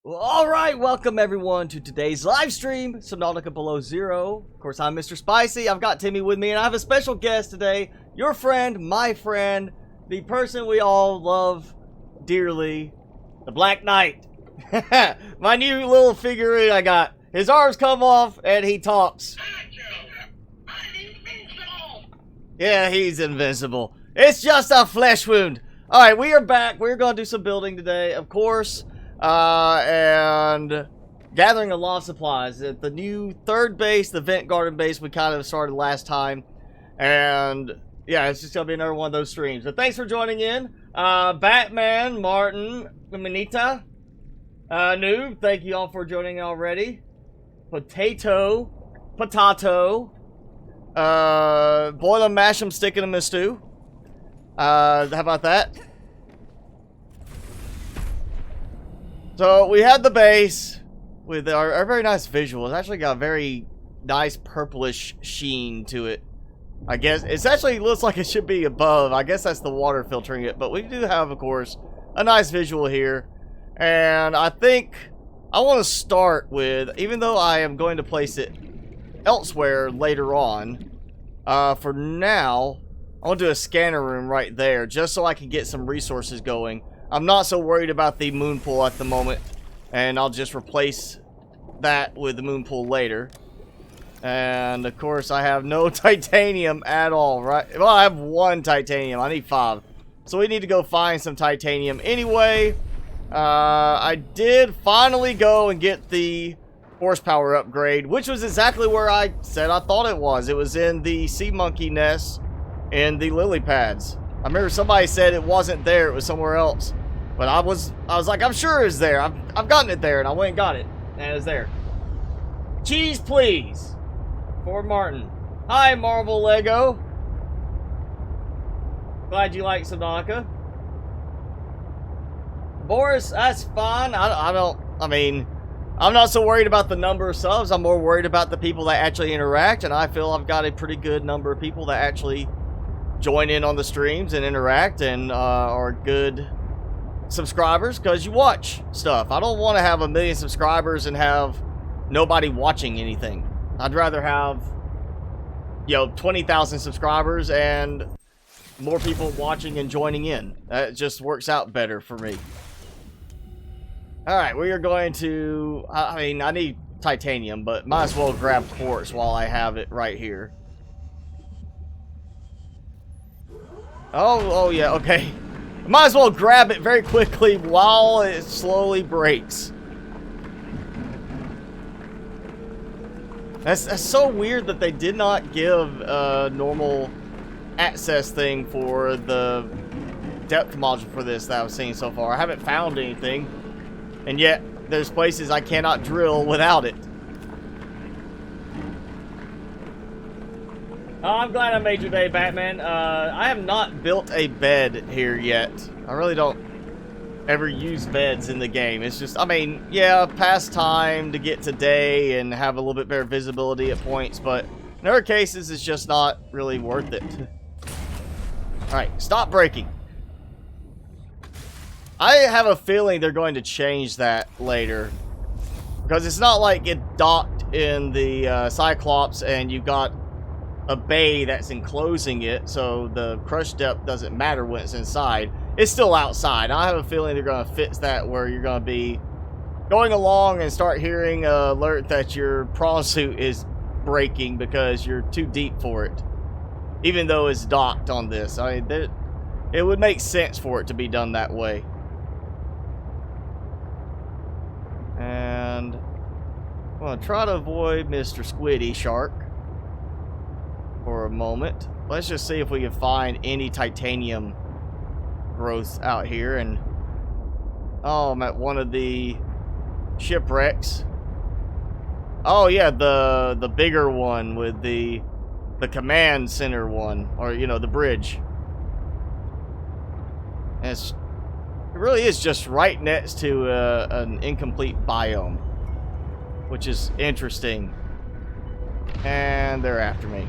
Well, alright, welcome everyone to today's live stream, Subnautica Below Zero. Of course, I'm Mr. Spicy. I've got Timmy with me, and I have a special guest today. Your friend, my friend, the person we all love dearly, the Black Knight. My new little figurine I got. His arms come off, and he talks. Yeah, he's invincible. It's just a flesh wound. Alright, we are back. We're going to do some building today, of course. And gathering a lot of supplies at the new third base, the VENTGARDEN base we kind of started last time. And yeah, it's just gonna be another one of those streams. So thanks for joining in. Batman, Martin, Manita, Noob, thank you all for joining already. Potato, boil them, mash them, stick them in a stew. How about that? So we had the base with our very nice visual. It's actually got a very nice purplish sheen to it. I guess it actually looks like it should be above. I guess that's the water filtering it, but we do have, of course, a nice visual here. And I think I want to start with, even though I am going to place it elsewhere later on, for now, I want to do a scanner room right there, just so I can get some resources going. I'm not so worried about the moon pool at the moment, and I'll just replace that with the moon pool later. And of course, I have no titanium at all, right? Well, I have 1 titanium. I need 5, so we need to go find some titanium anyway. I did finally go and get the horsepower upgrade, which was exactly where I said I thought it was. It was in the sea monkey nest and the lily pads. I remember somebody said it wasn't there; it was somewhere else. But I was like, I'm sure it's there. I've gotten it there, and I went and got it, and it was there. Cheese, please, for Martin. Hi, Marvel Lego. Glad you like Subnautica. Boris, that's fine. I mean, I'm not so worried about the number of subs. I'm more worried about the people that actually interact, and I feel I've got a pretty good number of people that actually join in on the streams and interact and are good subscribers, because you watch stuff. I don't want to have 1 million subscribers and have nobody watching anything. I'd rather have, 20,000 subscribers and more people watching and joining in. That just works out better for me. Alright, we are going to, I mean, I need titanium, but might as well grab quartz while I have it right here. Oh yeah, okay. Might as well grab it very quickly while it slowly breaks. That's so weird that they did not give a normal access thing for the depth module for this that I've seen so far. I haven't found anything, and yet there's places I cannot drill without it. Oh, I'm glad I made your day, Batman. I have not built a bed here yet. I really don't ever use beds in the game. It's just, I mean, yeah, past time to get to day and have a little bit better visibility at points, but in other cases, it's just not really worth it. Alright, stop breaking. I have a feeling they're going to change that later, because it's not like it docked in the Cyclops and you've got a bay that's enclosing it, so the crush depth doesn't matter when it's inside. It's still outside. I have a feeling they're going to fix that, where you're going to be going along and start hearing an alert that your prawn suit is breaking because you're too deep for it, even though it's docked on this. I mean, it would make sense for it to be done that way. And I'm going to try to avoid Mr. Squiddy Shark for a moment. Let's just see if we can find any titanium growth out here. And oh, I'm at one of the shipwrecks. Oh yeah, the bigger one with the command center one, or the bridge. And it really is just right next to an incomplete biome, which is interesting. And they're after me.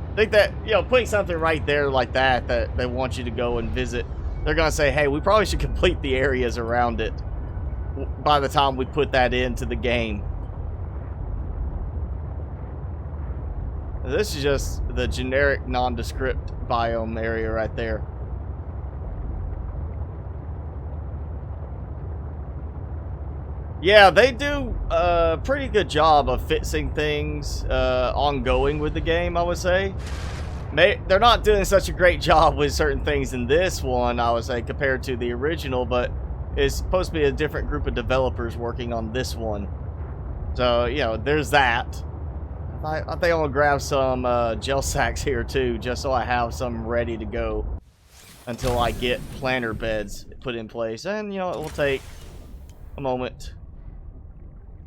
I think that, putting something right there like that they want you to go and visit, they're going to say, hey, we probably should complete the areas around it. by the time we put that into the game. This is just the generic nondescript biome area right there. Yeah, they do a pretty good job of fixing things ongoing with the game, I would say. They're not doing such a great job with certain things in this one, I would say, compared to the original, but it's supposed to be a different group of developers working on this one. So, you know, there's that. I think I'm going to grab some gel sacks here, too, just so I have some ready to go until I get planter beds put in place. And, you know, it will take a moment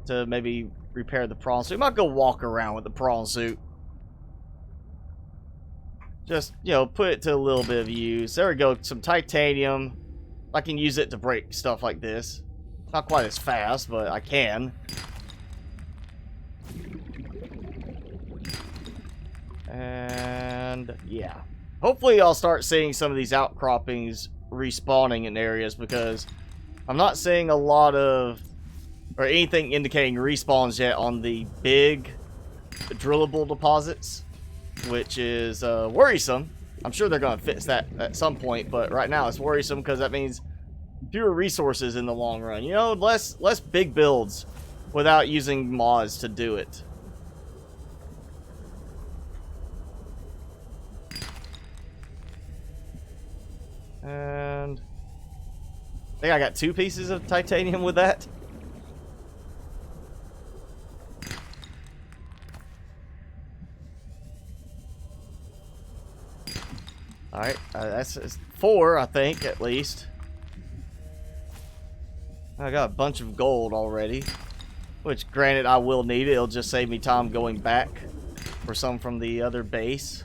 to maybe repair the prawn suit. I might go walk around with the prawn suit. Just, you know, put it to a little bit of use. There we go. Some titanium. I can use it to break stuff like this. Not quite as fast, but I can. And, yeah. Hopefully I'll start seeing some of these outcroppings respawning in areas, because I'm not seeing a lot of or anything indicating respawns yet on the big drillable deposits, which is worrisome. I'm sure they're going to fix that at some point, but right now it's worrisome because that means fewer resources in the long run. You know, less big builds without using mods to do it. And I think I got 2 pieces of titanium with that. Alright, that's 4, I think, at least. I got a bunch of gold already, which, granted, I will need it. It'll just save me time going back for some from the other base.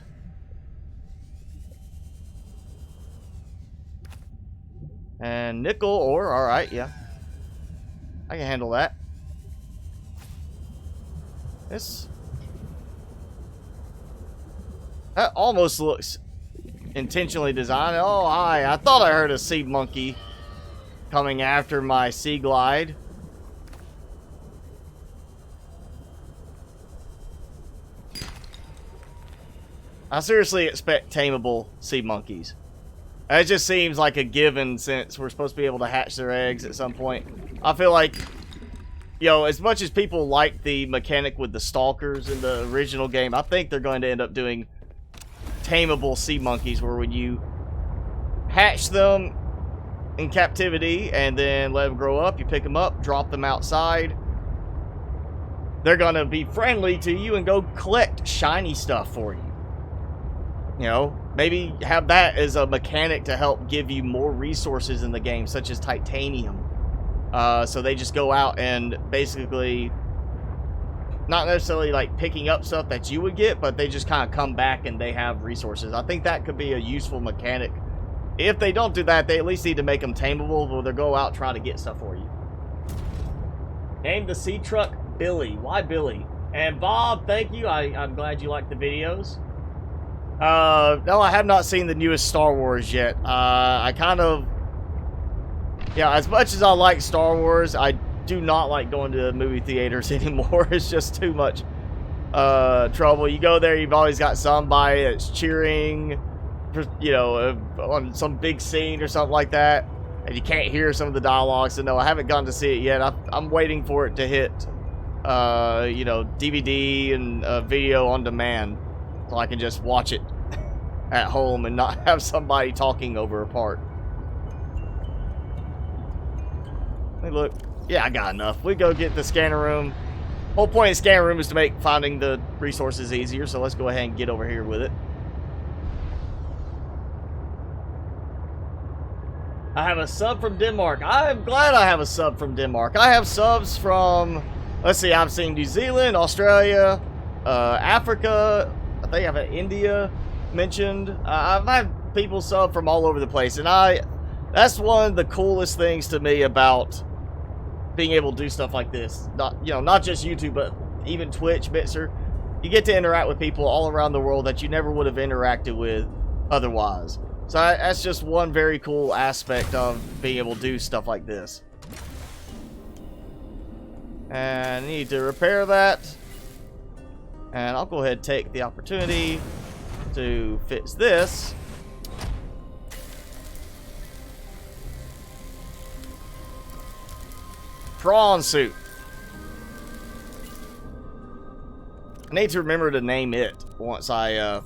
And nickel ore, alright, yeah. I can handle that. That almost looks intentionally designed. Oh, hi. I thought I heard a sea monkey coming after my sea glide. I seriously expect tameable sea monkeys. It just seems like a given since we're supposed to be able to hatch their eggs at some point. I feel like, you know, as much as people like the mechanic with the stalkers in the original game, I think they're going to end up doing tameable sea monkeys, where when you hatch them in captivity and then let them grow up, you pick them up, drop them outside, they're gonna be friendly to you and go collect shiny stuff for you. You know, maybe have that as a mechanic to help give you more resources in the game, such as titanium. So they just go out and basically, not necessarily like picking up stuff that you would get, but they just kind of come back and they have resources. I think that could be a useful mechanic. If they don't do that, they at least need to make them tameable, or they'll go out trying to get stuff for you. Name the sea truck Billy. Why Billy? And Bob, thank you. I'm glad you like the videos. No, I have not seen the newest Star Wars yet. I kind of, yeah, as much as I like Star Wars, I do not like going to the movie theaters anymore. It's just too much trouble. You go there, you've always got somebody that's cheering, you know, on some big scene or something like that, and you can't hear some of the dialogue. So no, I haven't gone to see it yet. I'm waiting for it to hit, you know, DVD and video on demand, so I can just watch it at home and not have somebody talking over a part. Hey, look. Yeah, I got enough. We go get the scanner room. Whole point of the scanner room is to make finding the resources easier, so let's go ahead and get over here with it. I have a sub from Denmark. I'm glad I have a sub from Denmark. I have subs from, let's see, I've seen New Zealand, Australia, Africa, I think I've had India mentioned. I've had people sub from all over the place, and that's one of the coolest things to me about being able to do stuff like this. Not just YouTube, but even Twitch, Mixer. You get to interact with people all around the world that you never would have interacted with otherwise. So that's just one very cool aspect of being able to do stuff like this. And I need to repair that. And I'll go ahead and take the opportunity to fix this. Prawn suit. I need to remember to name it once I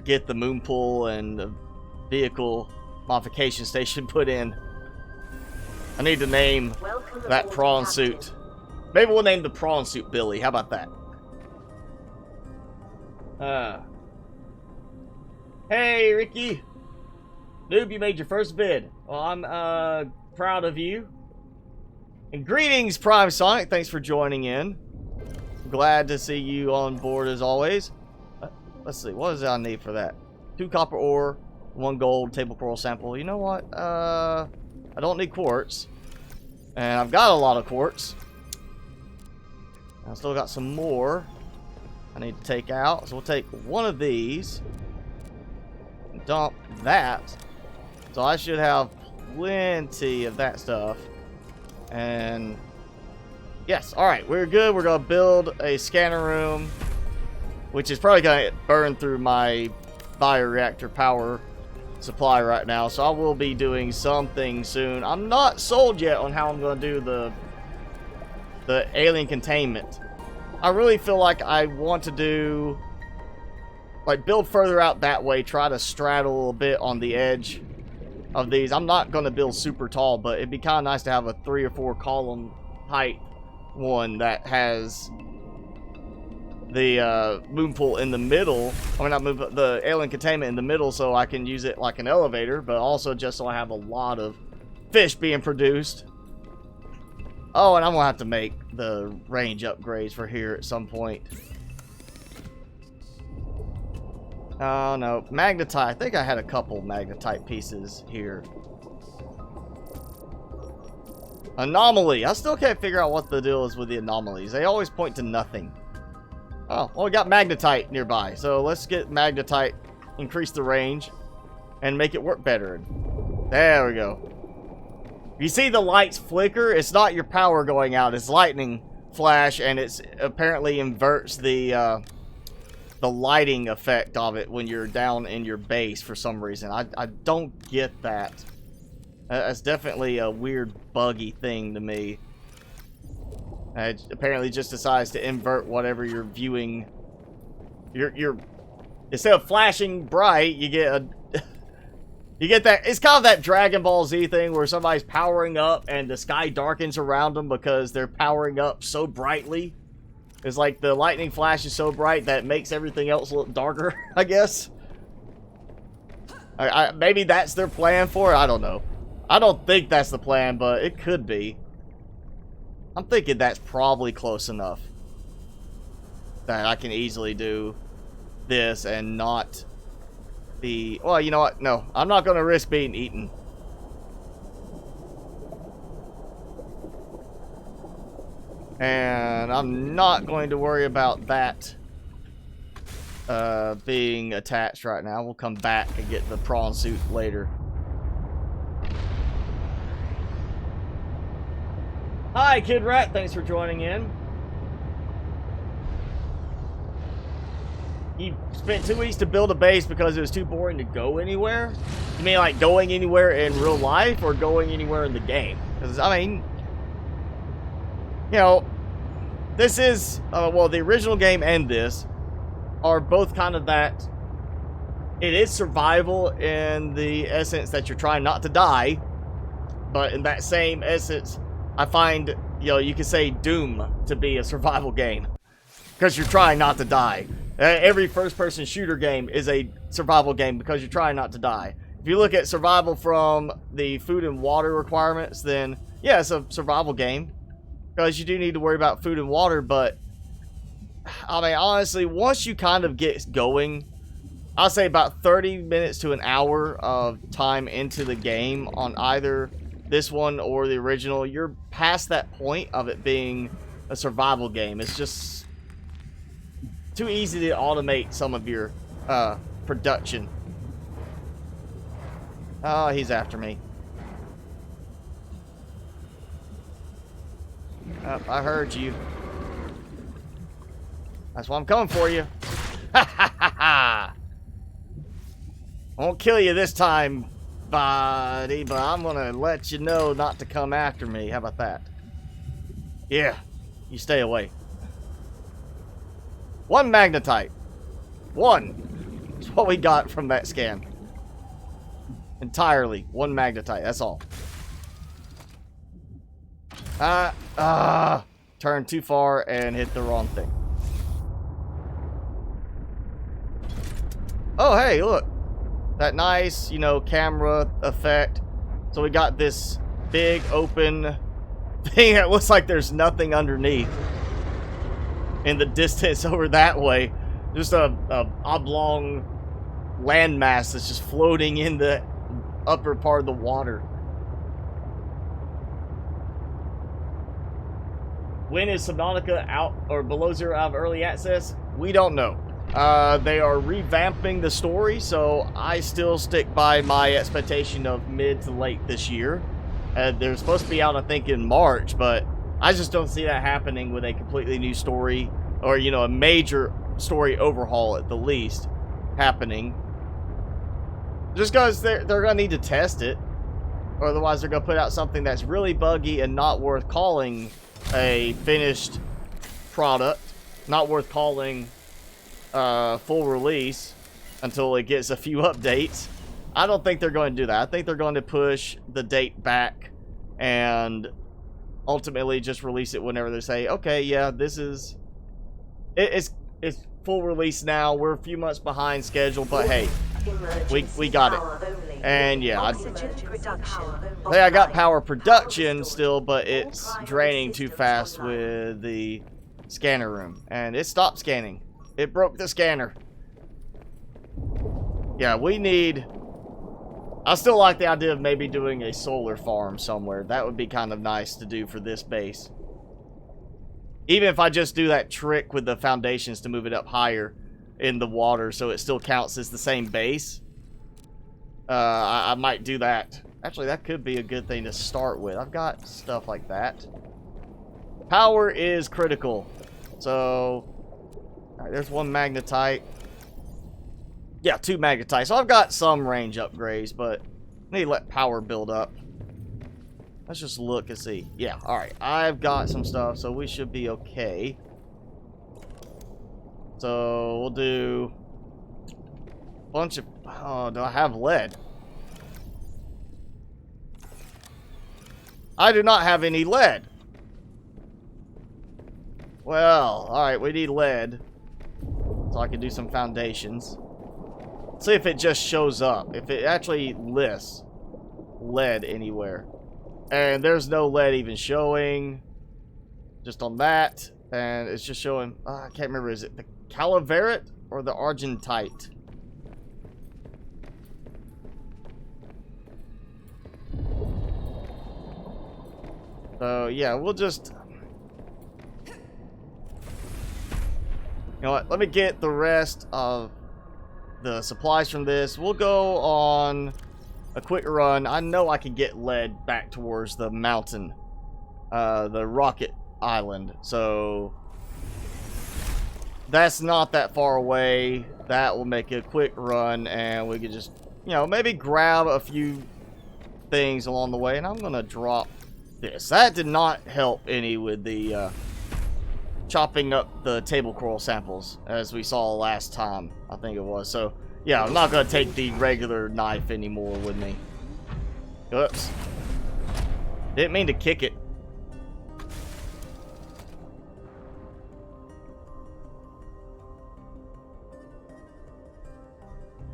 get the moon pool and the vehicle modification station put in. I need to name that prawn suit. Maybe we'll name the prawn suit Billy. How about that? Hey, Ricky. Noob, you made your first bid. Well, I'm proud of you. And greetings, Prime Sonic. Thanks for joining in. Glad to see you on board as always. Let's see. What does I need for that? 2 copper ore, 1 gold table coral sample. You know what? I don't need quartz. And I've got a lot of quartz. I still got some more I need to take out. So we'll take one of these. And dump that. So I should have plenty of that stuff. And yes, alright, we're good. We're going to build a scanner room, which is probably going to burn through my bioreactor power supply right now. So I will be doing something soon. I'm not sold yet on how I'm going to do the alien containment. I really feel like I want to do, like, build further out that way, try to straddle a bit on the edge of these. I'm not going to build super tall, but it'd be kind of nice to have a 3 or 4 column height one that has the moon pool in the middle. I mean, not moon, but the alien containment in the middle, so I can use it like an elevator, but also just so I have a lot of fish being produced. Oh, and I'm gonna have to make the range upgrades for here at some point. Oh no, magnetite. I think I had a couple magnetite pieces here. Anomaly. I still can't figure out what the deal is with the anomalies. They always point to nothing. Oh, well, we got magnetite nearby. So let's get magnetite, increase the range, and make it work better. There we go. You see the lights flicker? It's not your power going out. It's lightning flash, and it's apparently inverts the lighting effect of it when you're down in your base for some reason. I don't get that. That's definitely a weird, buggy thing to me. It apparently just decides to invert whatever you're viewing. You're instead of flashing bright, you get a you get that. It's kind of that Dragon Ball Z thing where somebody's powering up and the sky darkens around them because they're powering up so brightly. It's like the lightning flash is so bright that it makes everything else look darker, I guess. Maybe that's their plan for it. I don't know. I don't think that's the plan, but it could be. I'm thinking that's probably close enough that I can easily do this and not be... Well, you know what? No, I'm not going to risk being eaten. And I'm not going to worry about that being attached right now. We'll come back and get the prawn suit later. Hi, Kid Rat. Thanks for joining in. You spent 2 weeks to build a base because it was too boring to go anywhere? You mean like going anywhere in real life or going anywhere in the game? Because, I mean, you know, this is, well, the original game and this are both kind of that. It is survival in the essence that you're trying not to die. But in that same essence, I find, you know, you could say Doom to be a survival game because you're trying not to die. Every first-person shooter game is a survival game because you're trying not to die. If you look at survival from the food and water requirements, then yeah, it's a survival game because you do need to worry about food and water. But I mean, honestly, once you kind of get going, I'll say about 30 minutes to an hour of time into the game on either this one or the original, you're past that point of it being a survival game. It's just too easy to automate some of your production. Oh, he's after me. I heard you. That's why I'm coming for you. Ha ha ha ha! I won't kill you this time, buddy, but I'm gonna let you know not to come after me. How about that? Yeah, you stay away. 1 magnetite. 1. That's what we got from that scan. Entirely 1 magnetite. That's all. Turned too far and hit the wrong thing. Oh, hey, look. That nice, you know, camera effect. So we got this big open thing that looks like there's nothing underneath. In the distance over that way. Just a oblong landmass that's just floating in the upper part of the water. When is Subnautica out or below 0 out of early access? We don't know. They are revamping the story, so I still stick by my expectation of mid to late this year. They're supposed to be out, I think, in March, but I just don't see that happening with a completely new story, or, you know, a major story overhaul at the least happening. Just because they're going to need to test it, or otherwise they're going to put out something that's really buggy and not worth calling a finished product, not worth calling full release until it gets a few updates. I don't think they're going to do that. I think they're going to push the date back and ultimately just release it whenever they say, okay, yeah, this is it's full release now. We're a few months behind schedule, but hey, we got it. And yeah, I got power production still, but it's draining too fast with the scanner room, and it stopped scanning. It broke the scanner. Yeah, we need... I still like the idea of maybe doing a solar farm somewhere. That would be kind of nice to do for this base. Even if I just do that trick with the foundations to move it up higher in the water so it still counts as the same base. I might do that. Actually, that could be a good thing to start with. I've got stuff like that. Power is critical. So... Alright, there's 1 magnetite. Yeah, 2 magnetite. So I've got some range upgrades, but I need to let power build up. Let's just look and see. Yeah, alright. I've got some stuff, so we should be okay. So we'll do a bunch of... Oh, do I have lead? I do not have any lead. Well, alright, we need lead. So I can do some foundations. See if it just shows up. If it actually lists lead anywhere. And there's no lead even showing. Just on that. And it's just showing... I can't remember. Is it the calaverite or the argentite? So, yeah, we'll just... You know what? Let me get the rest of the supplies from this. We'll go on a quick run. I know I can get lead back towards the mountain. The rocket island. So that's not that far away. That will make a quick run and we can just, you know, maybe grab a few things along the way. And I'm going to drop this. That did not help any with the... chopping up the table coral samples as we saw last time, I think it was. So yeah, I'm not gonna take the regular knife anymore with me. Oops, didn't mean to kick it.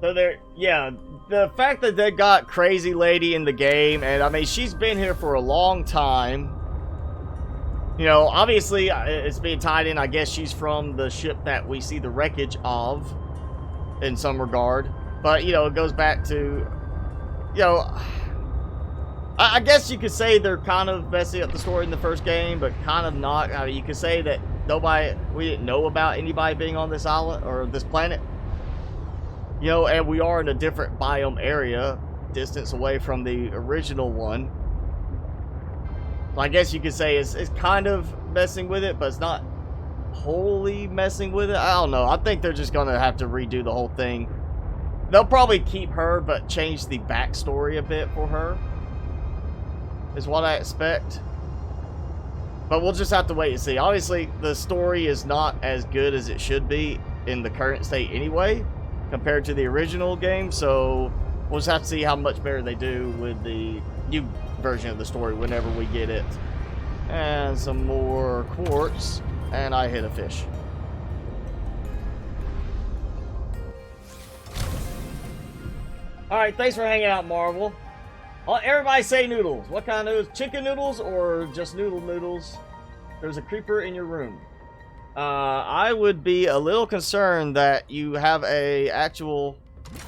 So there, yeah, the fact that they got Crazy Lady in the game, and I mean she's been here for a long time. You know, obviously, it's being tied in. I guess she's from the ship that we see the wreckage of, in some regard. But, you know, it goes back to, you know, I guess you could say they're kind of messing up the story in the first game, but kind of not. I mean, you could say that we didn't know about anybody being on this island, or this planet. You know, and we are in a different biome area, distance away from the original one. So I guess you could say it's kind of messing with it, but it's not wholly messing with it. I don't know. I think they're just going to have to redo the whole thing. They'll probably keep her, but change the backstory a bit for her, is what I expect. But we'll just have to wait and see. Obviously, the story is not as good as it should be in the current state anyway, compared to the original game. So we'll just have to see how much better they do with the new version of the story whenever we get it. And some more quartz, and I hit a fish. Alright, thanks for hanging out, Marvel. Everybody say noodles. What kind of noodles? Chicken noodles or just noodles? There's a creeper in your room. I would be a little concerned that you have a actual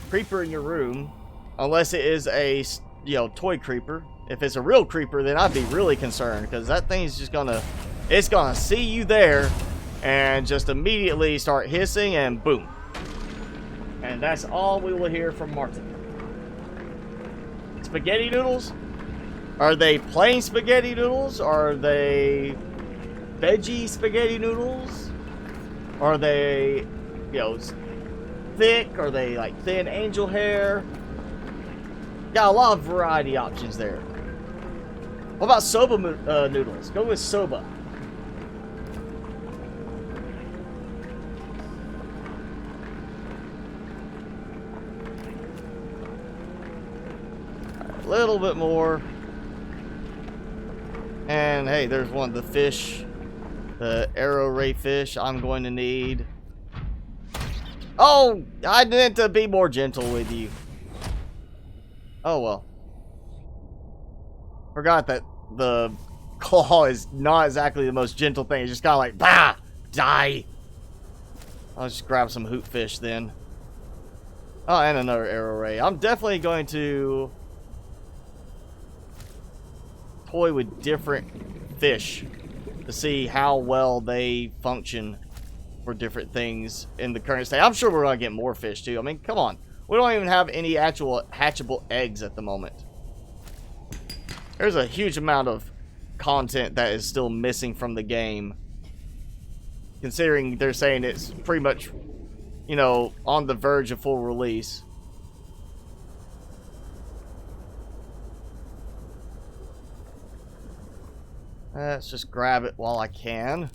creeper in your room, unless it is a, you know, toy creeper. If it's a real creeper, then I'd be really concerned, because that thing's just gonna, it's gonna see you there and just immediately start hissing and boom. And that's all we will hear from Martin. Spaghetti noodles? Are they plain spaghetti noodles? Are they veggie spaghetti noodles? Are they, you know, thick? Are they like thin angel hair? Got a lot of variety options there. What about soba noodles? Go with soba. A little bit more. And hey, there's one of the fish. The arrow ray fish I'm going to need. Oh, I meant to be more gentle with you. Oh well. Forgot that the claw is not exactly the most gentle thing. It's just kind of like, bah, die. I'll just grab some hoot fish then. Oh, and another arrow ray. I'm definitely going to toy with different fish to see how well they function for different things in the current state. I'm sure we're going to get more fish too. I mean, come on. We don't even have any actual hatchable eggs at the moment. There's a huge amount of content that is still missing from the game, considering they're saying it's pretty much, you know, on the verge of full release. Let's just grab it while I can.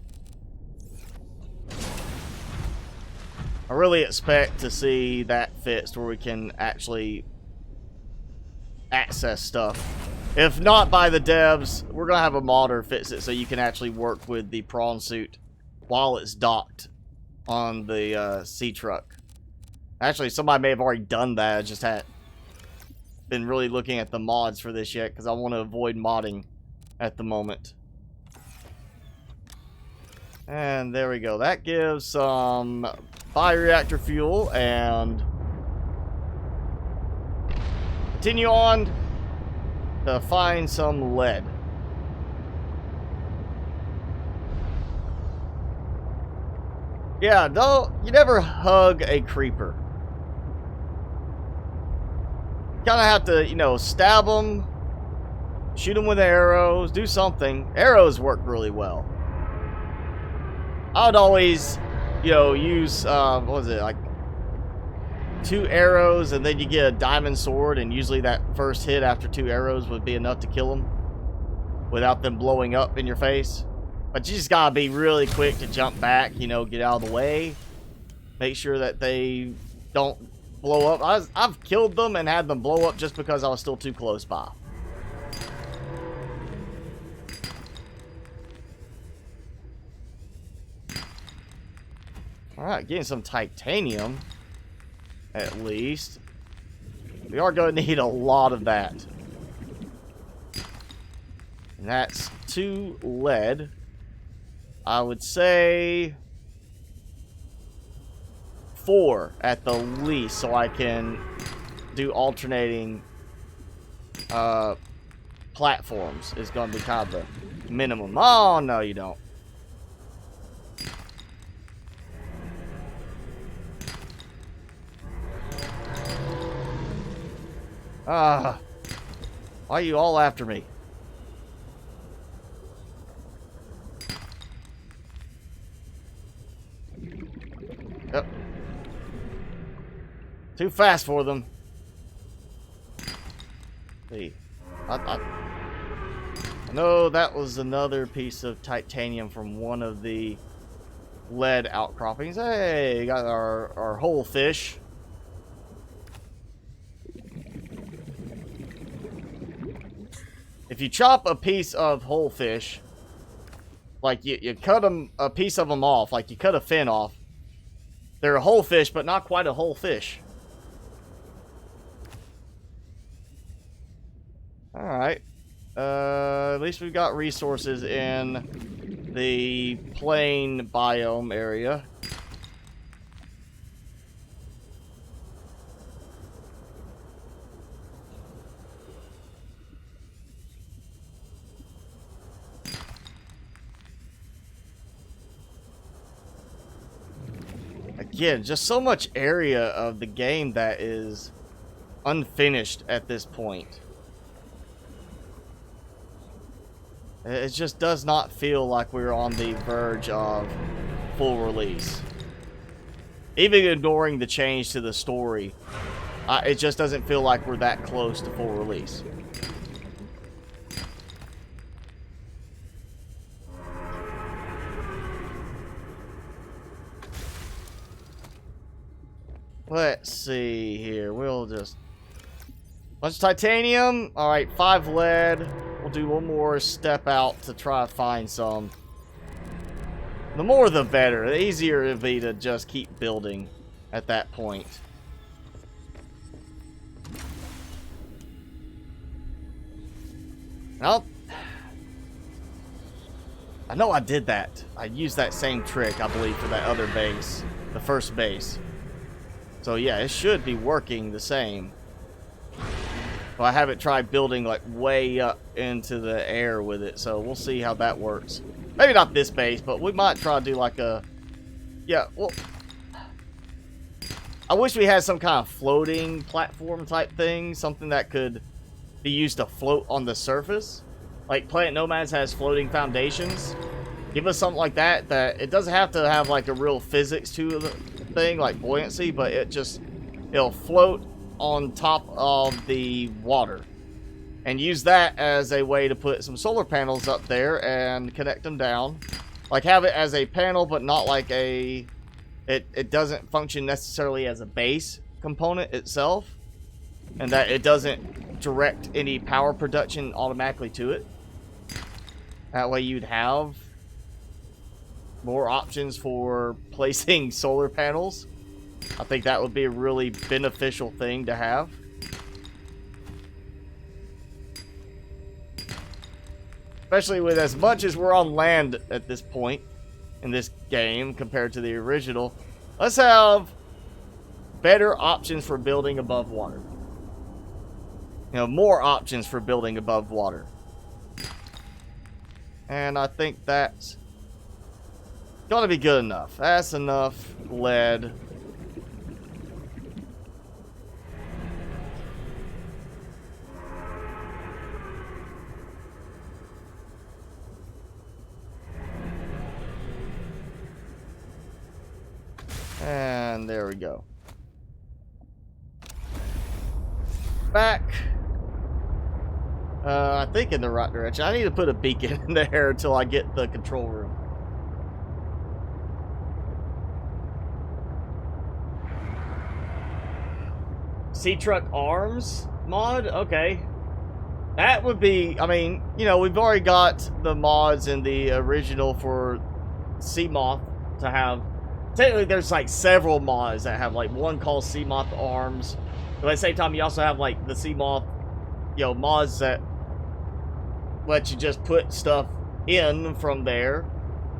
I really expect to see that fixed where we can actually access stuff. If not by the devs, we're going to have a modder fix it so you can actually work with the prawn suit while it's docked on the sea truck. Actually, somebody may have already done that. I just hadn't been really looking at the mods for this yet because I want to avoid modding at the moment. And there we go. That gives some bioreactor fuel and continue on to find some lead. Yeah, no, you never hug a creeper. You kind of have to, you know, stab them, shoot them with arrows, do something. Arrows work really well. I would always, you know, use, what was it, like 2 arrows, and then you get a diamond sword, and usually that first hit after 2 arrows would be enough to kill them without them blowing up in your face. But you just gotta be really quick to jump back, you know, get out of the way. Make sure that they don't blow up. I've killed them and had them blow up just because I was still too close by. Alright, getting some titanium, at least. We are going to need a lot of that. And that's 2 lead. I would say 4 at the least, so I can do alternating platforms is going to be kind of the minimum. Oh, no, you don't. Why are you all after me? Too fast for them. See, I know that was another piece of titanium from one of the lead outcroppings. Hey, got our whole fish. If you chop a piece of whole fish, like you cut a piece of them off, like you cut a fin off, they're a whole fish, but not quite a whole fish. Alright. At least we've got resources in the plain biome area. Again, just so much area of the game that is unfinished at this point. It just does not feel like we're on the verge of full release. Even ignoring the change to the story, it just doesn't feel like we're that close to full release. Let's see here. We'll just... bunch of titanium. Alright, 5 lead. We'll do one more step out to try to find some. The more the better. The easier it'll be to just keep building at that point. Well, I know I did that. I used that same trick, I believe, for that other base. The first base. So yeah, it should be working the same. But I haven't tried building like way up into the air with it, so we'll see how that works. Maybe not this base, but we might try to do like a... yeah, well... I wish we had some kind of floating platform type thing. Something that could be used to float on the surface. Like Planet Nomads has floating foundations. Give us something like that, that it doesn't have to have like a real physics to the thing, like buoyancy, but it'll float on top of the water. And use that as a way to put some solar panels up there and connect them down. Like have it as a panel, but not like a... It doesn't function necessarily as a base component itself. And that it doesn't direct any power production automatically to it. That way you'd have more options for placing solar panels. I think that would be a really beneficial thing to have. Especially with as much as we're on land at this point in this game compared to the original. Let's have better options for building above water. You know, more options for building above water. And I think that's gonna be good enough. That's enough lead. And there we go. Back. I think in the right direction. I need to put a beacon in there until I get the control room. Sea Truck Arms mod? Okay. That would be, I mean, you know, we've already got the mods in the original for Sea Moth to have. Technically, there's like several mods that have like one called Sea Moth Arms. But at the same time, you also have like the Sea Moth, you know, mods that let you just put stuff in from there.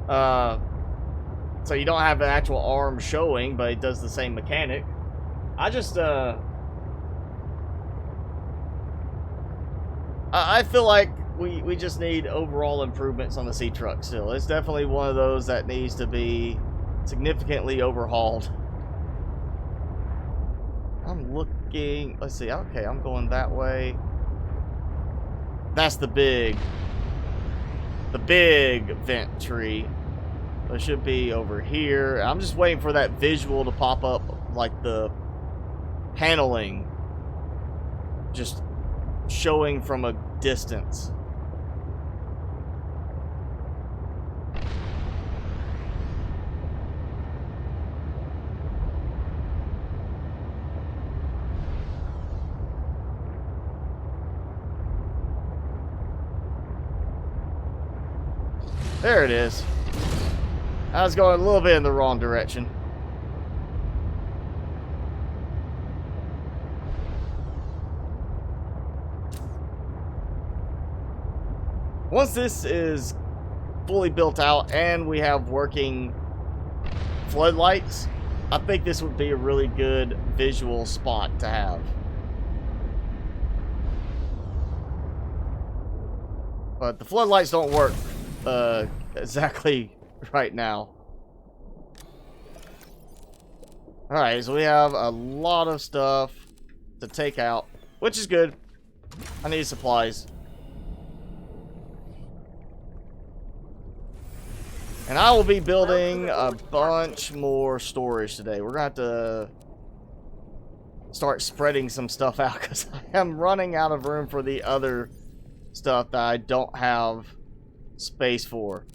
So you don't have an actual arm showing, but it does the same mechanic. I just, I feel like we just need overall improvements on the Sea Truck still. It's definitely one of those that needs to be significantly overhauled. I'm looking, let's see, okay, I'm going that way. That's the big vent tree. So it should be over here. I'm just waiting for that visual to pop up, like the paneling just showing from a distance. There it is. I was going a little bit in the wrong direction. Once this is fully built out and we have working floodlights, I think this would be a really good visual spot to have. But the floodlights don't work exactly right now. Alright, so we have a lot of stuff to take out, which is good. I need supplies. And I will be building a bunch more storage today. We're going to have to start spreading some stuff out because I am running out of room for the other stuff that I don't have space for.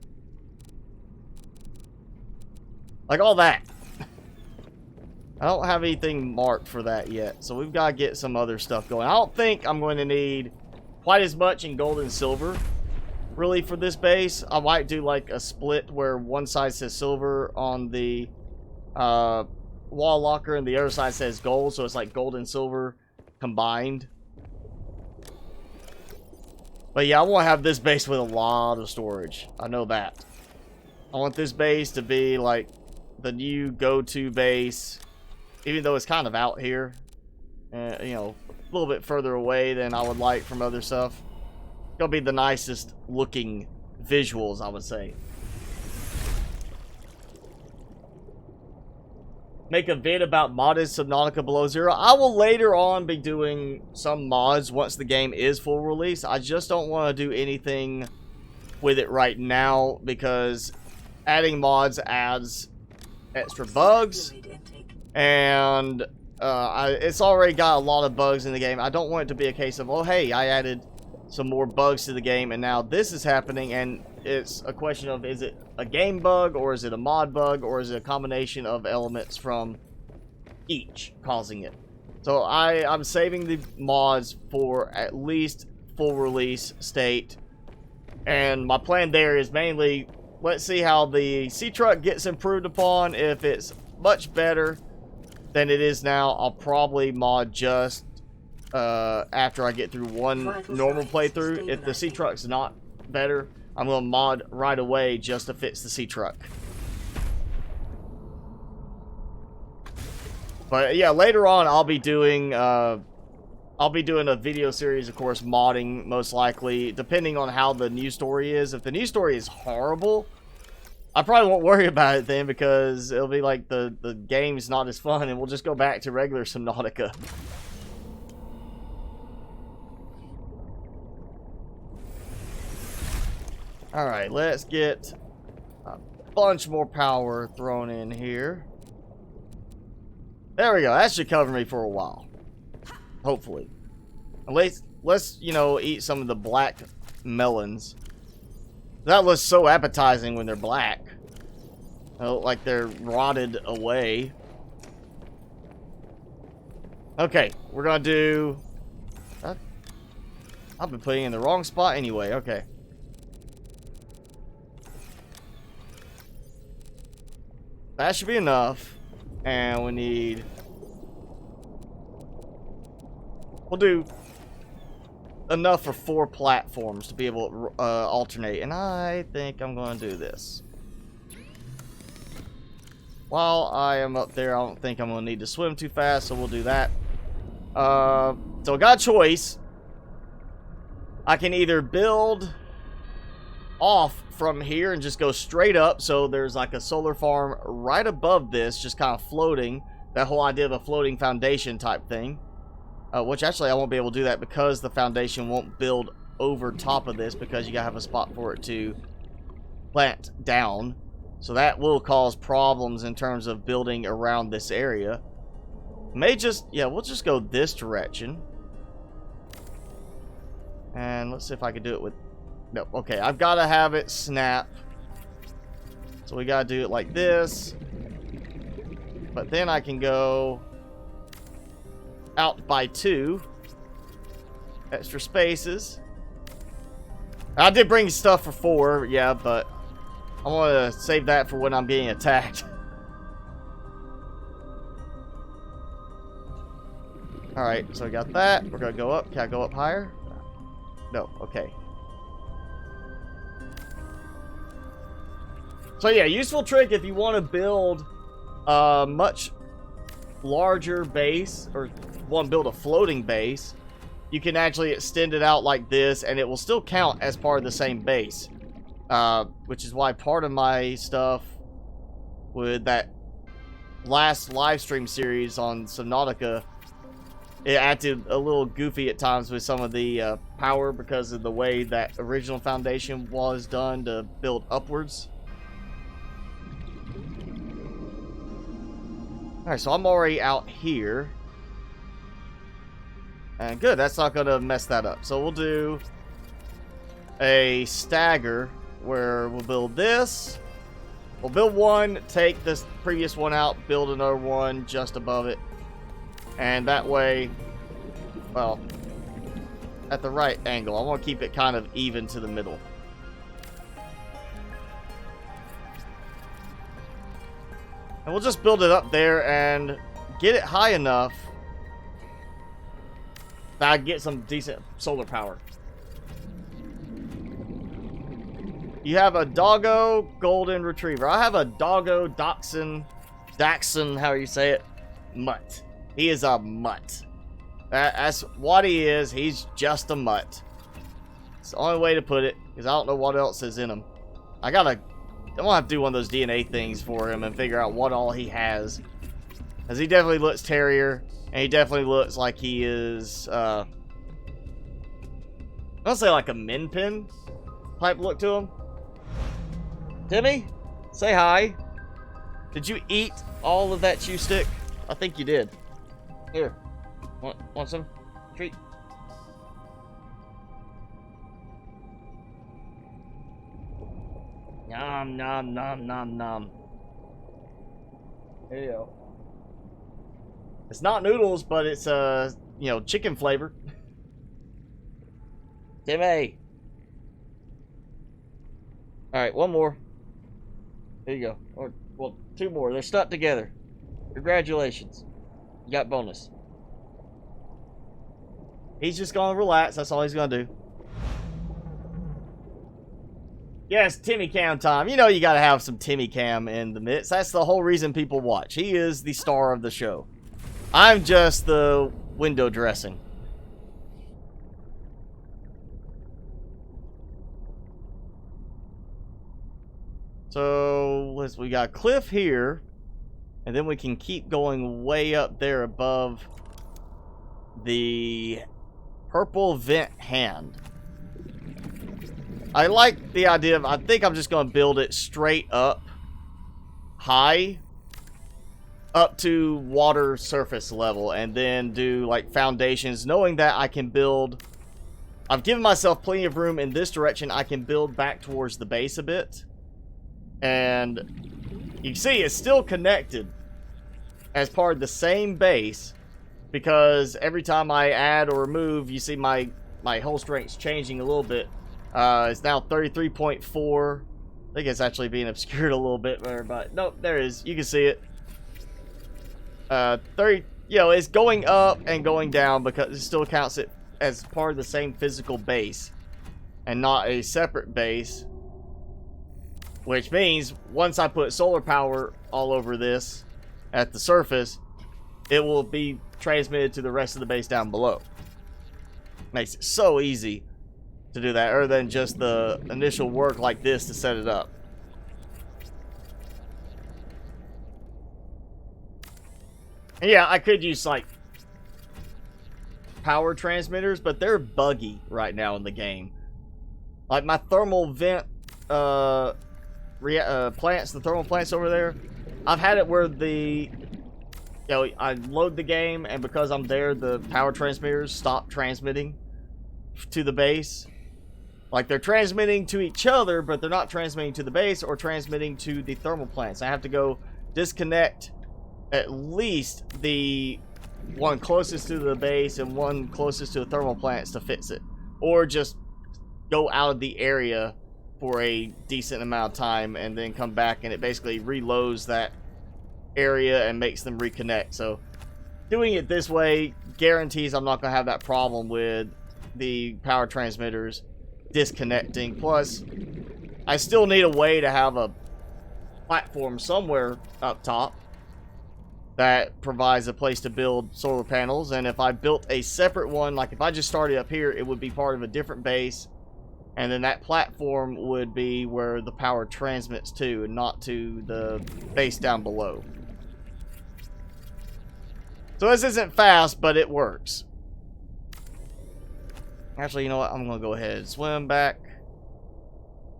Like all that. I don't have anything marked for that yet. So we've got to get some other stuff going. I don't think I'm going to need quite as much in gold and silver really for this base. I might do like a split where one side says silver on the wall locker and the other side says gold. So it's like gold and silver combined. But yeah, I want to have this base with a lot of storage. I know that. I want this base to be like the new go-to base, even though it's kind of out here, you know, a little bit further away than I would like from other stuff. It's gonna be the nicest looking visuals, I would say. Make a vid about modded Subnautica Below Zero. I will later on be doing some mods once the game is full release. I just don't want to do anything with it right now because adding mods adds extra bugs, and it's already got a lot of bugs in the game. I don't want it to be a case of, oh hey, I added some more bugs to the game and now this is happening, and it's a question of, is it a game bug or is it a mod bug or is it a combination of elements from each causing it? So I'm saving the mods for at least full release state, and my plan there is mainly, let's see how the sea truck gets improved upon. If it's much better than it is now, I'll probably mod just after I get through one normal playthrough. If the sea truck's not better, I'm going to mod right away just to fix the sea truck. But yeah, later on I'll be doing a video series, of course, modding most likely, depending on how the news story is. If the news story is horrible, I probably won't worry about it then, because it'll be like the game's not as fun and we'll just go back to regular Subnautica. Alright, let's get a bunch more power thrown in here. There we go. That should cover me for a while. Hopefully. Let's, you know, eat some of the black melons. That looks so appetizing when they're black. They look like they're rotted away. Okay, we're gonna do... I've been putting in the wrong spot anyway. Okay. That should be enough. And we need... We'll do enough for 4 platforms to be able to alternate. And I think I'm going to do this. While I am up there, I don't think I'm going to need to swim too fast, so we'll do that. So I got a choice. I can either build off from here and just go straight up, so there's like a solar farm right above this, just kind of floating. That whole idea of a floating foundation type thing. Which actually I won't be able to do that because the foundation won't build over top of this, because you gotta have a spot for it to plant down. So that will cause problems in terms of building around this area. May just, yeah, we'll just go this direction. And let's see if I can do it with, no, okay, I've got to have it snap. So we got to do it like this. But then I can go out by 2 extra spaces. I did bring stuff for 4, yeah, but I want to save that for when I'm being attacked. Alright, so we got that. We're going to go up. Can I go up higher? No, okay. So yeah, useful trick if you want to build a much larger base, or want to build a floating base, you can actually extend it out like this, and it will still count as part of the same base. Which is why part of my stuff with that last live stream series on Subnautica, it acted a little goofy at times with some of the power because of the way that original foundation was done to build upwards. Alright, so I'm already out here. And good, that's not going to mess that up. So we'll do a stagger where we'll build this. We'll build one, take this previous one out, build another one just above it. And that way, well, at the right angle. I want to keep it kind of even to the middle. And we'll just build it up there and get it high enough that I get some decent solar power. You have a doggo golden retriever. I have a doggo dachshund, however you say it, mutt. He is a mutt. That's what he is. He's just a mutt. It's the only way to put it, because I don't know what else is in him. I'm gonna have to do one of those DNA things for him and figure out what all he has. Because he definitely looks terrier, and he definitely looks like he is, I don't say like a min pin type look to him. Timmy, say hi. Did you eat all of that chew stick? I think you did. Here, want some treat? Nom nom nom nom nom. There you go. It's not noodles, but it's you know, chicken flavor. Timmy. All right, one more. There you go. Or, well, 2 more. They're stuck together. Congratulations. You got bonus. He's just gonna relax. That's all he's gonna do. Yes, Timmy Cam time. You know you gotta have some Timmy Cam in the midst. That's the whole reason people watch. He is the star of the show. I'm just the window dressing. So, we got cliff here, and then we can keep going way up there above the purple vent hand. I like the idea of, I think I'm just going to build it straight up, high, up to water surface level, and then do like foundations, knowing that I can build, I've given myself plenty of room in this direction. I can build back towards the base a bit. And you can see it's still connected as part of the same base, because every time I add or remove, you see my hull strength's changing a little bit. It's now 33.4. I think it's actually being obscured a little bit there, but nope, there it is. You can see it. 30, you know, it's going up and going down because it still counts it as part of the same physical base and not a separate base. Which means once I put solar power all over this at the surface, it will be transmitted to the rest of the base down below. Makes it so easy to do that, other than just the initial work like this to set it up. And yeah, I could use like power transmitters, but they're buggy right now in the game. Like my thermal vent plants, the thermal plants over there, I've had it where the you know, I load the game, and because I'm there, the power transmitters stop transmitting to the base. Like, they're transmitting to each other, but they're not transmitting to the base or transmitting to the thermal plants. I have to go disconnect at least the one closest to the base and one closest to the thermal plants to fix it. Or just go out of the area for a decent amount of time and then come back, and it basically reloads that area and makes them reconnect. So doing it this way guarantees I'm not going to have that problem with the power transmitters disconnecting. Plus, I still need a way to have a platform somewhere up top that provides a place to build solar panels. And if I built a separate one, like if I just started up here, it would be part of a different base, and then that platform would be where the power transmits to, and not to the base down below. So this isn't fast, but it works. Actually, you know what? I'm going to go ahead and swim back,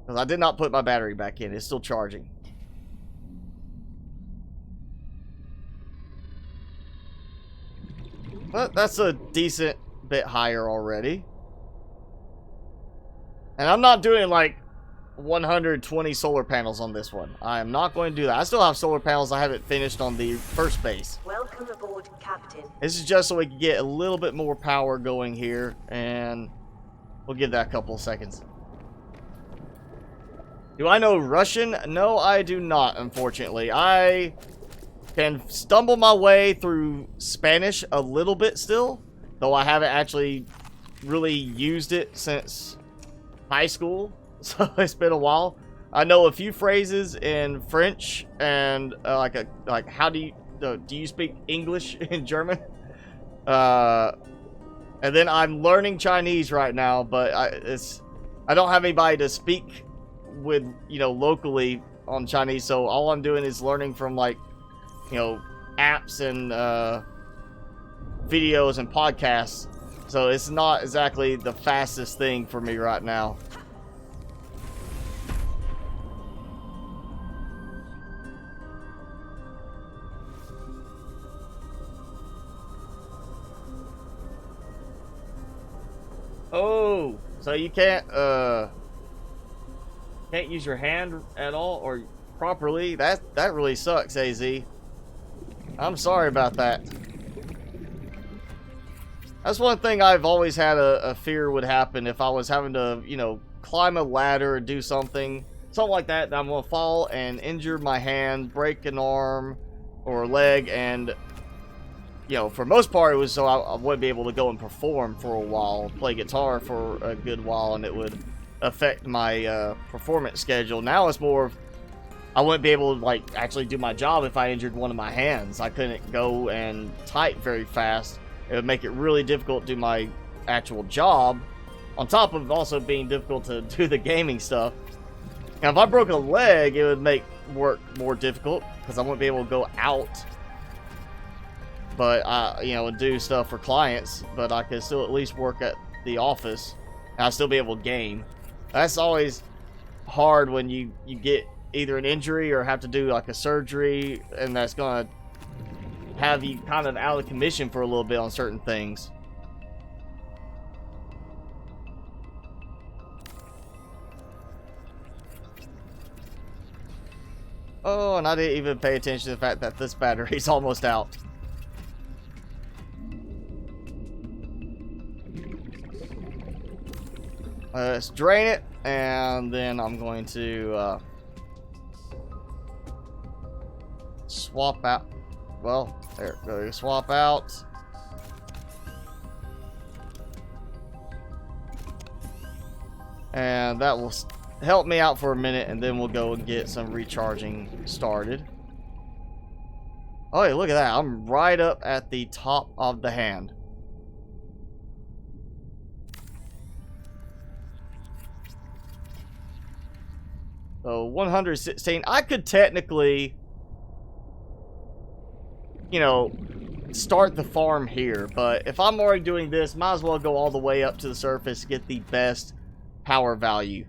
because I did not put my battery back in. It's still charging. But that's a decent bit higher already. And I'm not doing like 120 solar panels on this one. I am not going to do that. I still have solar panels I haven't finished on the first base. Welcome aboard, Captain. This is just so we can get a little bit more power going here, and we'll give that a couple of seconds. Do I know Russian? No, I do not, unfortunately. I can stumble my way through Spanish a little bit still, though I haven't actually really used it since high school, so it's been a while. I know a few phrases in French, and like how do you speak English in German? And then I'm learning Chinese right now, but I don't have anybody to speak with, you know, locally on Chinese, so all I'm doing is learning from, like, you know, apps and videos and podcasts. So it's not exactly the fastest thing for me right now. Oh, so you can't use your hand at all or properly. That really sucks, AZ. I'm sorry about that. That's one thing I've always had a fear would happen if I was having to, you know, climb a ladder or do something like that. I'm gonna fall and injure my hand, break an arm or leg, and, you know, for most part it was so I wouldn't be able to go and perform for a while, play guitar for a good while, and it would affect my performance schedule. Now it's more of I wouldn't be able to, like, actually do my job if I injured one of my hands. I couldn't go and type very fast. It would make it really difficult to do my actual job, on top of also being difficult to do the gaming stuff. Now, if I broke a leg, it would make work more difficult, because I wouldn't be able to go out, but, you know, and do stuff for clients, but I could still at least work at the office, and I'd still be able to game. That's always hard when you get either an injury or have to do like a surgery, and that's gonna have you kind of out of commission for a little bit on certain things. Oh, and I didn't even pay attention to the fact that this battery's almost out. Let's drain it, and then I'm going to swap out. Well, there, go swap out. And that will help me out for a minute, and then we'll go and get some recharging started. Oh, hey, look at that. I'm right up at the top of the hand. So 116. I could technically, you know, start the farm here, but if I'm already doing this, might as well go all the way up to the surface to get the best power value.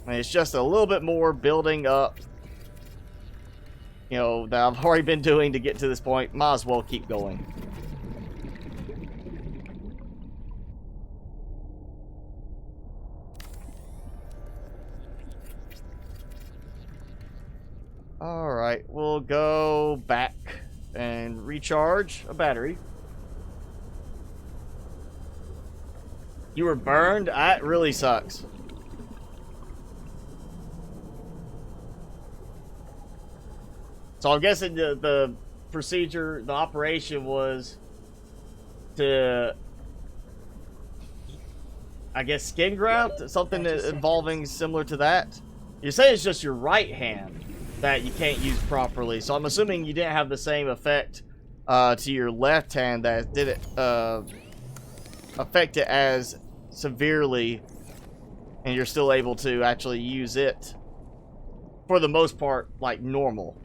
And it's just a little bit more building up you know, that I've already been doing to get to this point. Might as well keep going. Alright, we'll go back and recharge a battery. You were burned? That really sucks. So I'm guessing the procedure, the operation was to, I guess, skin graft? Something involving similar to that? You say it's just your right hand that you can't use properly. So I'm assuming you didn't have the same effect to your left hand that didn't affect it as severely, and you're still able to actually use it for the most part like normal.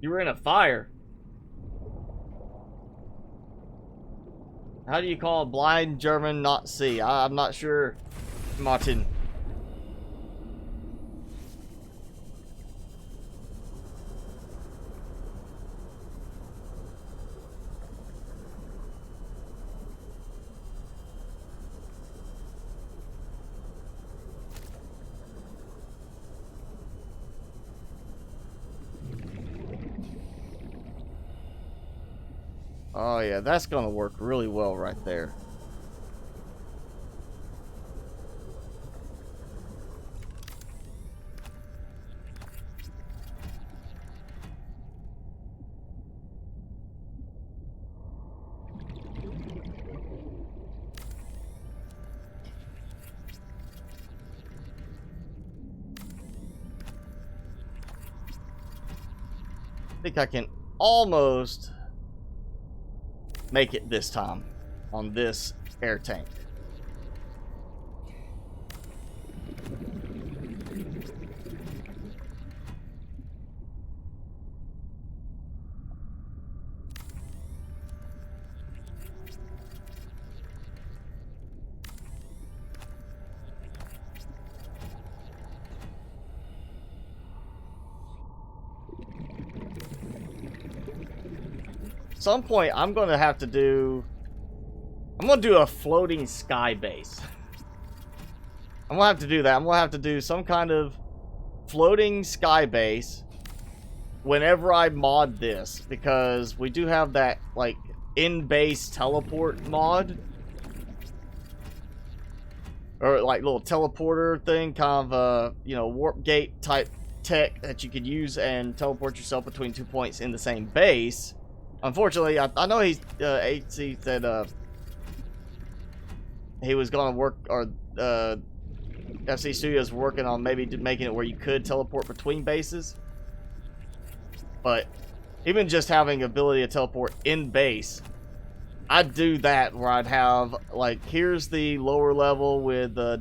You were in a fire. How do you call a blind German not see? I'm not sure, Martin. Oh yeah, that's gonna work really well right there. I think I can almost make it this time on this air tank. Some point I'm gonna have to do, I'm gonna do a floating sky base. I'm gonna have to do that. I'm gonna have to do some kind of floating sky base whenever I mod this, because we do have that like in-base teleport mod, or like little teleporter thing, kind of a, you know, warp gate type tech that you could use and teleport yourself between 2 points in the same base. Unfortunately, I know he's HC said he was gonna work, or FC Studios working on maybe making it where you could teleport between bases. But even just having ability to teleport in base, I'd do that where I'd have like, here's the lower level with the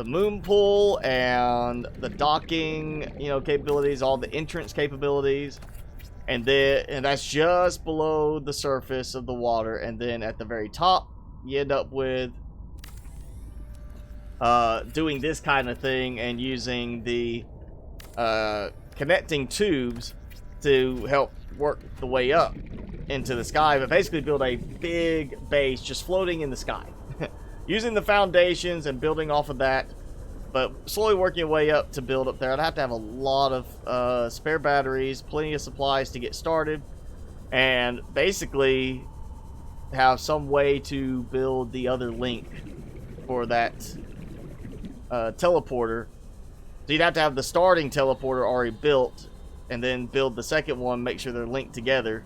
moon pool and the docking, you know, capabilities, all the entrance capabilities, and that's just below the surface of the water. And then at the very top, you end up with doing this kind of thing and using the connecting tubes to help work the way up into the sky, but basically build a big base just floating in the sky. Using the foundations and building off of that, but slowly working your way up to build up there. I'd have to have a lot of spare batteries, plenty of supplies to get started, and basically have some way to build the other link for that teleporter. So you'd have to have the starting teleporter already built, and then build the second one, make sure they're linked together.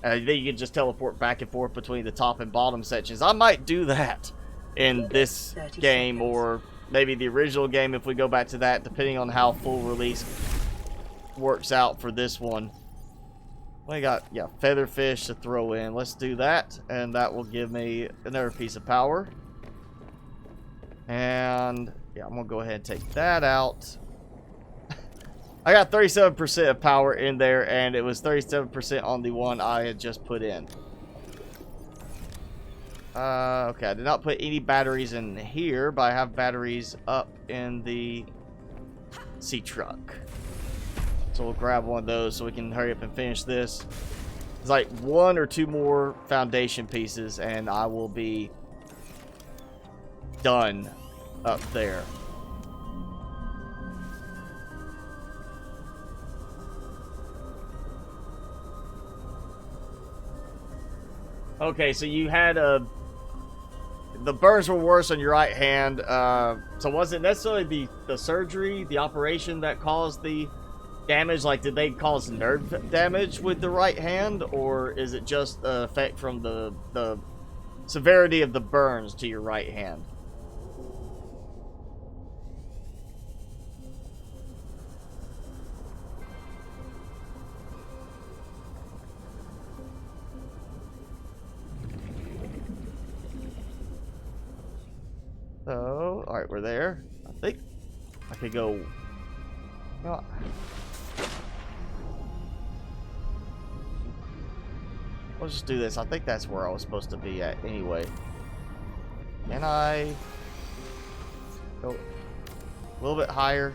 Then you can just teleport back and forth between the top and bottom sections. I might do that in this game, or maybe the original game if we go back to that, depending on how full release works out for this one. We got, yeah, featherfish to throw in. Let's do that, and that will give me another piece of power. And yeah, I'm gonna go ahead and take that out. I got 37% of power in there, and it was 37% on the one I had just put in. Okay, I did not put any batteries in here, but I have batteries up in the sea truck. So we'll grab one of those so we can hurry up and finish this. It's like 1 or 2 more foundation pieces and I will be done up there. Okay, so you had the burns were worse on your right hand. So was it necessarily the surgery, the operation that caused the damage? Like, did they cause nerve damage with the right hand, or is it just an effect from the severity of the burns to your right hand? So, alright, we're there. I think I could go... You know what? Let's just do this. I think that's where I was supposed to be at anyway. Can I go a little bit higher?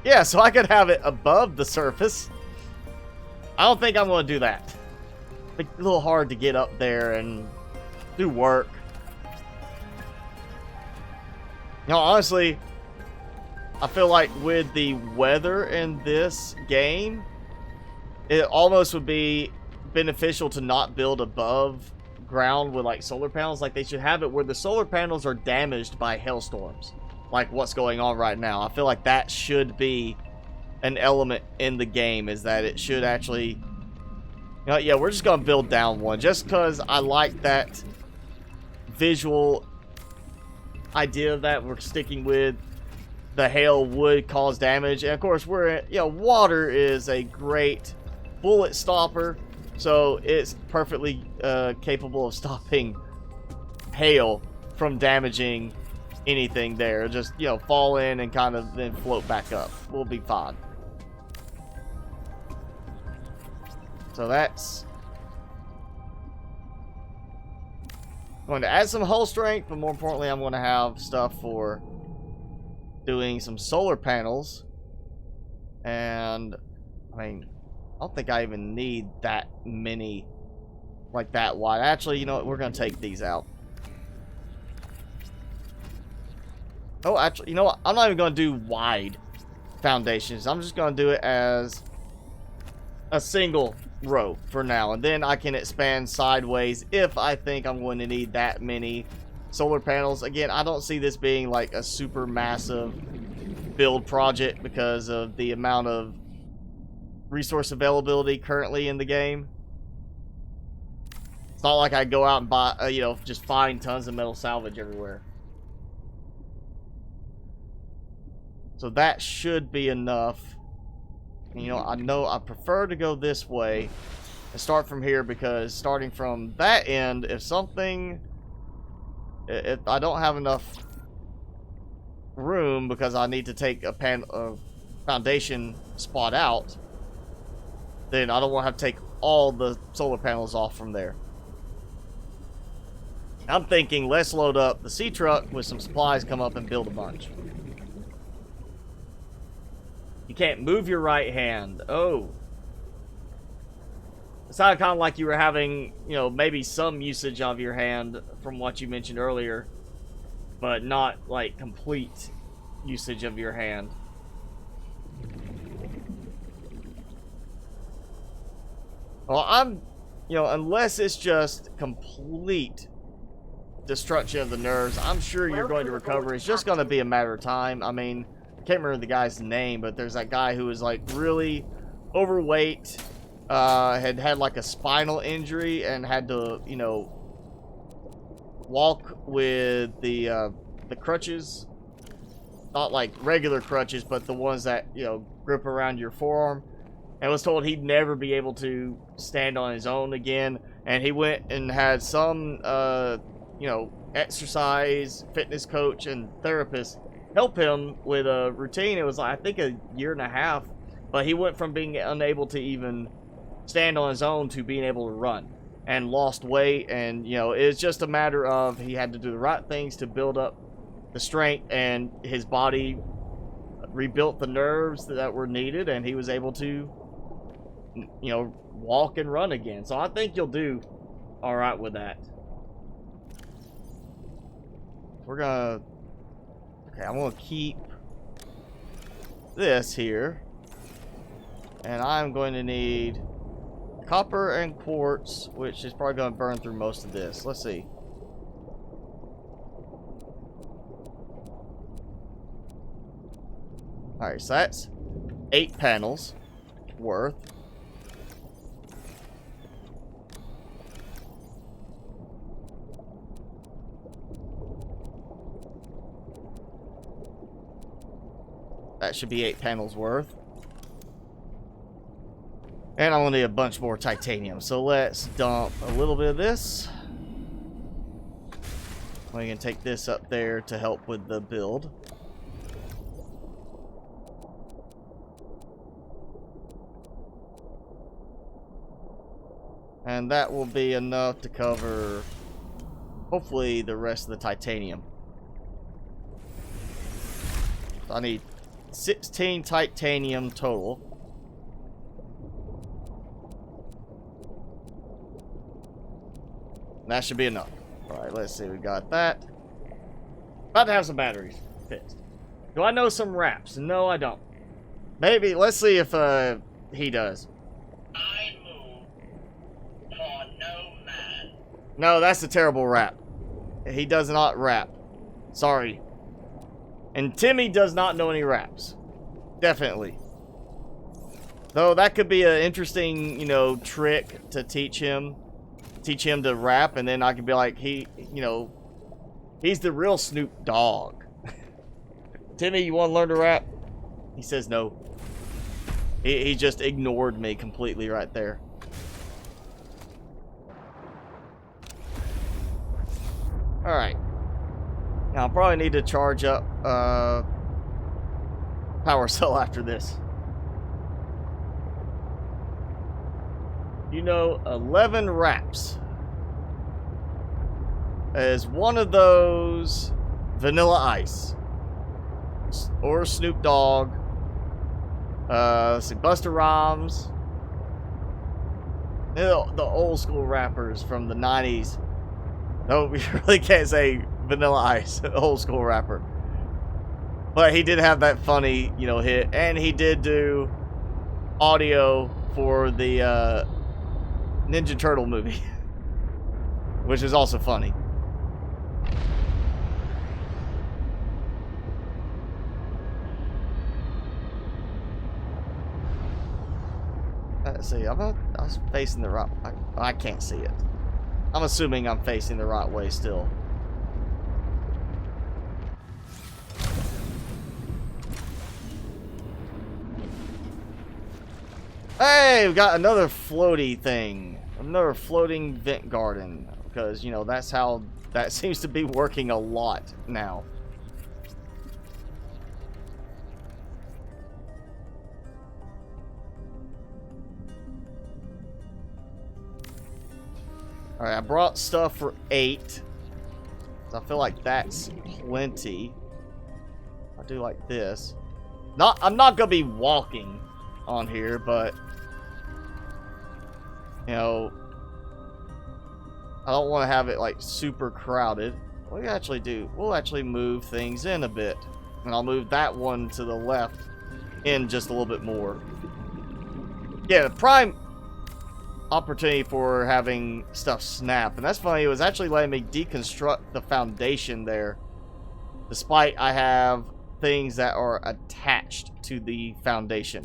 Yeah, so I could have it above the surface. I don't think I'm going to do that. It's a little hard to get up there and do work. You know, honestly, I feel like with the weather in this game, it almost would be beneficial to not build above ground with like solar panels. Like, they should have it where the solar panels are damaged by hailstorms, like what's going on right now. I feel like that should be an element in the game, is that it should actually, you know, yeah, we're just gonna build down one just because I like that visual idea of that. We're sticking with the hail would cause damage, and of course we're, you know, water is a great bullet stopper, so it's perfectly capable of stopping hail from damaging anything there. Just, you know, fall in and kind of then float back up. We'll be fine. So that's going to add some hull strength, but more importantly, I'm going to have stuff for doing some solar panels. And I mean, I don't think I even need that many, like that wide. Actually, you know what? We're going to take these out. Oh, actually, you know what? I'm not even going to do wide foundations. I'm just going to do it as a single row for now, and then I can expand sideways if I think I'm going to need that many solar panels. Again, I don't see this being like a super massive build project because of the amount of resource availability currently in the game. It's not like I go out and buy, you know, just find tons of metal salvage everywhere. So that should be enough. You know I prefer to go this way and start from here, because starting from that end, if I don't have enough room because I need to take a foundation spot out, then I don't want to have to take all the solar panels off from there. I'm thinking let's load up the sea truck with some supplies, come up and build a bunch. You can't move your right hand. Oh. It sounded kind of like you were having, you know, maybe some usage of your hand from what you mentioned earlier, but not like complete usage of your hand. Well, you know, unless it's just complete destruction of the nerves, I'm sure you're going to recover. It's just going to be a matter of time. I mean, can't remember the guy's name, but there's that guy who was like really overweight, had like a spinal injury and had to, you know, walk with the crutches, not like regular crutches, but the ones that, you know, grip around your forearm, and was told he'd never be able to stand on his own again. And he went and had some you know, exercise fitness coach and therapist help him with a routine. It was like, I think, a year and a half, but he went from being unable to even stand on his own to being able to run. and lost weight, and you know, it's just a matter of he had to do the right things to build up the strength, and his body rebuilt the nerves that were needed, and he was able to, you know, walk and run again. So I think you'll do all right with that. We're gonna, okay, I'm gonna keep this here, and I'm going to need copper and quartz, which is probably going to burn through most of this. Let's see. Alright, so that's 8 panels worth. That should be 8 panels worth. And I'm gonna need a bunch more titanium. So let's dump a little bit of this. We can take this up there to help with the build. And that will be enough to cover, hopefully, the rest of the titanium. So I need 16 titanium total. That should be enough. Alright, let's see. We got that. About to have some batteries fixed. Do I know some raps? No, I don't. Maybe. Let's see if he does. I move for no man. No, that's a terrible rap. He does not rap. Sorry. And Timmy does not know any raps. Definitely. Though that could be an interesting, you know, trick to teach him to rap, and then I could be like, he, you know, he's the real Snoop Dogg. Timmy, you want to learn to rap? He says no. He just ignored me completely right there. Alright. Now I'll probably need to charge up power cell after this. You know, 11 raps is one of those Vanilla Ice or Snoop Dogg. Let's see, Busta Rhymes. The old school rappers from the 90s. No, we really can't say Vanilla Ice, old school rapper. But he did have that funny, you know, hit, and he did do audio for the Ninja Turtle movie, which is also funny. Let's see, I was facing the right. I can't see it. I'm assuming I'm facing the right way still. Hey, we got another floaty thing. Another floating vent garden. Because, you know, that's how that seems to be working a lot now. Alright, I brought stuff for 8. So I feel like that's plenty. I'll do like this. I'm not gonna be walking on here, but you know, I don't want to have it like super crowded. What we actually do, we'll actually move things in a bit, and I'll move that one to the left in just a little bit more. Yeah, the prime opportunity for having stuff snap, and that's funny, it was actually letting me deconstruct the foundation there, despite I have things that are attached to the foundation.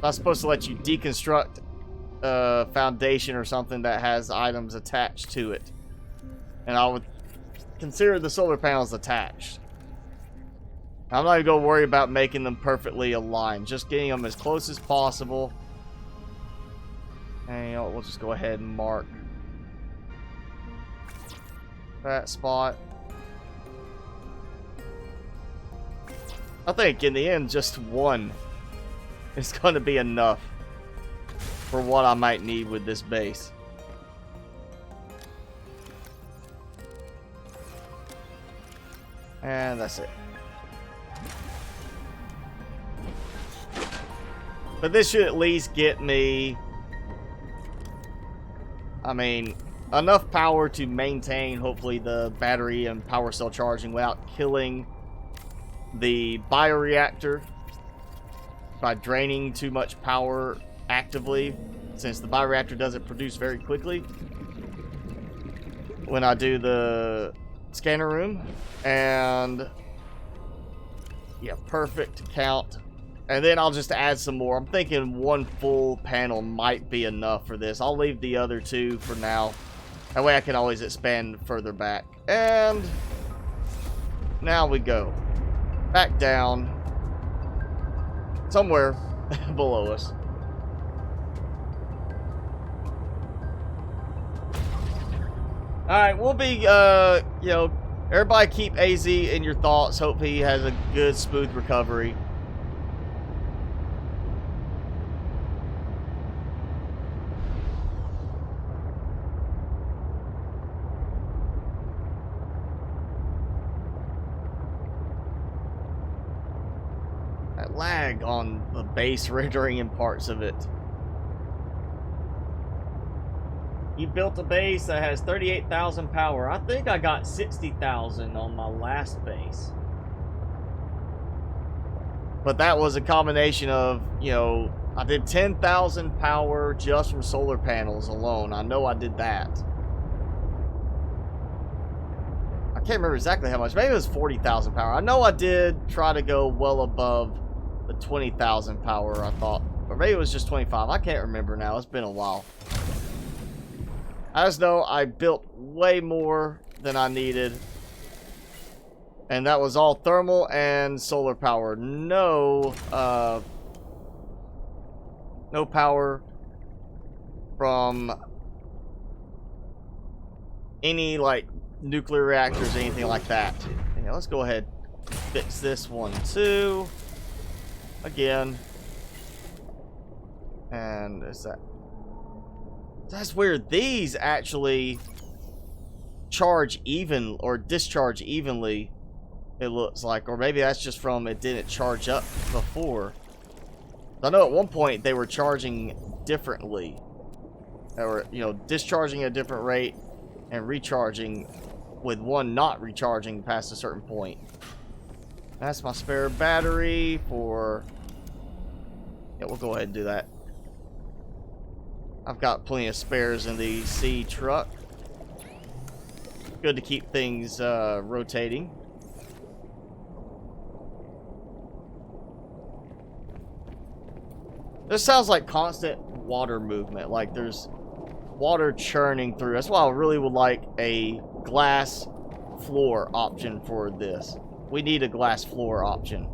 Not supposed to let you deconstruct a foundation or something that has items attached to it. And I would consider the solar panels attached. I'm not even going to worry about making them perfectly aligned. Just getting them as close as possible. And you know, we'll just go ahead and mark that spot. I think in the end, just one is going to be enough. for what I might need with this base. And that's it. But this should at least get me, I mean, enough power to maintain, hopefully, the battery and power cell charging without killing the bioreactor by draining too much power actively, since the bioreactor doesn't produce very quickly when I do the scanner room. And yeah, perfect count. And then I'll just add some more. I'm thinking one full panel might be enough for this. I'll leave the other two for now. That way I can always expand further back. And now we go back down somewhere below us. Alright, we'll be, you know, everybody keep AZ in your thoughts. Hope he has a good, smooth recovery. That lag on the base rendering and parts of it. You built a base that has 38,000 power. I think I got 60,000 on my last base. But that was a combination of, you know, I did 10,000 power just from solar panels alone. I know I did that. I can't remember exactly how much. Maybe it was 40,000 power. I know I did try to go well above the 20,000 power, I thought. Or maybe it was just 25. I can't remember now. It's been a while. I just know I built way more than I needed. And that was all thermal and solar power. No power from any, like, nuclear reactors or anything like that. Yeah, let's go ahead and fix this one too. Again. And is that... That's weird. These actually charge even or discharge evenly, it looks like. Or maybe that's just from it didn't charge up before. I know at one point they were charging differently. They were, you know, discharging at a different rate and recharging with one not recharging past a certain point. That's my spare battery for... Yeah, we'll go ahead and do that. I've got plenty of spares in the C truck. Good to keep things rotating. This sounds like constant water movement. Like there's water churning through. That's why I really would like a glass floor option for this. We need a glass floor option.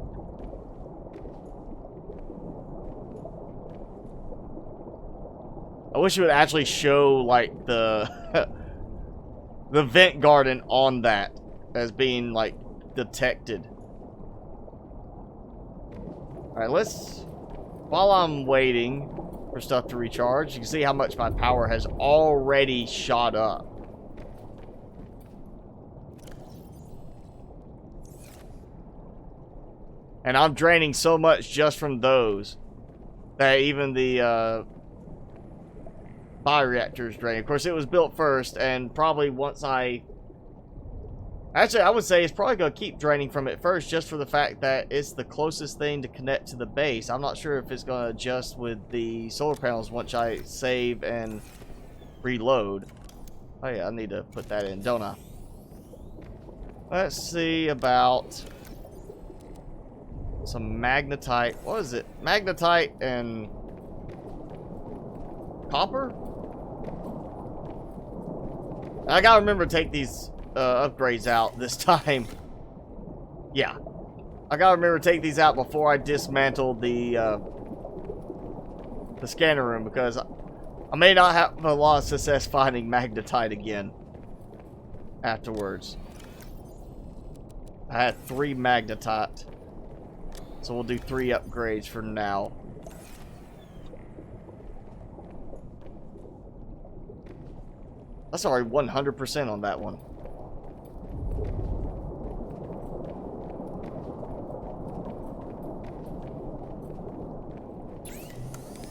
I wish it would actually show, like, the the vent garden on that as being, like, detected. Alright, let's... While I'm waiting for stuff to recharge, you can see how much my power has already shot up. And I'm draining so much just from those that even the bioreactor is draining. Of course, it was built first, and probably once I... Actually, I would say it's probably going to keep draining from it first, just for the fact that it's the closest thing to connect to the base. I'm not sure if it's going to adjust with the solar panels once I save and reload. Oh yeah, I need to put that in, don't I? Let's see about some magnetite. What is it? Magnetite and copper? I gotta remember to take these upgrades out this time. Yeah. I gotta remember to take these out before I dismantle the scanner room, because I may not have a lot of success finding magnetite again afterwards. I had 3 magnetite. So we'll do 3 upgrades for now. That's already 100% on that one.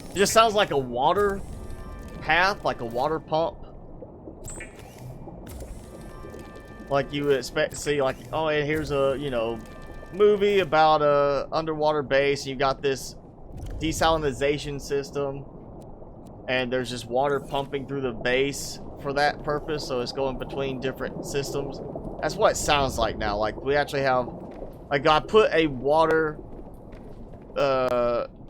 It just sounds like a water path, like a water pump. Like you would expect to see, like, oh, and here's a, you know, movie about a underwater base. You got this desalinization system, and there's just water pumping through the base for that purpose, so it's going between different systems. That's what it sounds like now. Like, we actually have, like, I put a water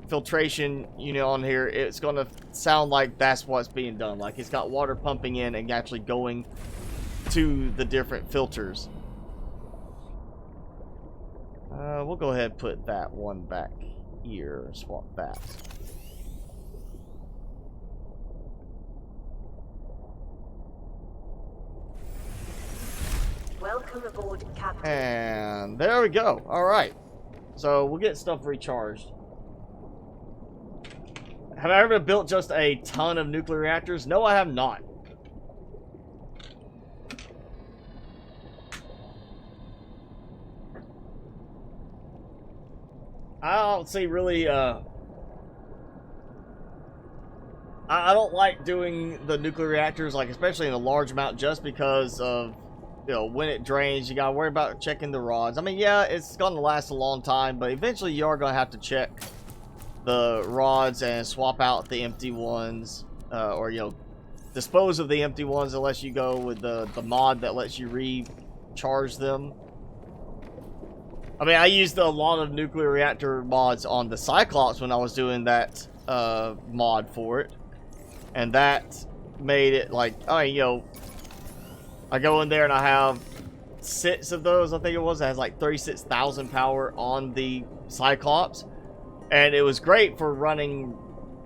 filtration unit on here. It's gonna sound like that's what's being done. Like, it's got water pumping in and actually going to the different filters. We'll go ahead and put that one back here. Swap that. Welcome aboard, Captain. And there we go. All right. So we'll get stuff recharged. Have I ever built just a ton of nuclear reactors? No, I have not. I don't see really, I don't like doing the nuclear reactors, like, especially in a large amount, just because of, you know, when it drains, you gotta worry about checking the rods. I mean, yeah, it's gonna last a long time, but eventually you are gonna have to check the rods and swap out the empty ones, or, you know, dispose of the empty ones unless you go with the mod that lets you recharge them. I mean, I used a lot of nuclear reactor mods on the Cyclops when I was doing that mod for it. And that made it like, I mean, you know, I go in there and I have 6 of those, I think it was. It has like 36,000 power on the Cyclops. And it was great for running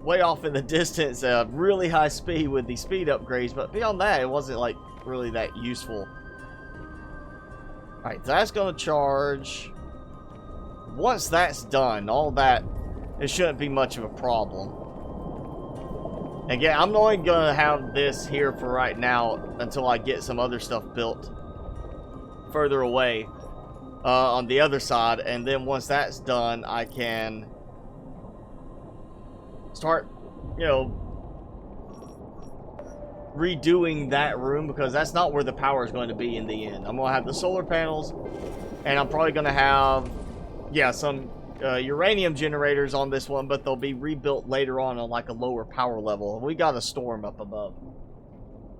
way off in the distance at really high speed with the speed upgrades. But beyond that, it wasn't like really that useful. Alright, that's going to charge. Once that's done, all that, it shouldn't be much of a problem. Again, I'm only going to have this here for right now until I get some other stuff built further away on the other side. And then once that's done, I can start, you know, redoing that room, because that's not where the power is going to be in the end. I'm going to have the solar panels, and I'm probably going to have, yeah, some uranium generators on this one, but they'll be rebuilt later on like a lower power level. We got a storm up above.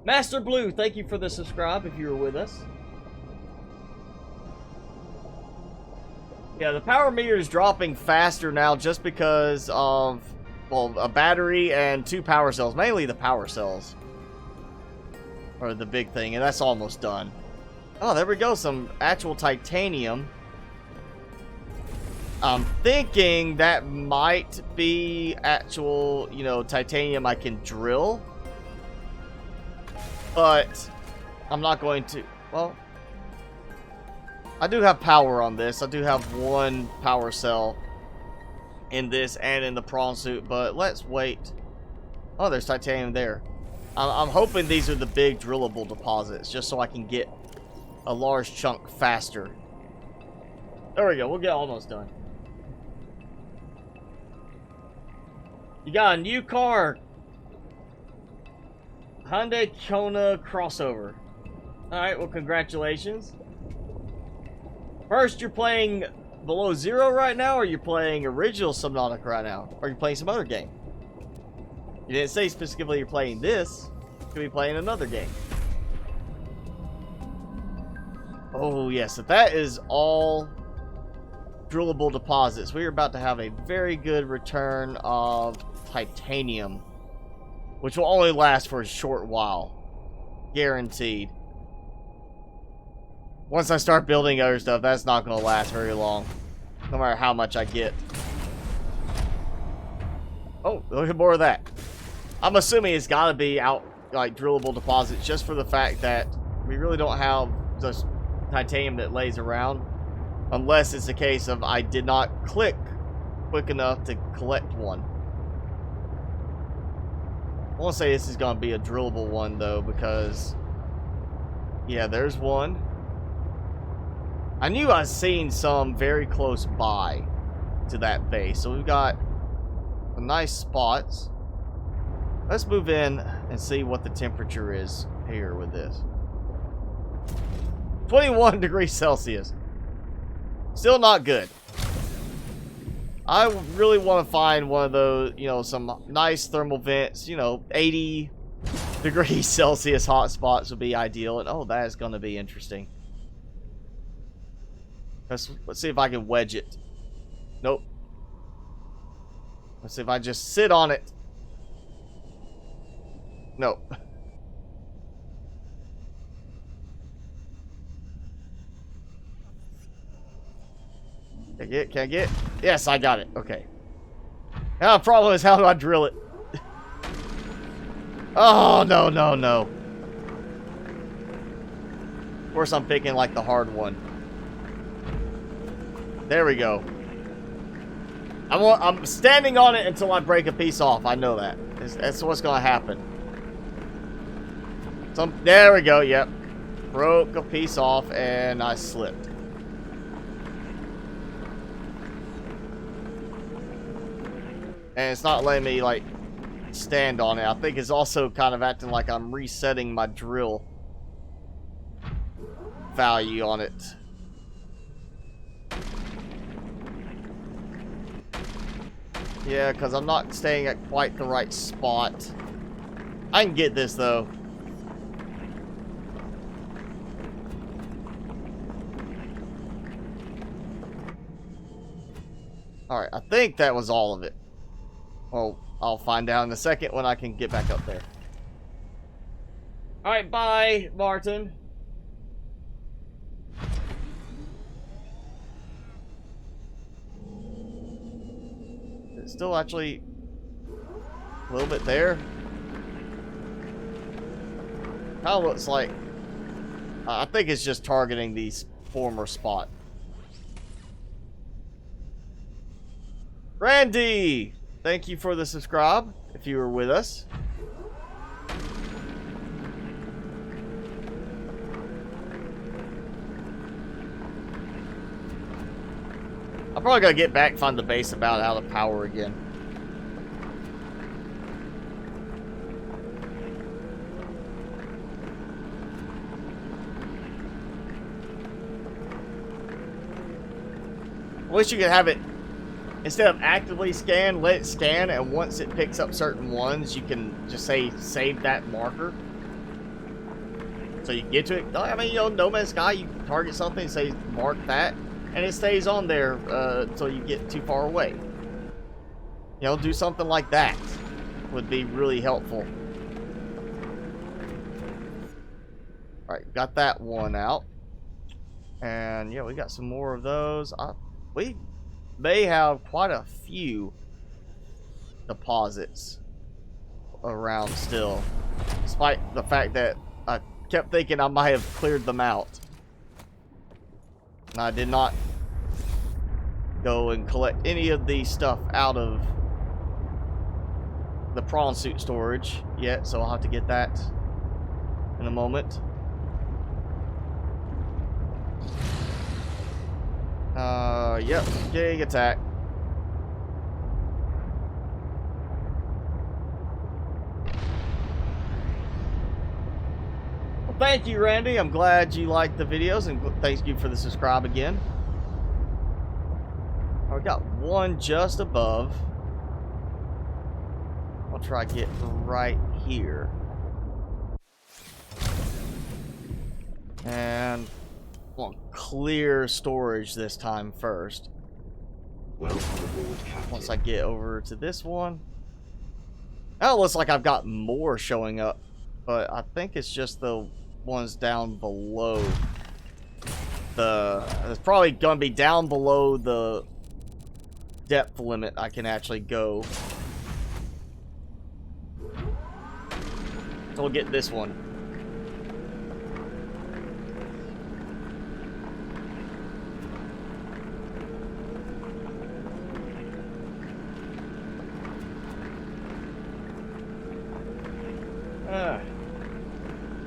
Master Blue, thank you for the subscribe if you were with us. Yeah, the power meter is dropping faster now just because of, well, a battery and 2 power cells. Mainly the power cells are the big thing, and that's almost done. Oh, there we go. Some actual titanium. I'm thinking that might be actual, you know, titanium I can drill. But I'm not going to. Well, I do have power on this. I do have 1 power cell in this and in the prawn suit, but let's wait. Oh, there's titanium there. I'm hoping these are the big drillable deposits, just so I can get a large chunk faster. There we go. We'll get almost done. You got a new car. Hyundai Kona crossover. Alright, well, congratulations. First, you're playing Below Zero right now, or you're playing original Subnautica right now? Or you're playing some other game? You didn't say specifically you're playing this. You could be playing another game. Oh, yes. So that is all drillable deposits. We are about to have a very good return of titanium, which will only last for a short while. Guaranteed. Once I start building other stuff, that's not going to last very long. No matter how much I get. Oh, look at more of that. I'm assuming it's got to be out, like, drillable deposits, just for the fact that we really don't have just titanium that lays around. Unless it's a case of I did not click quick enough to collect one. I want to say this is going to be a drillable one, though, because... Yeah, there's one. I knew I was seeing some very close by to that base. So we've got some nice spots. Let's move in and see what the temperature is here with this. 21 degrees Celsius. Still not good. I really want to find one of those, you know, some nice thermal vents, you know, 80 degrees Celsius hot spots would be ideal. And oh, that is going to be interesting. Let's see if I can wedge it. Nope. Let's see if I just sit on it. Nope. Can I get it? Can I get it? Yes, I got it. Okay. Now the problem is, how do I drill it? Oh, no, no, no. Of course, I'm picking, like, the hard one. There we go. I'm standing on it until I break a piece off. I know that. That's what's going to happen. There we go. Yep. Broke a piece off, and I slipped. And it's not letting me, like, stand on it. I think it's also kind of acting like I'm resetting my drill value on it. Yeah, because I'm not staying at quite the right spot. I can get this, though. Alright, I think that was all of it. Well, I'll find out in a second when I can get back up there. Alright, bye, Martin. It's still actually a little bit there. Kind of looks like... I think it's just targeting these former spot. Randy! Thank you for the subscribe, if you were with us. I'm probably gonna get back, find the base about out of power again. I wish you could have it, instead of actively scan, let it scan, and once it picks up certain ones, you can just say, save that marker. So you get to it. I mean, you know, No Man's Sky, you target something, say, mark that, and it stays on there until you get too far away. You know, do something like that would be really helpful. Alright, got that one out. And, yeah, we got some more of those. We may have quite a few deposits around still, despite the fact that I kept thinking I might have cleared them out. And I did not go and collect any of the stuff out of the prawn suit storage yet, so I'll have to get that in a moment. Yep, getting attacked. Well, thank you, Randy. I'm glad you liked the videos, and thank you for the subscribe again. I got one just above. I'll try to get right here. And want clear storage this time first. Once I get over to this one. Now it looks like I've got more showing up, but I think it's just the ones down below. It's probably gonna be down below the depth limit I can actually go. So we'll get this one.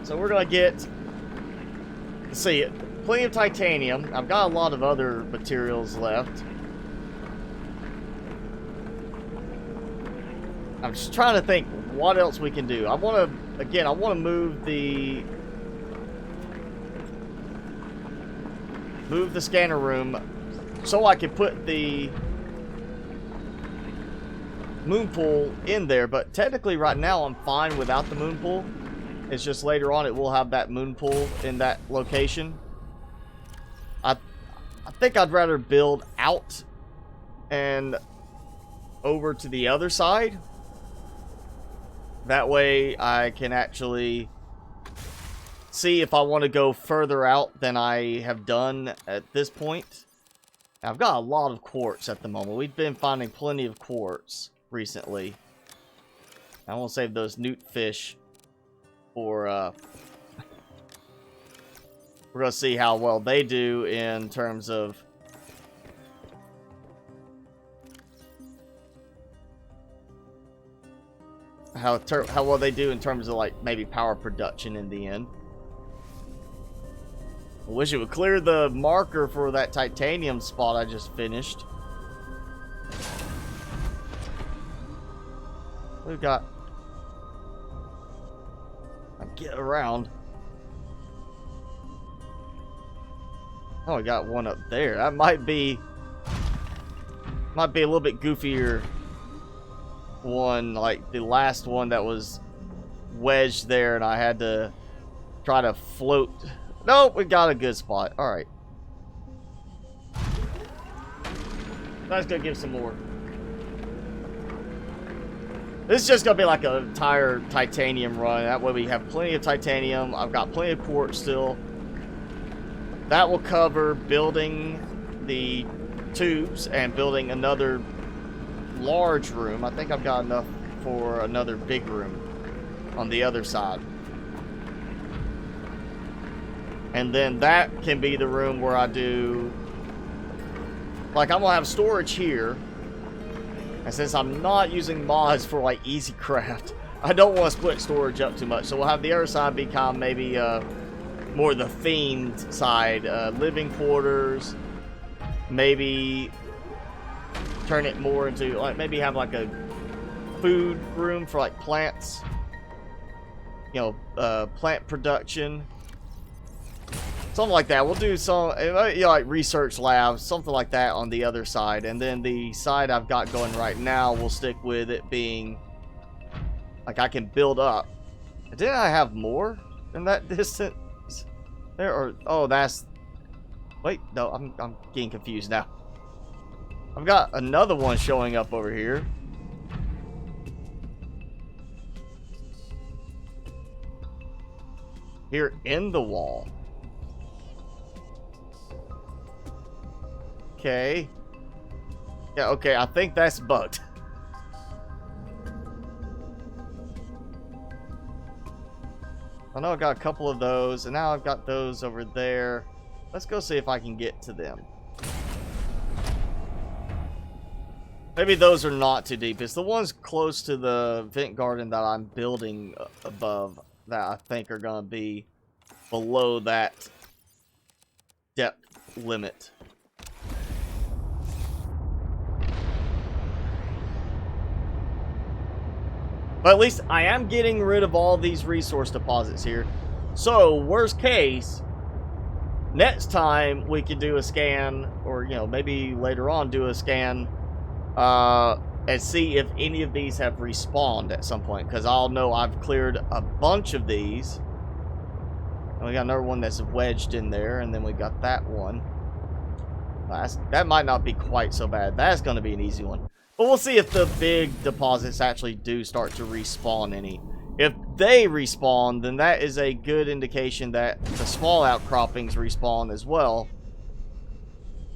So we're gonna get, let's see, plenty of titanium. I've got a lot of other materials left. I'm just trying to think what else we can do. I want to, again, I want to move the scanner room so I can put the moon pool in there, but technically right now I'm fine without the moon pool. It's just later on it will have that moon pool in that location. I think I'd rather build out and over to the other side. That way I can actually see if I want to go further out than I have done at this point. I've got a lot of quartz at the moment. We've been finding plenty of quartz recently. I want to save those newt fish for we're going to see how well they do in terms of how well they do in terms of like maybe power production in the end. I wish it would clear the marker for that titanium spot I just finished. We've got, get around. Oh, I got one up there. That might be a little bit goofier one, like the last one that was wedged there and I had to try to float. Nope, we got a good spot. All right. Let's go give some more. This is just gonna be like an entire titanium run. That way we have plenty of titanium. I've got plenty of quartz still. That will cover building the tubes and building another large room. I think I've got enough for another big room on the other side. And then that can be the room where I do, like, I'm gonna have storage here. And since I'm not using mods for like easy craft, I don't want to split storage up too much. So we'll have the other side become maybe more the themed side, living quarters. Maybe turn it more into like maybe have like a food room for like plants. You know, plant production. Something like that. We'll do some, you know, like research labs, something like that on the other side. And then the side I've got going right now, we'll stick with it being like I can build up. Didn't I have more in that distance there? Or, oh, that's, wait, no, I'm getting confused now. I've got another one showing up over here. Here in the wall. Okay. Yeah, okay, I think that's bugged. I know I got a couple of those, and now I've got those over there. Let's go see if I can get to them. Maybe those are not too deep. It's the ones close to the vent garden that I'm building above that I think are going to be below that depth limit. But at least I am getting rid of all these resource deposits here. So, worst case, next time we can do a scan, or, you know, maybe later on do a scan, and see if any of these have respawned at some point. Because I'll know I've cleared a bunch of these. And we got another one that's wedged in there, and then we got that one. That might not be quite so bad. That's going to be an easy one. But we'll see if the big deposits actually do start to respawn any. If they respawn, then that is a good indication that the small outcroppings respawn as well.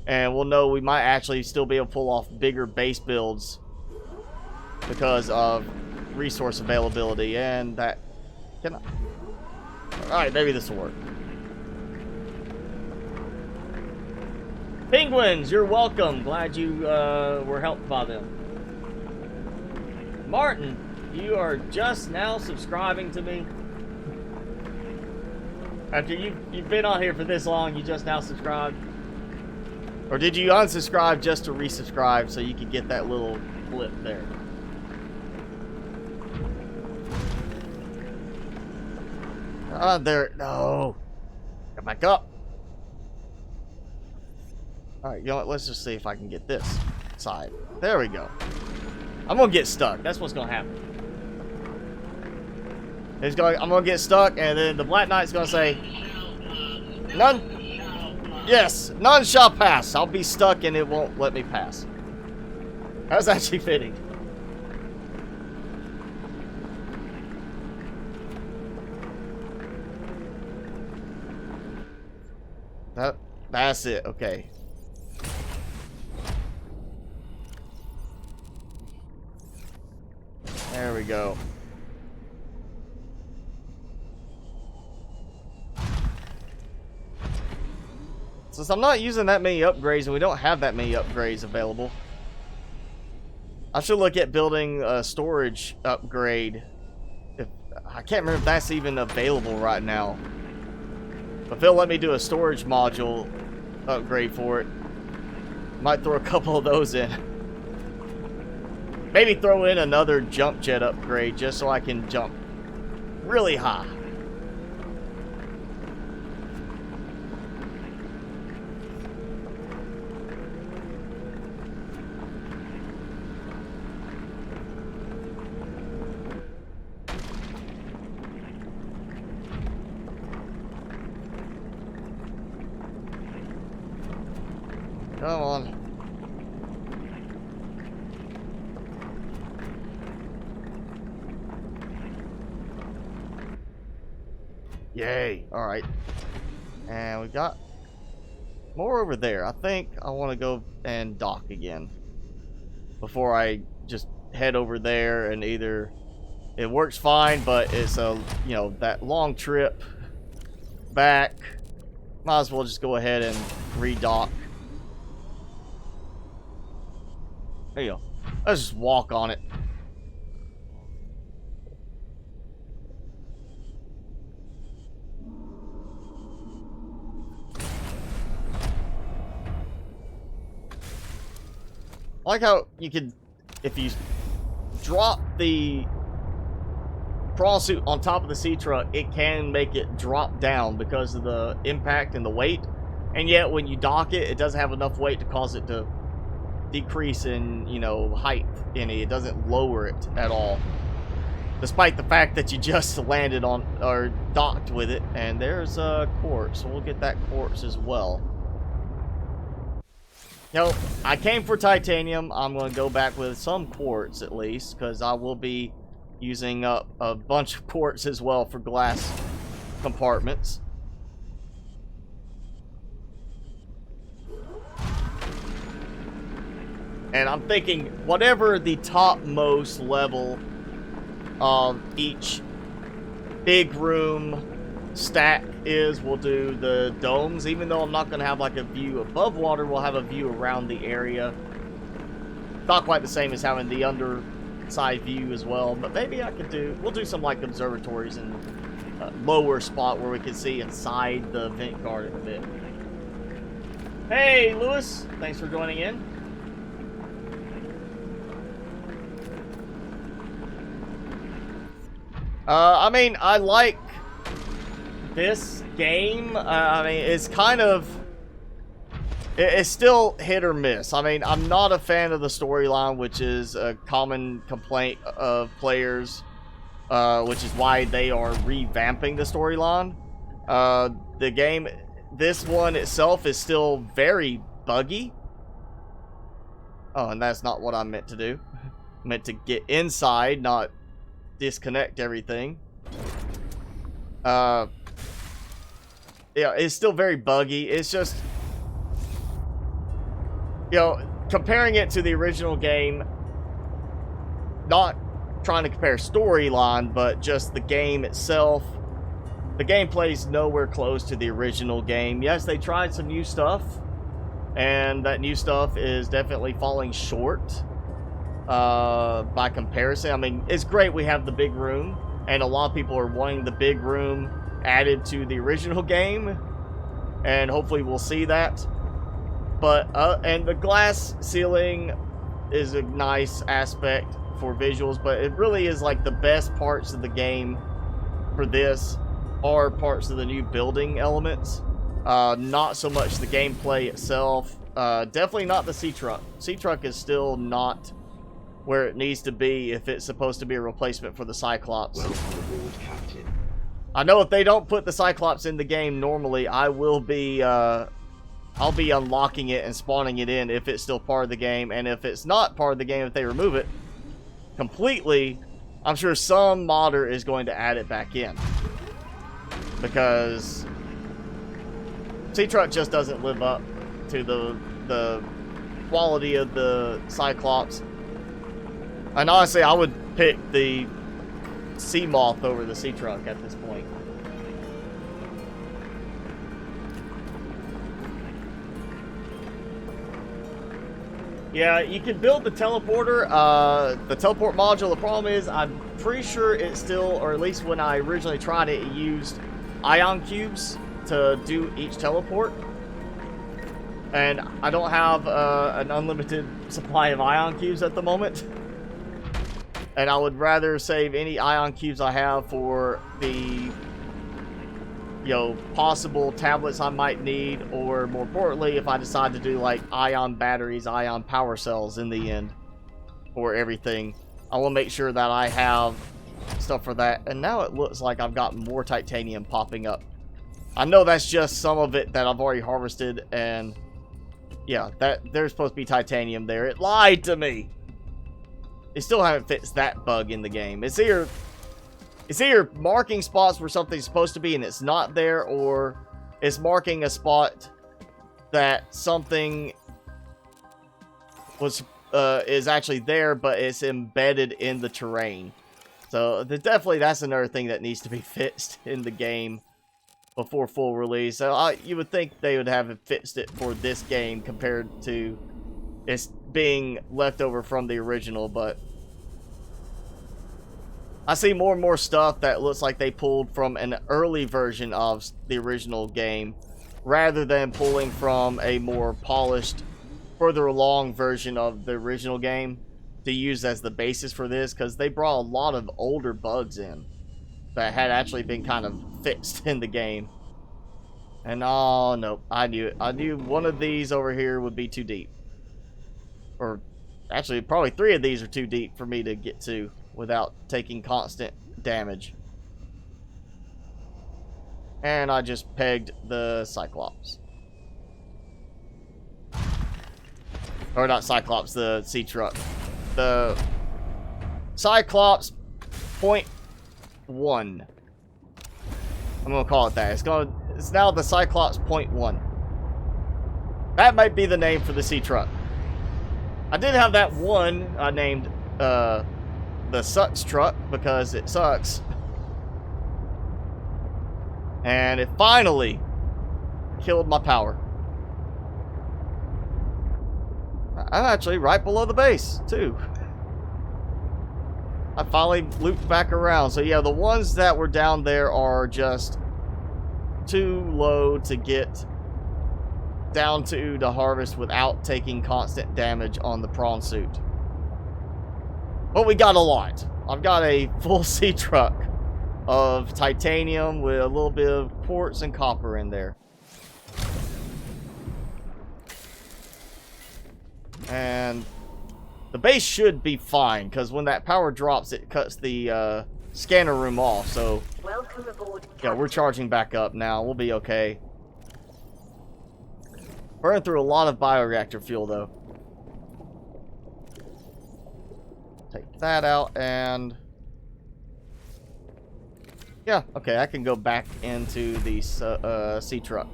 And we'll know we might actually still be able to pull off bigger base builds because of resource availability. And that... Can I... Alright, maybe this will work. Penguins, you're welcome. Glad you were helped by them. Martin, You are just now subscribing to me? After you've been on here for this long, you just now subscribed? Or did you unsubscribe just to resubscribe so you could get that little blip there? There. No. Get back up. Alright, you know what? Let's just see if I can get this side. There we go. I'm gonna get stuck. That's what's gonna happen. I'm gonna get stuck, and then the Black Knight's gonna say, none. Yes, none shall pass. I'll be stuck, and it won't let me pass. That's actually fitting. That's it. Okay. There we go. Since I'm not using that many upgrades and we don't have that many upgrades available, I should look at building a storage upgrade. I can't remember if that's even available right now. If they'll let me do a storage module upgrade for it, might throw a couple of those in. Maybe throw in another jump jet upgrade just so I can jump really high. Come on. Yay. Alright. And we got more over there. I think I want to go and dock again before I just head over there, and either it works fine, but it's a, you know, that long trip back. Might as well just go ahead and redock. There you go. Let's just walk on it. I like how you could, if you drop the prawn suit on top of the sea truck, it can make it drop down because of the impact and the weight. And yet when you dock it, it doesn't have enough weight to cause it to decrease in, you know, height any. It doesn't lower it at all, despite the fact that you just landed on or docked with it. And there's a quartz, so we'll get that quartz as well. You know, I came for titanium. I'm going to go back with some quartz at least, because I will be using up a bunch of quartz as well for glass compartments. And I'm thinking whatever the topmost level of each big room stack is, we'll do the domes. Even though I'm not going to have like a view above water, we'll have a view around the area. Not quite the same as having the underside view as well, but maybe I could do, we'll do some like observatories in a lower spot where we can see inside the vent garden a bit. Hey Lewis, thanks for joining in. I mean, I like this game. I mean, it's kind of, it's still hit or miss. I mean, I'm not a fan of the storyline, which is a common complaint of players, which is why they are revamping the storyline. The game, this one itself is still very buggy. Oh, and that's not what I meant to do. I meant to get inside, not disconnect everything. Yeah, it's still very buggy. It's just, you know, comparing it to the original game, not trying to compare storyline, but just the game itself. The gameplay's nowhere close to the original game. Yes, they tried some new stuff, and that new stuff is definitely falling short by comparison. I mean, it's great we have the big room, and a lot of people are wanting the big room added to the original game, and hopefully we'll see that. But and the glass ceiling is a nice aspect for visuals, but it really is like the best parts of the game for this are parts of the new building elements. Not so much the gameplay itself. Definitely not the sea truck. Sea truck is still not where it needs to be if it's supposed to be a replacement for the Cyclops. Welcome aboard, Captain. I know if they don't put the Cyclops in the game normally, I will be I'll be unlocking it and spawning it in if it's still part of the game, and if it's not part of the game, if they remove it completely, I'm sure some modder is going to add it back in, because Sea Truck just doesn't live up to the quality of the Cyclops. And honestly, I would pick the Sea Moth over the Sea Truck at this point. Yeah, you can build the teleporter, the teleport module. The problem is, I'm pretty sure it still, or at least when I originally tried it, it used ion cubes to do each teleport. And I don't have an unlimited supply of ion cubes at the moment. And I would rather save any ion cubes I have for the, possible tablets I might need, or more importantly, if I decide to do like ion batteries, ion power cells in the end for everything, I will make sure that I have stuff for that. And now it looks like I've got more titanium popping up. I know that's just some of it that I've already harvested, and yeah, that there's supposed to be titanium there. It lied to me. They still haven't fixed that bug in the game. It's either marking spots where something's supposed to be and it's not there, or it's marking a spot that something was is actually there, but it's embedded in the terrain. So definitely that's another thing that needs to be fixed in the game before full release. So you would think they would have fixed it for this game compared to it's being left over from the original, but I see more and more stuff that looks like they pulled from an early version of the original game rather than pulling from a more polished, further along version of the original game to use as the basis for this, because they brought a lot of older bugs in that had actually been kind of fixed in the game. And oh no, I knew it. I knew one of these over here would be too deep. Or actually, probably 3 of these are too deep for me to get to without taking constant damage. And I just pegged the Cyclops. Or not Cyclops, the Sea Truck. The Cyclops .1. I'm gonna call it that. It's now the Cyclops .1. That might be the name for the Sea Truck. I did have that one I named the Sucks Truck because it sucks. And it finally killed my power. I'm actually right below the base, too. I finally looped back around. So yeah, the ones that were down there are just too low to get down to harvest without taking constant damage on the prawn suit. But we got a lot. I've got a full sea truck of titanium with a little bit of quartz and copper in there. And the base should be fine, because when that power drops, it cuts the scanner room off. So Welcome aboard, yeah, we're charging back up now. We'll be okay. Burning through a lot of bioreactor fuel, though. Take that out, and yeah, okay, I can go back into the sea truck.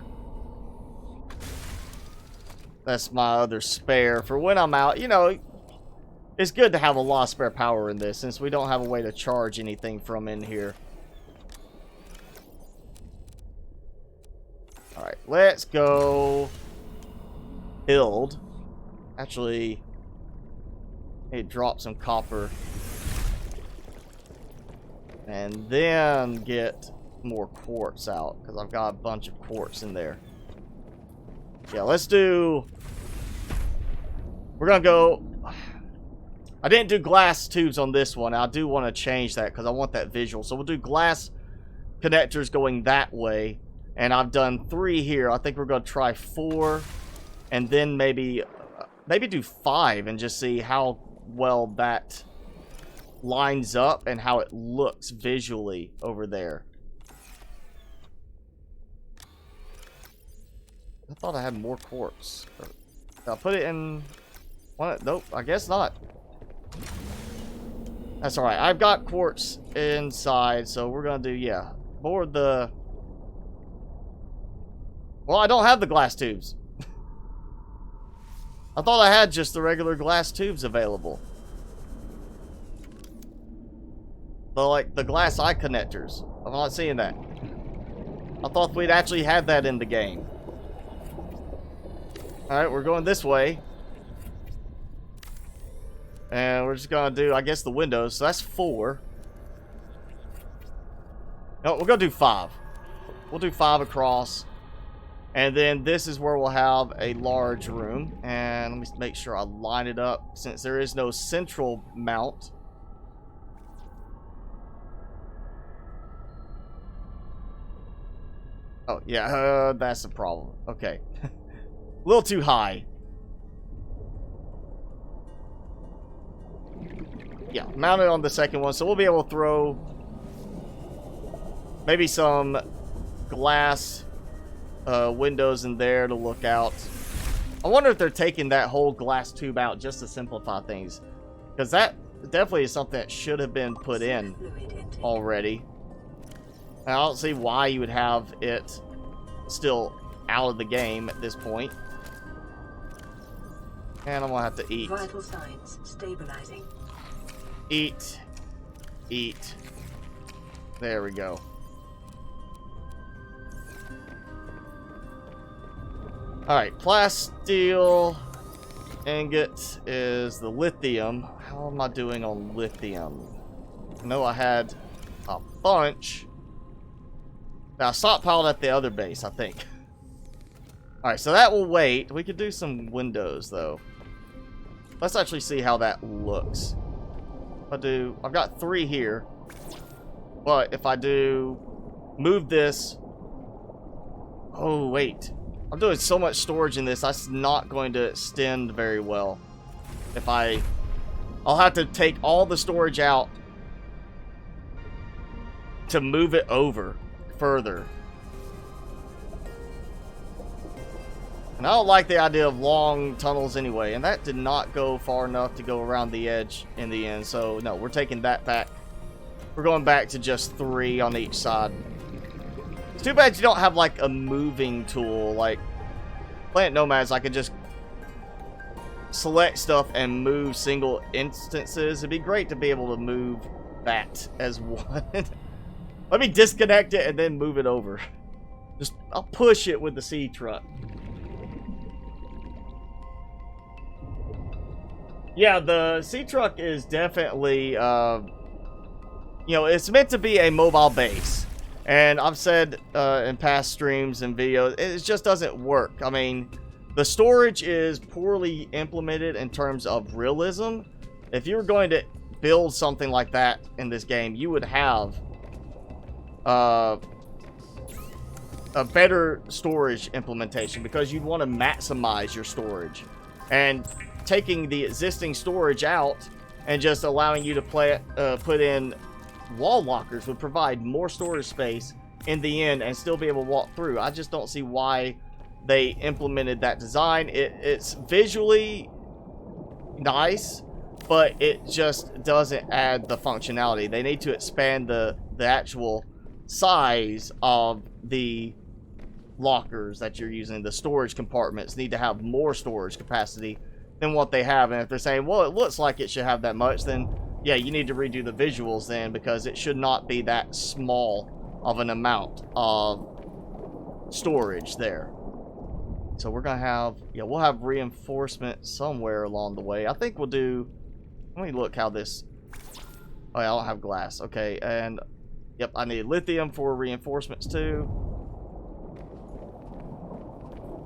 That's my other spare for when I'm out. You know, it's good to have a lot of spare power in this, since we don't have a way to charge anything from in here. Alright, let's go build. Actually, Hey, drop some copper. And then get more quartz out, because I've got a bunch of quartz in there. Yeah, let's do... We're gonna go... I didn't do glass tubes on this one. I do want to change that because I want that visual. So we'll do glass connectors going that way. And I've done 3 here. I think we're going to try 4. And then maybe do 5 and just see how well that lines up and how it looks visually over there. I thought I had more quartz. I'll put it in... Nope, I guess not. That's alright. I've got quartz inside, so we're gonna do, yeah. Board the... Well, I don't have the glass tubes. I thought I had just the regular glass tubes available. But like the glass eye connectors. I'm not seeing that. I thought we'd actually had that in the game. Alright, we're going this way. And we're just gonna do, I guess, the windows. So that's 4. No, we're gonna do 5. We'll do 5 across. And then this is where we'll have a large room. And let me make sure I line it up since there is no central mount. Oh, yeah, that's the problem. Okay. A little too high. Yeah, mounted on the second one, so we'll be able to throw maybe some glass windows in there to look out. I wonder if they're taking that whole glass tube out just to simplify things, because that definitely is something that should have been put in already. And I don't see why you would have it still out of the game at this point. And I'm gonna have to eat. Vital signs stabilizing. Eat. Eat. There we go. Alright, plasteel ingot is the lithium. How am I doing on lithium? I know I had a bunch. Now, I stockpiled at the other base, I think. Alright, so that will wait. We could do some windows, though. Let's actually see how that looks. I've got 3 here. But if I do move this... Oh, wait. I'm doing so much storage in this, that's not going to extend very well. If I'll have to take all the storage out to move it over further. And I don't like the idea of long tunnels anyway, and that did not go far enough to go around the edge in the end, so no, we're taking that back. We're going back to just 3 on each side. It's too bad you don't have like a moving tool. Like Plant Nomads, I could just select stuff and move single instances. It'd be great to be able to move that as one. Let me disconnect it and then move it over. I'll push it with the sea truck. Yeah, the sea truck is definitely, you know, it's meant to be a mobile base. And I've said in past streams and videos, it just doesn't work. I mean, the storage is poorly implemented in terms of realism. If you were going to build something like that in this game, you would have a better storage implementation, because you'd want to maximize your storage. And taking the existing storage out and just allowing you to put in wall lockers would provide more storage space in the end and still be able to walk through. I just don't see why they implemented that design. It's visually nice, but it just doesn't add the functionality. They need to expand the actual size of the lockers that you're using. The storage compartments need to have more storage capacity than what they have. And if they're saying, well, it looks like it should have that much, then yeah, you need to redo the visuals then, because it should not be that small of an amount of storage there. So we're gonna have, yeah, we'll have reinforcement somewhere along the way. I think we'll do Let me look how this... Oh, yeah, I don't have glass. Okay, and... Yep, I need lithium for reinforcements, too.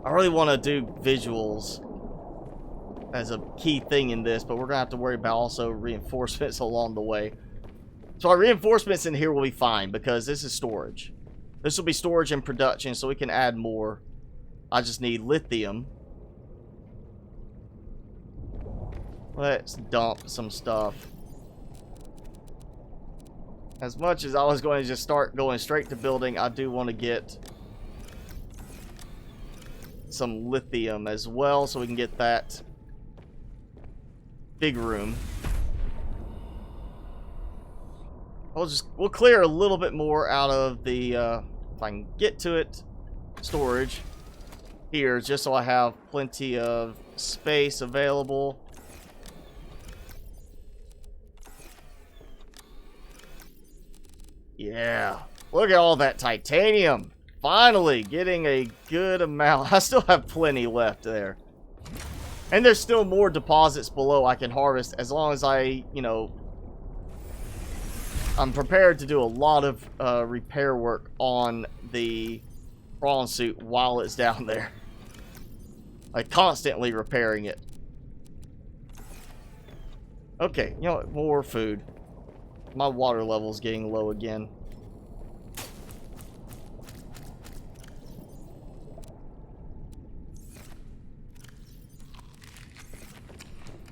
I really want to do visuals as a key thing in this, but we're going to have to worry about also reinforcements along the way. So our reinforcements in here will be fine, because this is storage. This will be storage and production, so we can add more. I just need lithium. Let's dump some stuff. As much as I was going to just start going straight to building, I do want to get some lithium as well, so we can get that big room. We'll clear a little bit more out of the if I can get to it, storage here, just so I have plenty of space available. Yeah, look at all that titanium. Finally getting a good amount. I still have plenty left there. And there's still more deposits below I can harvest, as long as I, you know, I'm prepared to do a lot of repair work on the prawn suit while it's down there. Like, constantly repairing it. Okay, you know what? More food. My water level's getting low again.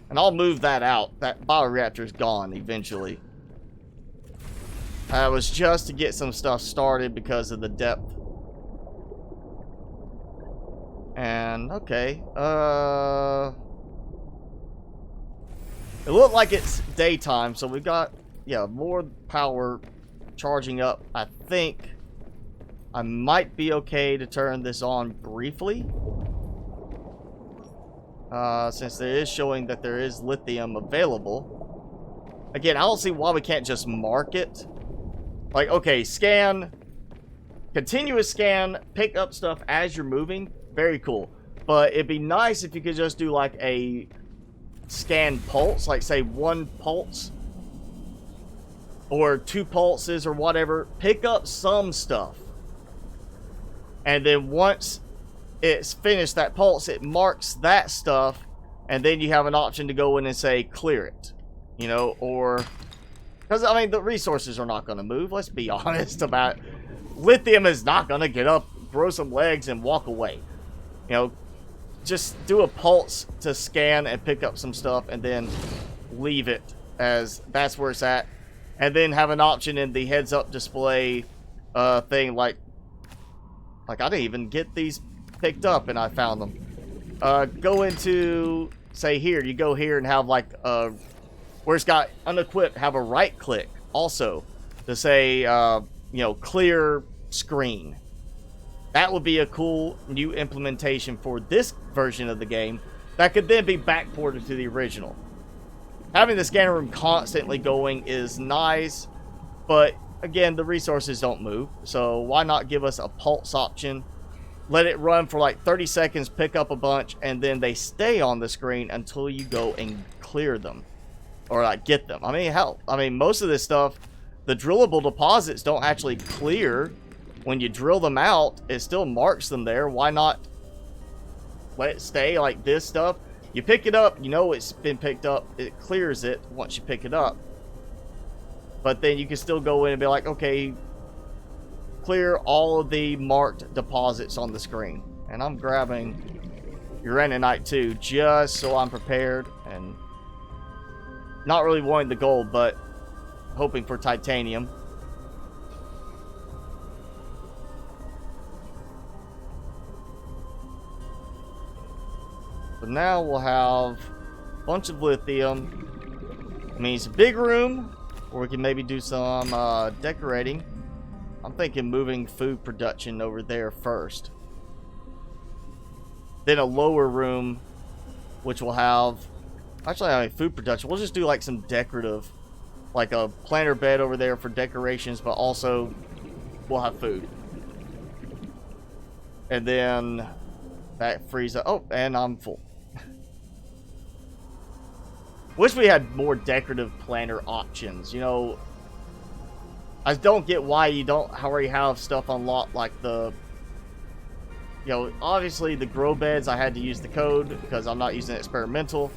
And I'll move that out. That bioreactor's gone eventually. It was just to get some stuff started because of the depth. And, okay. It looked like it's daytime, so we've got, yeah, more power charging up. I think I might be okay to turn this on briefly. Since there is showing that there is lithium available. Again, I don't see why we can't just mark it. Like, okay, scan, continuous scan, pick up stuff as you're moving. Very cool. But it'd be nice if you could just do like a scan pulse, like say 1 pulse or 2 pulses or whatever. Pick up some stuff. And then once it's finished that pulse, it marks that stuff, and then you have an option to go in and say clear it, you know, or because I mean the resources are not going to move. Let's be honest about it. Lithium is not going to get up, grow some legs, and walk away. You know, just do a pulse to scan and pick up some stuff, and then leave it as that's where it's at, and then have an option in the heads-up display thing, like I didn't even get these picked up and I found them. Go into, say here, you go here and have like where it's got unequipped, have a right click also to say you know, clear screen. That would be a cool new implementation for this version of the game that could then be backported to the original. Having the scanner room constantly going is nice, but again, the resources don't move, so why not give us a pulse option? Let it run for like 30 seconds, pick up a bunch, and then they stay on the screen until you go and clear them. Or like get them. I mean, hell, I mean, most of this stuff, the drillable deposits don't actually clear. When you drill them out, it still marks them there. Why not let it stay like this stuff? You pick it up, you know it's been picked up. It clears it once you pick it up. But then you can still go in and be like, okay, clear all of the marked deposits on the screen. And I'm grabbing uraninite too, just so I'm prepared, and not really wanting the gold, but hoping for titanium. So now we'll have a bunch of lithium. It means a big room, or we can maybe do some decorating. I'm thinking moving food production over there first. Then a lower room, which will have... Actually, I mean, food production. We'll just do like some decorative, like a planter bed over there for decorations, but also we'll have food. And then that frees up. Oh, and I'm full. Wish we had more decorative planter options. You know, I don't get why you don't already have stuff unlocked like the... You know, obviously the grow beds, I had to use the code because I'm not using experimental.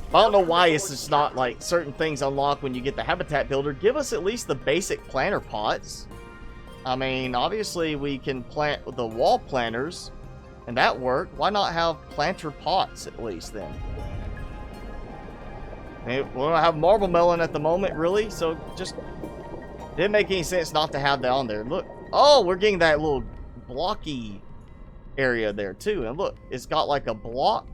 I don't know why it's just not like certain things unlock when you get the habitat builder. Give us at least the basic planter pots. I mean, obviously we can plant the wall planters, and that worked. Why not have planter pots at least then? We don't have marble melon at the moment, really, so just didn't make any sense not to have that on there. Look, oh, we're getting that little blocky area there too, and look, it's got like a block.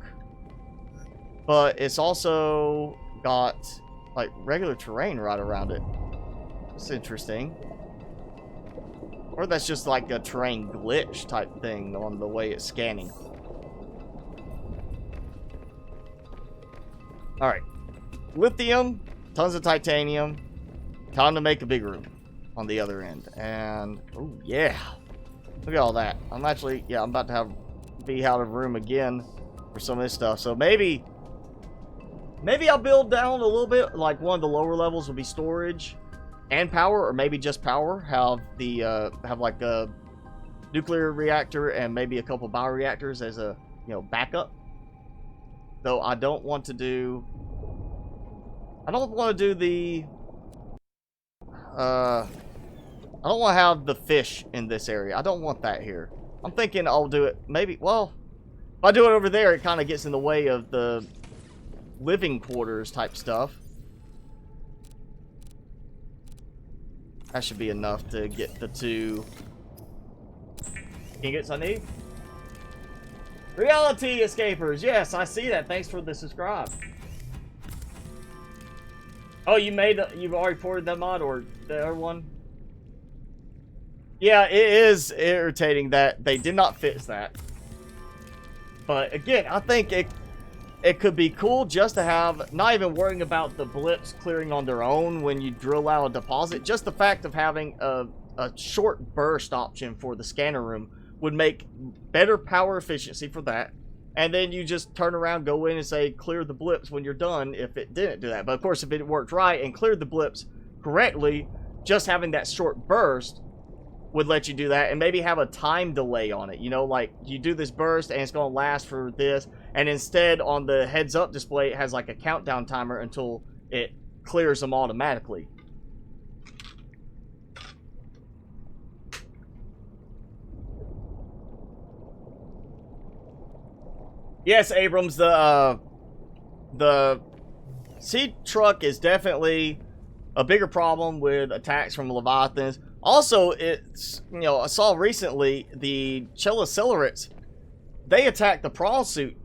But it's also got, like, regular terrain right around it. It's interesting. Or that's just like a terrain glitch type thing on the way it's scanning. Alright. Lithium, tons of titanium. Time to make a big room on the other end. And, oh yeah. Look at all that. I'm actually, yeah, I'm about to be out of room again for some of this stuff. So maybe I'll build down a little bit, like one of the lower levels will be storage and power, or maybe just power. Have the have like a nuclear reactor and maybe a couple bioreactors as a, you know, backup. Though I don't want to do the I don't want to have the fish in this area. I don't want that here. I'm thinking I'll do it maybe, well, if I do it over there, it kind of gets in the way of the living quarters type stuff. That should be enough to get the two ingots I need. Reality escapers. Yes, I see that. Thanks for the subscribe. Oh, you've already ported that mod or the other one? Yeah, it is irritating that they did not fix that. But again, I think it could be cool just to have, not even worrying about the blips clearing on their own when you drill out a deposit. Just the fact of having a short burst option for the scanner room would make better power efficiency for that. And then you just turn around, go in and say, clear the blips when you're done if it didn't do that. But of course, if it worked right and cleared the blips correctly, just having that short burst would let you do that, and maybe have a time delay on it. You know, like you do this burst and it's going to last for this, and instead on the heads up display it has like a countdown timer until it clears them automatically. Yes, Abrams, the seed truck is definitely a bigger problem with attacks from Leviathans. Also, it's, you know, I saw recently the Chelicerates, they attack the prawn suit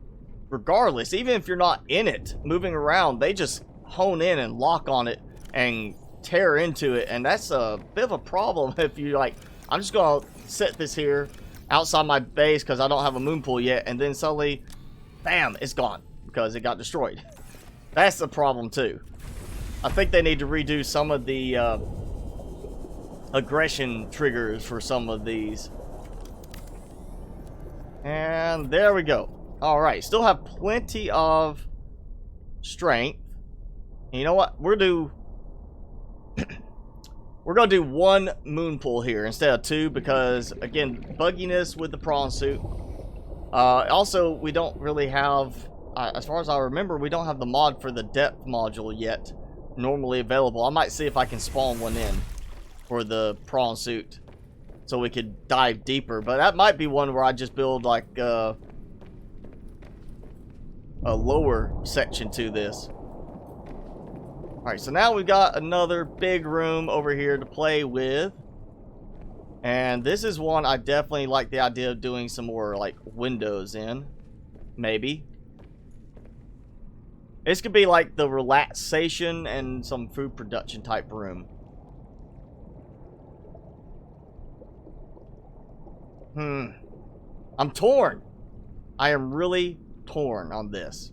regardless. Even if you're not in it, moving around, they just hone in and lock on it and tear into it. And that's a bit of a problem if you like, I'm just going to set this here outside my base because I don't have a moon pool yet. And then suddenly, bam, it's gone because it got destroyed. That's a problem too. I think they need to redo some of the aggression triggers for some of these. And there we go. Alright, still have plenty of strength. And you know what? We're gonna do one moon pool here instead of two because, again, bugginess with the prawn suit. Also, we don't really have, as far as I remember, we don't have the mod for the depth module yet normally available. I might see if I can spawn one in for the prawn suit so we could dive deeper, but that might be one where I just build like a lower section to this. Alright, so now we've got another big room over here to play with, and this is one I definitely like the idea of doing some more like windows in. Maybe this could be like the relaxation and some food production type room. I'm torn. I am really torn on this.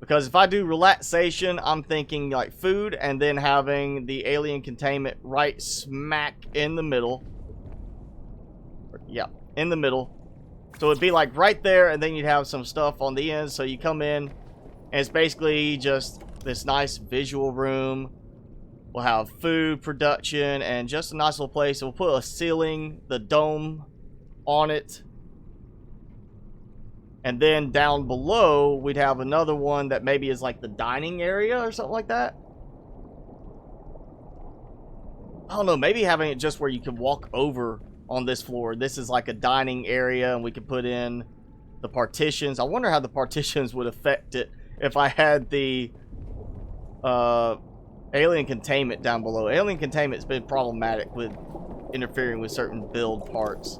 Because if I do relaxation, I'm thinking like food and then having the alien containment right smack in the middle. Yeah, in the middle. So it'd be like right there, and then you'd have some stuff on the end. So you come in, And it's basically just this nice visual room. We'll have food production and just a nice little place. We'll put a ceiling, the dome on it. And then down below, we'd have another one that maybe is like the dining area or something like that. I don't know, maybe having it just where you can walk over on this floor. This is like a dining area and we could put in the partitions. I wonder how the partitions would affect it if I had the alien containment down below. Alien containment's been problematic with interfering with certain build parts.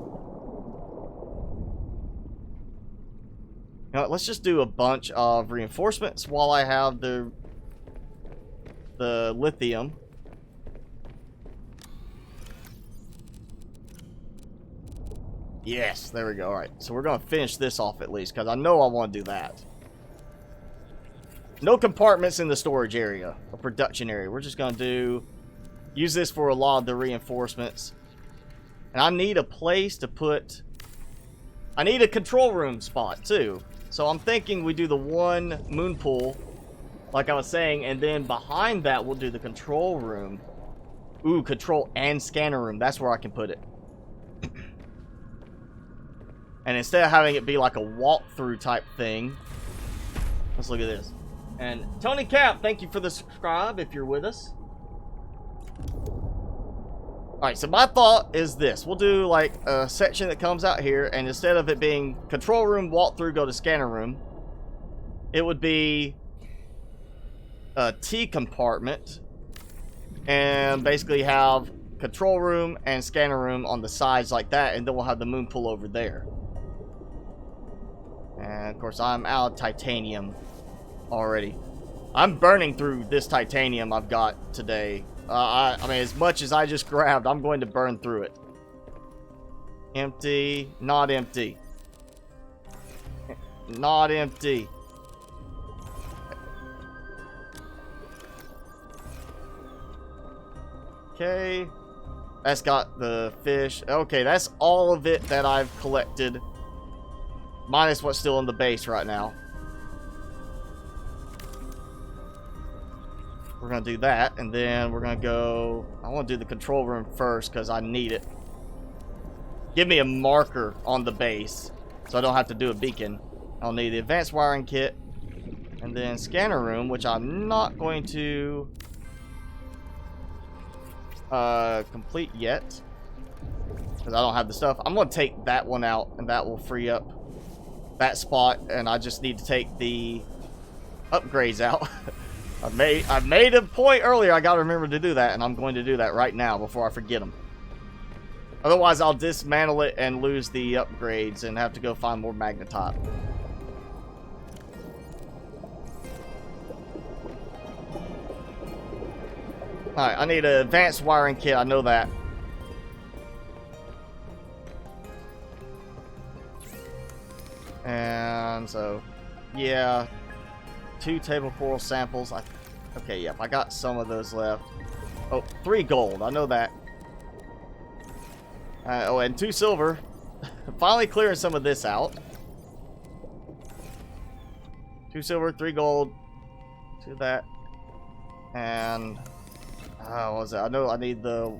You know what, let's just do a bunch of reinforcements while I have the lithium. Yes, there we go. Alright, so we're going to finish this off at least, because I know I want to do that. No compartments in the storage area, or production area. We're just going to use this for a lot of the reinforcements. And I need a place to put... I need a control room spot, too. So I'm thinking we do the one moon pool, like I was saying, and then behind that we'll do the control room. Ooh, control and scanner room. That's where I can put it. And instead of having it be like a walkthrough type thing, let's look at this. And Tony Cap, thank you for the subscribe if you're with us. Alright, so my thought is this. We'll do like a section that comes out here, and instead of it being control room, walkthrough, go to scanner room, it would be a T compartment, and basically have control room and scanner room on the sides like that, and then we'll have the moon pool over there. And of course I'm out of titanium already. I'm burning through this titanium I've got today. I mean, as much as I just grabbed, I'm going to burn through it. Empty, not empty. Not empty. Okay. That's got the fish. Okay, that's all of it that I've collected. Minus what's still in the base right now. We're going to do that, and then we're going to go... I want to do the control room first, because I need it. Give me a marker on the base, so I don't have to do a beacon. I'll need the advanced wiring kit, and then scanner room, which I'm not going to complete yet, because I don't have the stuff. I'm going to take that one out, and that will free up that spot, and I just need to take the upgrades out. I made a point earlier. I gotta remember to do that, and I'm going to do that right now before I forget them. Otherwise, I'll dismantle it and lose the upgrades and have to go find more magnetite. Alright, I need an advanced wiring kit. I know that. And so, yeah. 2 table coral samples. Okay, yep, I got some of those left. Oh, 3 gold. I know that. Oh, and 2 silver. Finally clearing some of this out. 2 silver, 3 gold. 2 of that. And... what was it? I know I need the...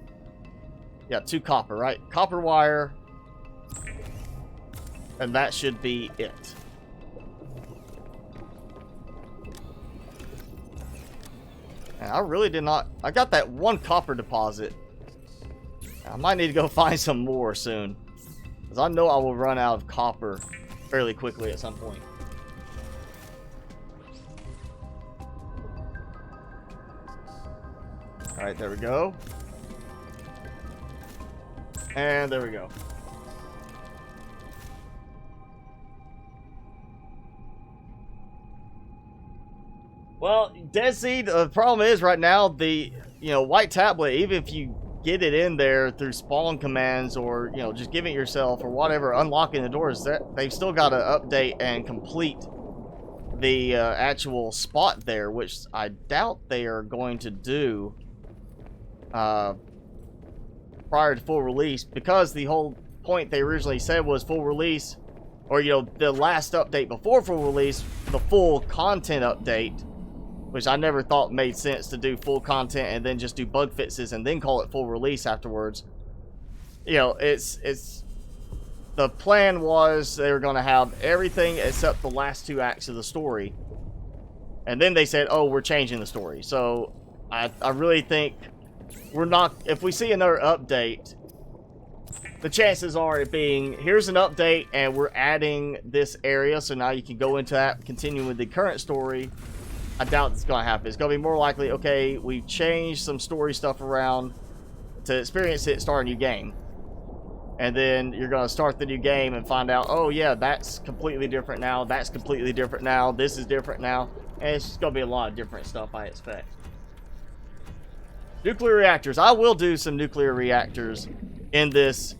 Yeah, 2 copper, right? Copper wire. And that should be it. And I really did not... I got that 1 copper deposit. I might need to go find some more soon. Because I know I will run out of copper fairly quickly at some point. Alright, there we go. And there we go. Well, Dead Seed, the problem is right now, the, white tablet, even if you get it in there through spawn commands or, just giving it yourself or whatever, unlocking the doors, they've still got to update and complete the actual spot there, which I doubt they are going to do prior to full release, because the whole point they originally said was full release or you know, the last update before full release, the full content update, which I never thought made sense to do full content and then just do bug fixes and then call it full release afterwards. You know, it's the plan was they were going to have everything except the last 2 acts of the story, and then they said, oh, we're changing the story. So I really think we're not, if we see another update, the chances are it being, here's an update and we're adding this area, so now you can go into that, continue with the current story. I doubt it's going to happen. It's going to be more likely, okay, we've changed some story stuff around to experience it, start a new game. And then you're going to start the new game and find out, oh yeah, that's completely different now, that's completely different now, this is different now. And it's just going to be a lot of different stuff, I expect. Nuclear reactors. I will do some nuclear reactors in this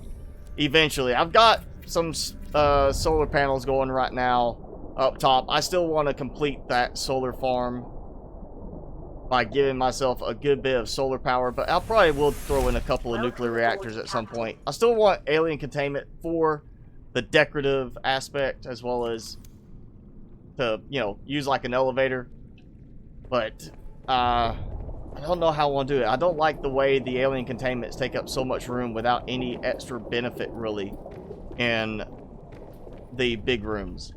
eventually. I've got some solar panels going right now up top. I still want to complete that solar farm by giving myself a good bit of solar power, but I'll probably will throw in a couple of nuclear reactors at some point. I still want alien containment for the decorative aspect, as well as to, you know, use like an elevator. But I don't know how I want to do it. I don't like the way the alien containments take up so much room without any extra benefit really in the big rooms.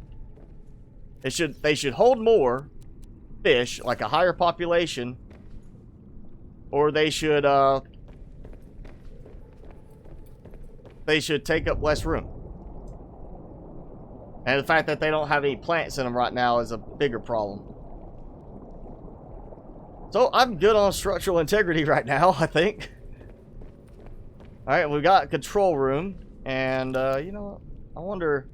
They should hold more fish, like a higher population, or they should take up less room. And the fact that they don't have any plants in them right now is a bigger problem. So I'm good on structural integrity right now, I think. Alright, we got a control room, and you know, I wonder,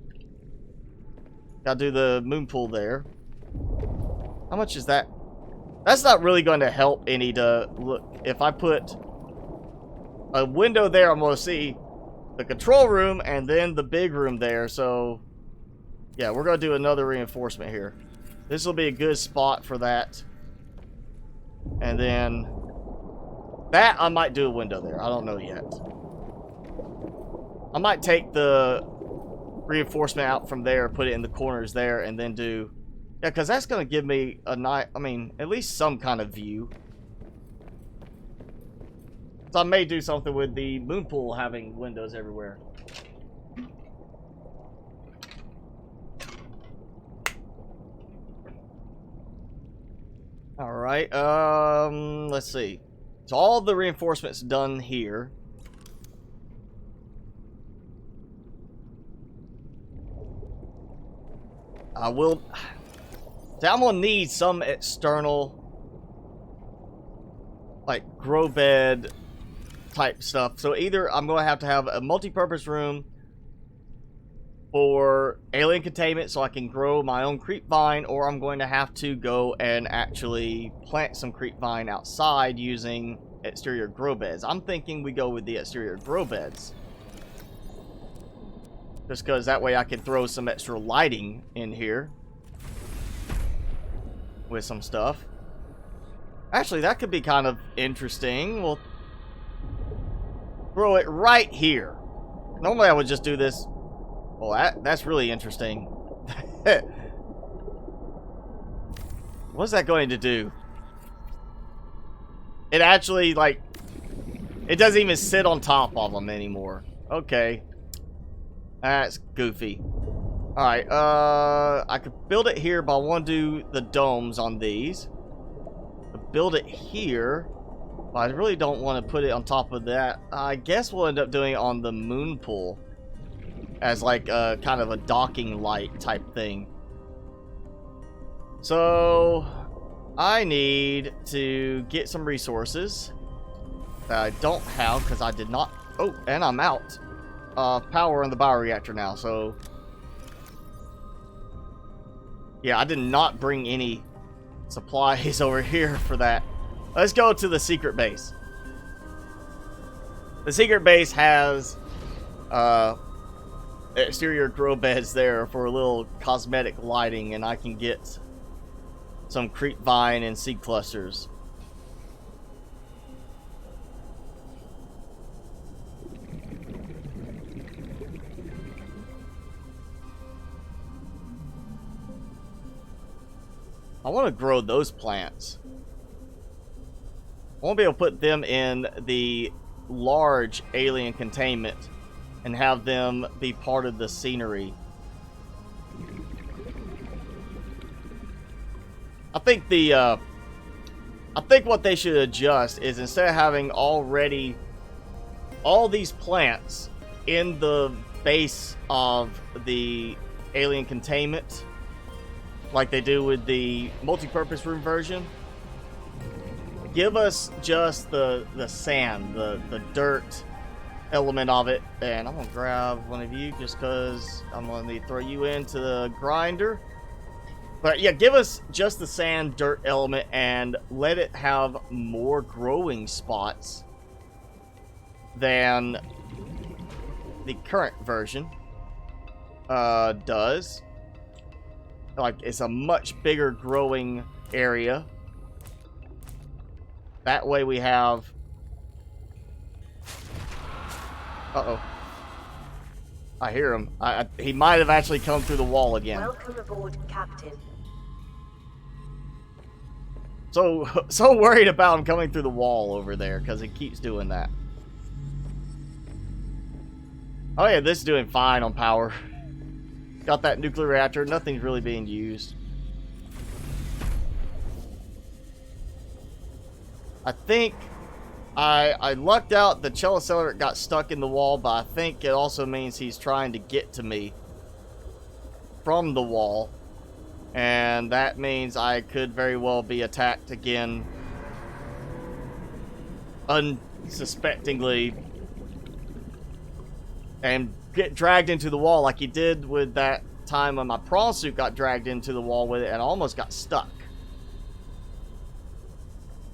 gotta do the moon pool there. How much is that? That's not really going to help any to look. If I put a window there, I'm going to see the control room and then the big room there. So, yeah, we're going to do another reinforcement here. This will be a good spot for that. And then that, I might do a window there. I don't know yet. I might take the reinforcement out from there, put it in the corners there, and then do... Yeah, because that's going to give me a night, I mean, at least some kind of view. So I may do something with the moon pool having windows everywhere. Alright, let's see. So all the reinforcements done here. I will... So I'm gonna need some external, like, grow bed type stuff. So either I'm gonna have to have a multi-purpose room for alien containment so I can grow my own creep vine, or I'm going to have to go and actually plant some creep vine outside using exterior grow beds. I'm thinking we go with the exterior grow beds, just because that way I can throw some extra lighting in here with some stuff. Actually, that could be kind of interesting. We'll throw it right here. Normally I would just do this. Well, that's really interesting. What's that going to do? It actually, like, it doesn't even sit on top of them anymore. Okay. That's goofy. Alright, I could build it here, but I want to do the domes on these. Build it here, but I really don't want to put it on top of that. I guess we'll end up doing it on the moon pool as like a kind of a docking light type thing. So I need to get some resources that I don't have because I did not. Oh, and I'm out of power in the bioreactor now, so yeah, I did not bring any supplies over here for that. Let's go to the secret base. The secret base has exterior grow beds there for a little cosmetic lighting, and I can get some creep vine and seed clusters. I want to grow those plants. I want to be able to put them in the large alien containment and have them be part of the scenery. I think what they should adjust is, instead of having already all these plants in the base of the alien containment, like they do with the multi-purpose room version, give us just the sand, the dirt element of it. And I'm gonna grab one of you just because I'm gonna need to throw you into the grinder. But yeah, give us just the sand dirt element and let it have more growing spots than the current version does. Like, it's a much bigger growing area. That way we have... Uh-oh. I hear him. He might have actually come through the wall again. Welcome aboard, Captain. So worried about him coming through the wall over there, because he keeps doing that. Oh yeah, this is doing fine on power. Got that nuclear reactor. Nothing's really being used. I think I lucked out. The cello accelerator got stuck in the wall, but I think it also means he's trying to get to me from the wall. And that means I could very well be attacked again unsuspectingly and get dragged into the wall like he did with that time when my prawn suit got dragged into the wall with it and almost got stuck.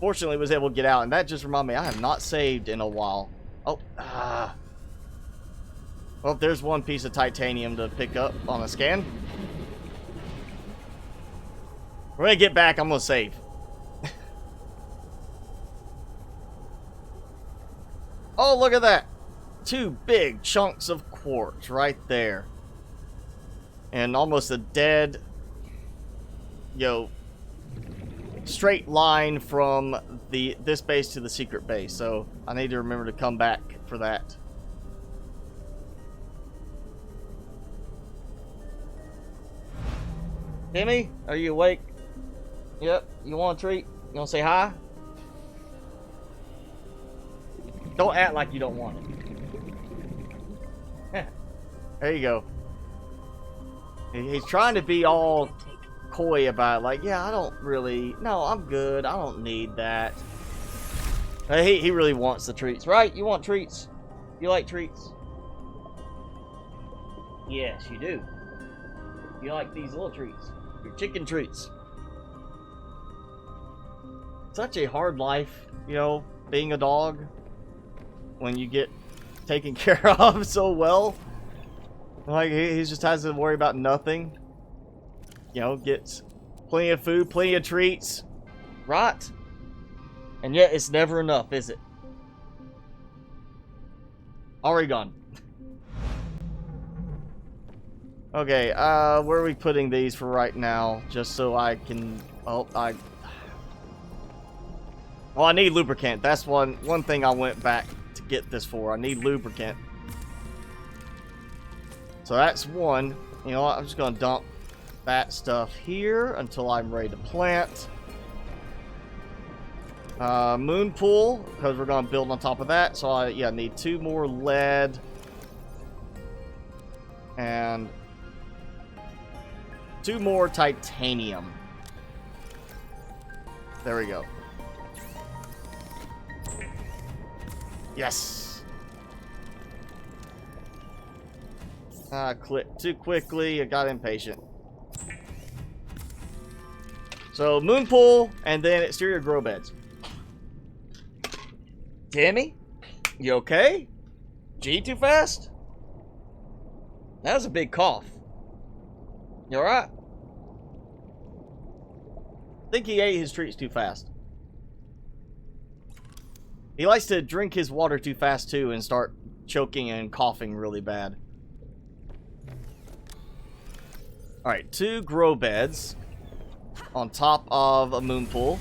Fortunately, was able to get out, and that just reminded me I have not saved in a while. Oh, well, there's one piece of titanium to pick up on a scan. When I get back, I'm gonna save. Oh, look at that. 2 big chunks of quartz right there. And almost a dead, straight line from this base to the secret base. So I need to remember to come back for that. Timmy, are you awake? Yep. You want a treat? You want to say hi? Don't act like you don't want it. There you go. He's trying to be all coy about it, like, yeah, I don't really, no, I'm good, I don't need that. He really wants the treats, right? You want treats? You like treats? Yes, you do. You like these little treats, your chicken treats. Such a hard life, being a dog when you get taken care of so well. Like, he just has to worry about nothing. Gets plenty of food, plenty of treats, right? And yet it's never enough, is it? Already gone. Okay, where are we putting these for right now? Just so I can... Oh, I need lubricant. That's one thing I went back to get this for. I need lubricant. So that's one. You know what? I'm just going to dump that stuff here until I'm ready to plant. Moon pool, because we're going to build on top of that. So I need 2 more lead. And 2 more titanium. There we go. Yes. Clicked too quickly. I got impatient. So, moon pool, and then exterior grow beds. Timmy? You okay? G too fast? That was a big cough. You alright? I think he ate his treats too fast. He likes to drink his water too fast, too, and start choking and coughing really bad. Alright, 2 grow beds. on top of a moon pool.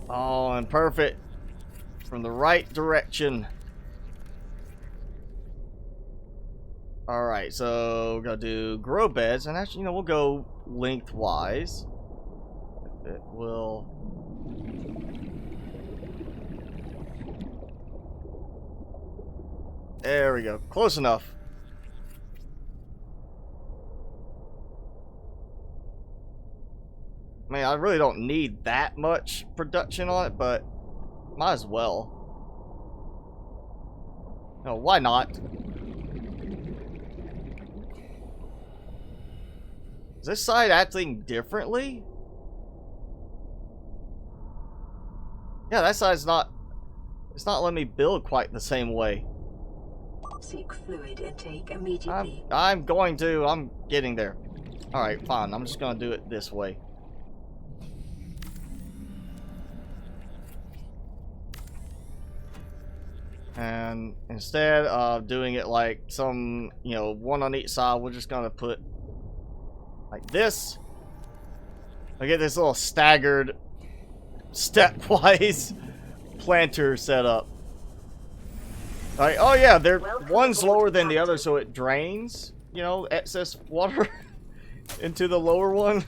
Oh, and perfect. From the right direction. Alright, so we're gonna do grow beds, and actually, you know, we'll go lengthwise. It will. There we go. Close enough. Man, I really don't need that much production on it, but might as well. No, why not? Is this side acting differently? Yeah, that side's not... It's not letting me build quite the same way. Seek fluid intake immediately. I'm going to. I'm getting there. Alright, fine. I'm just going to do it this way. And instead of doing it like some, you know, one on each side, we're just going to put like this. I get this little staggered, stepwise planter set up. Like, oh yeah, one's lower than the other, so it drains, you know, excess water into the lower one.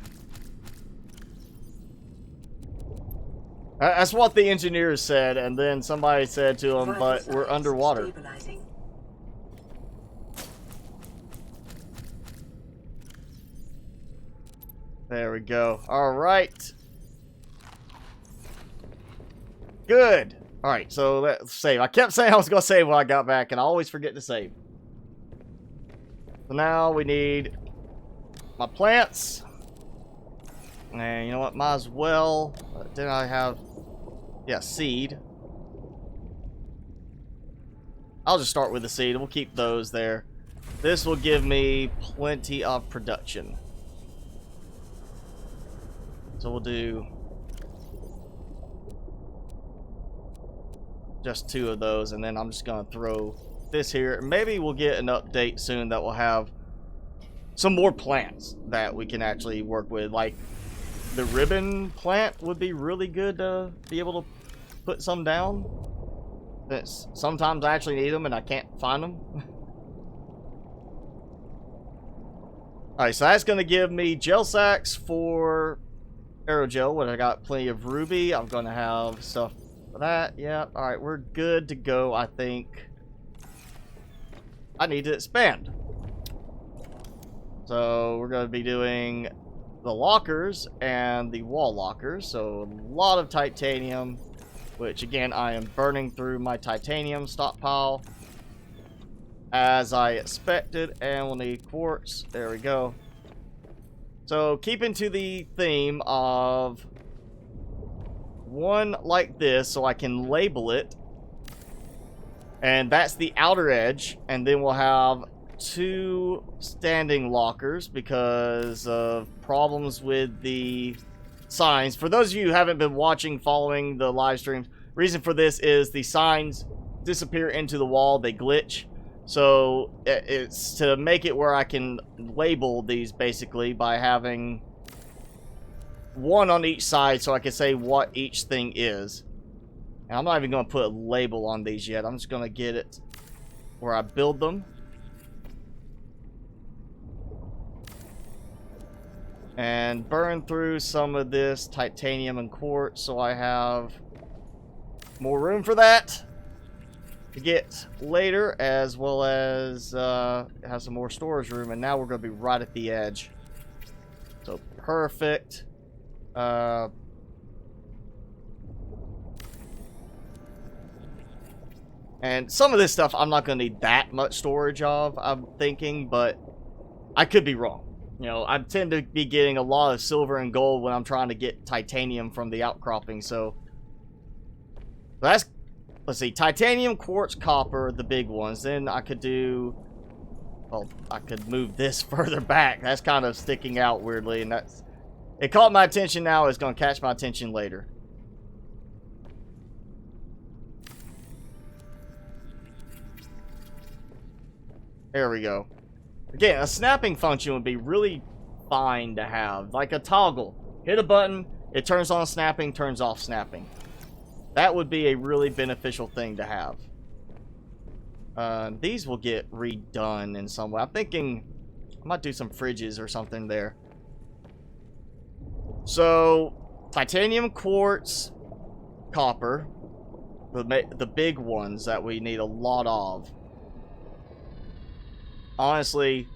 That's what the engineers said, and then somebody said to them, but we're underwater. Stabilizing. There we go. Alright. Good. Alright, so let's save. I kept saying I was going to save when I got back, and I always forget to save. So now we need my plants. And you know what? Might as well. Then I have, yeah, seed. I'll just start with the seed. We'll keep those there. This will give me plenty of production. So we'll do just 2 of those, and then I'm just gonna throw this here. Maybe we'll get an update soon that will have some more plants that we can actually work with. Like the ribbon plant would be really good to be able to put some down. Sometimes I actually need them and I can't find them. Alright, so that's gonna give me gel sacks for aerogel, when I got plenty of ruby. I'm gonna have stuff for that. Yeah, alright, we're good to go. I think I need to expand. So we're gonna be doing the lockers and the wall lockers. So a lot of titanium, which again I am burning through my titanium stockpile as I expected, and we'll need quartz. There we go. So keeping to the theme of one like this, so I can label it, and that's the outer edge, and then we'll have 2 standing lockers because of problems with the signs. For those of you who haven't been watching, following the live streams, reason for this is the signs disappear into the wall, they glitch. So it's to make it where I can label these basically by having 1 on each side, so I can say what each thing is. And I'm not even going to put a label on these yet. I'm just going to get it where I build them. And burn through some of this titanium and quartz so I have more room for that to get later, as well as have some more storage room. And now we're going to be right at the edge. So perfect. And some of this stuff I'm not going to need that much storage of, I'm thinking, but I could be wrong. You know, I tend to be getting a lot of silver and gold when I'm trying to get titanium from the outcropping, so that's, let's see, titanium, quartz, copper, the big ones. Then I could do, well, I could move this further back. That's kind of sticking out weirdly, and that's, it caught my attention now, it's going to catch my attention later. There we go. Again, a snapping function would be really fine to have. Like a toggle. Hit a button, it turns on snapping, turns off snapping. That would be a really beneficial thing to have. These will get redone in some way. I'm thinking I might do some fridges or something there. So, titanium, quartz, copper. The big ones that we need a lot of. Honestly,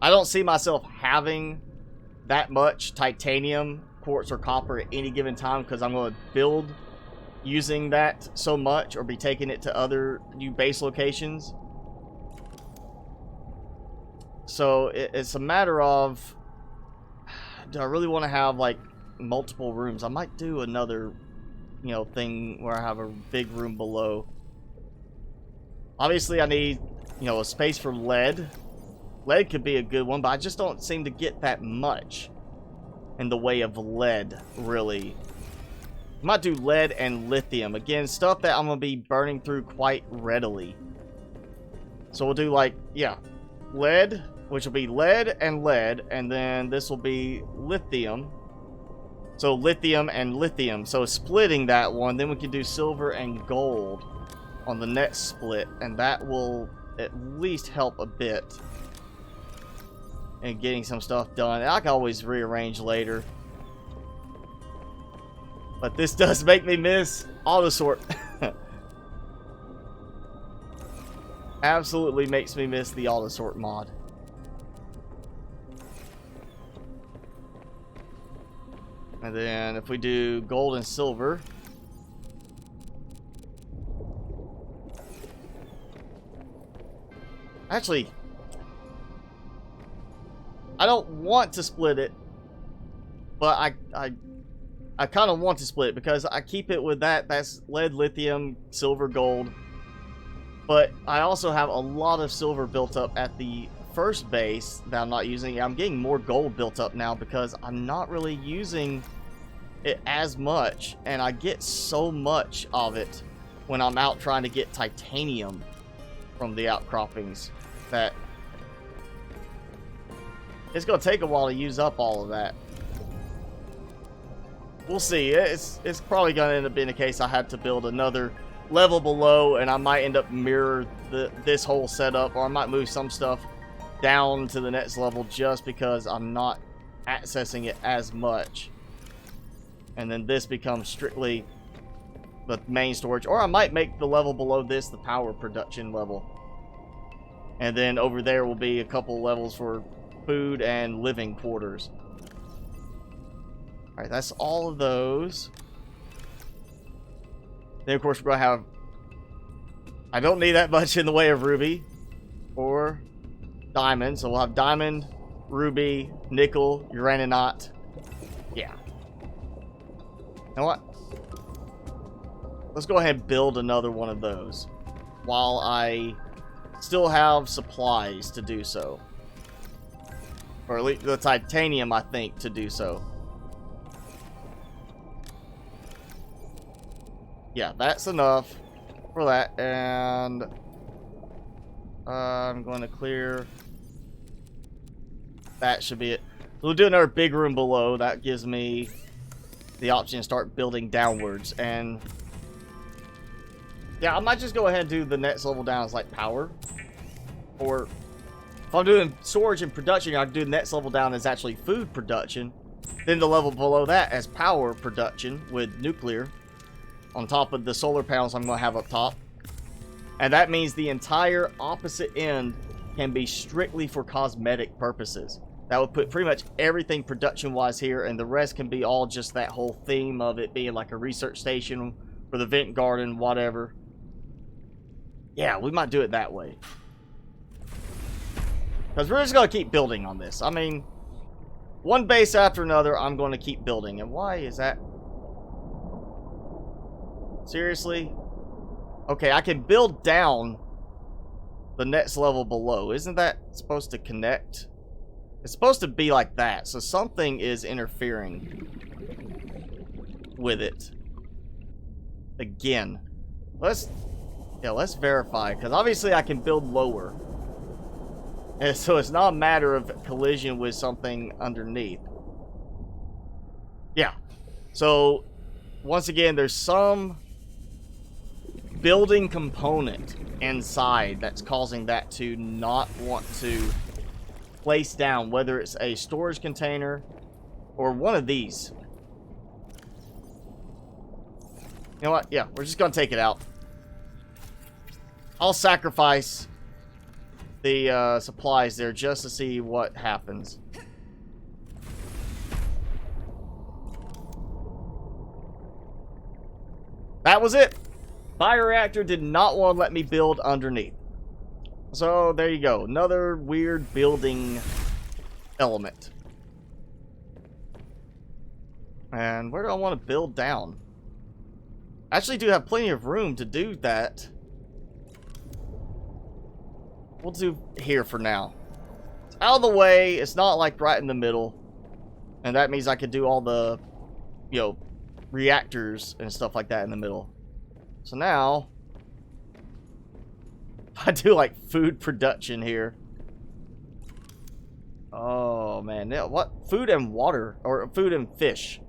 I don't see myself having that much titanium, quartz, or copper at any given time because I'm going to build using that so much or be taking it to other new base locations. So it's a matter of, do I really want to have like multiple rooms? I might do another, you know, thing where I have a big room below. Obviously I need, you know, a space for lead. Lead could be a good one, but I just don't seem to get that much in the way of lead, really. I might do lead and lithium. Again, stuff that I'm going to be burning through quite readily. So we'll do like, yeah, lead, which will be lead, and then this will be lithium. So lithium and lithium. So splitting that one, then we can do silver and gold on the next split, and that will at least help a bit in getting some stuff done. And I can always rearrange later. But this does make me miss autosort. Absolutely makes me miss the autosort mod. And then if we do gold and silver, actually, I don't want to split it, but I kind of want to split it because I keep it with that's lead, lithium, silver, gold. But I also have a lot of silver built up at the first base that I'm not using. I'm getting more gold built up now because I'm not really using it as much, and I get so much of it when I'm out trying to get titanium from the outcroppings that it's gonna take a while to use up all of that. We'll see. It's probably gonna end up being the case I had to build another level below, and I might end up mirror this whole setup, or I might move some stuff down to the next level just because I'm not accessing it as much. And then this becomes strictly the main storage, or I might make the level below this the power production level. And then over there will be a couple levels for food and living quarters. Alright, that's all of those. Then of course we're going to have, I don't need that much in the way of ruby or diamond. So we'll have diamond, ruby, nickel, uraninite. Yeah. You know what? Let's go ahead and build another one of those while I still have supplies to do so. Or at least the titanium, I think, to do so. Yeah, that's enough for that. And I'm going to clear. That should be it. We'll do another big room below. That gives me the option to start building downwards. And yeah, I might just go ahead and do the next level down as like power. Or if I'm doing storage and production, I can do the next level down as actually food production. Then the level below that as power production with nuclear on top of the solar panels I'm going to have up top. And that means the entire opposite end can be strictly for cosmetic purposes. That would put pretty much everything production-wise here, and the rest can be all just that whole theme of it being like a research station for the vent garden, whatever. Yeah, we might do it that way. Because we're just going to keep building on this. I mean, one base after another, I'm going to keep building. And why is that? Seriously? Okay, I can build down the next level below. Isn't that supposed to connect? It's supposed to be like that. So something is interfering with it. Again. Yeah, let's verify, because obviously I can build lower. And so it's not a matter of collision with something underneath. Yeah. So, once again, there's some building component inside that's causing that to not want to place down, whether it's a storage container or one of these. You know what? Yeah, we're just gonna take it out. I'll sacrifice the supplies there just to see what happens. That was it. Bioreactor did not want to let me build underneath. So there you go. Another weird building element. And where do I want to build down? I actually do have plenty of room to do that. We'll do here for now. It's out of the way. It's not like right in the middle. And that means I could do all the, you know, reactors and stuff like that in the middle. So now, I do like food production here. Oh man, what? Food and water, or food and fish.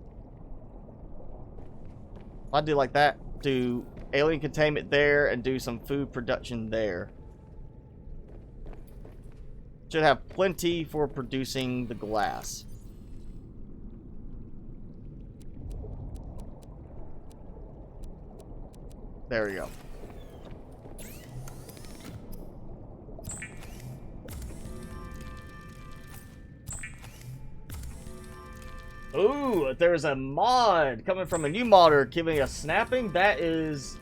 I do like that. Do alien containment there and do some food production there. Should have plenty for producing the glass. There we go. Ooh, there's a mod coming from a new modder giving us snapping. That is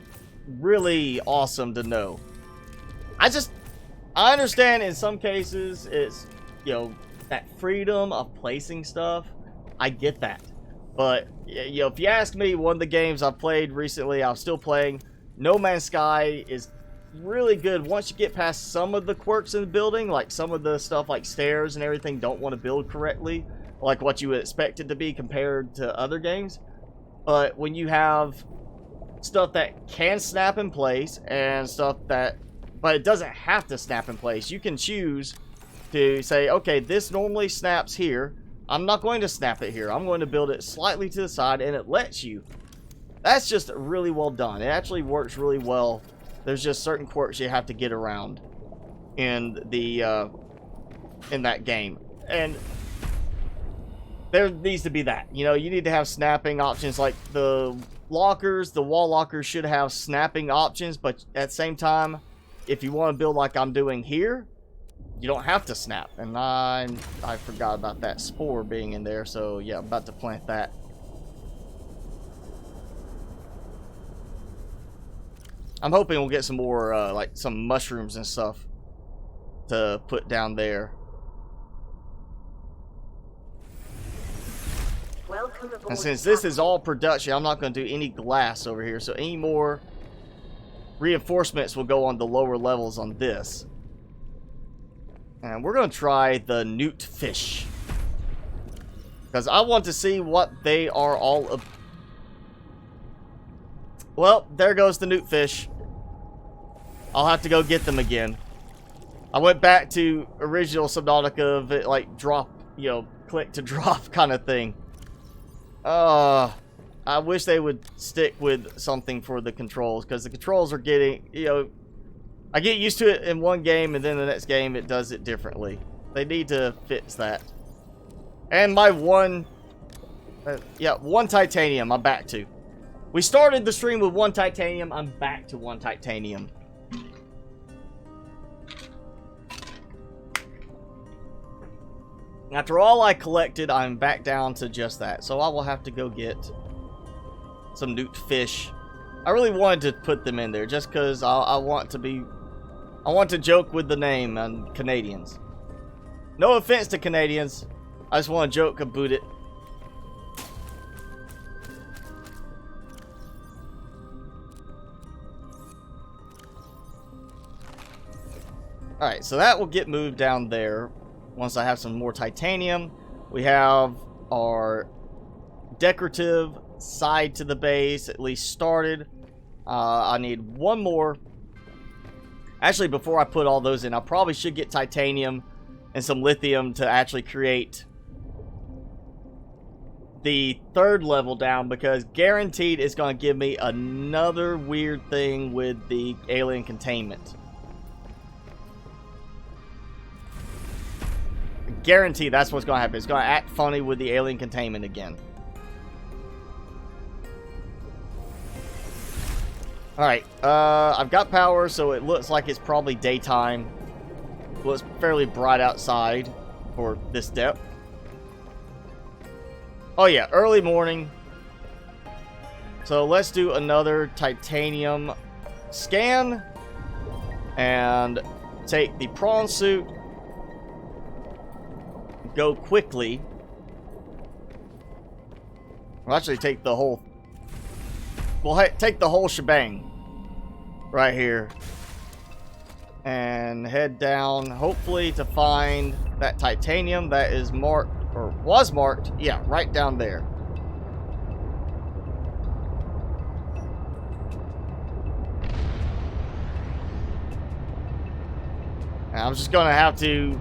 really awesome to know. I understand in some cases it's, you know, that freedom of placing stuff. I get that. But, you know, if you ask me, one of the games I've played recently, I'm still playing, No Man's Sky is really good once you get past some of the quirks in the building, like some of the stuff like stairs and everything don't want to build correctly, like what you would expect it to be compared to other games. But when you have stuff that can snap in place and stuff that, but it doesn't have to snap in place, you can choose to say, okay, this normally snaps here. I'm not going to snap it here. I'm going to build it slightly to the side, and it lets you. That's just really well done. It actually works really well. There's just certain quirks you have to get around in the in that game, and there needs to be that. You know, you need to have snapping options. Like the lockers, the wall lockers should have snapping options, but at the same time, if you want to build like I'm doing here, you don't have to snap. And I forgot about that spore being in there, so yeah, I'm about to plant that. I'm hoping we'll get some more, like some mushrooms and stuff to put down there. And since this is all production, I'm not going to do any glass over here, so any more reinforcements will go on the lower levels on this. And we're going to try the newt fish, because I want to see what they are all about. Well, there goes the newt fish. I'll have to go get them again. I went back to original Subnautica of it, like drop, you know, click to drop kind of thing. I wish they would stick with something for the controls, because the controls are getting, you know, I get used to it in one game, and then the next game it does it differently. They need to fix that. And my one titanium I'm back to. We started the stream with 1 titanium. I'm back to 1 titanium. After all I collected, I'm back down to just that. So I will have to go get some newt fish. I really wanted to put them in there just because I want to joke with the name on Canadians. No offense to Canadians. I just want to joke about it. Alright, so that will get moved down there once I have some more titanium. We have our decorative side to the base at least started. I need one more Actually, before I put all those in, I probably should get titanium and some lithium to actually create the 3rd level down, because guaranteed it's going to give me another weird thing with the alien containment. Guaranteed that's what's going to happen. It's going to act funny with the alien containment again. Alright, I've got power, so it looks like it's probably daytime. Well, it's fairly bright outside for this depth. Oh yeah, early morning. So let's do another titanium scan. And take the prawn suit. Go quickly. We'll actually take the whole... We'll take the whole shebang. Right here. And head down, hopefully to find that titanium that is marked, or was marked, yeah, right down there. And I'm just gonna have to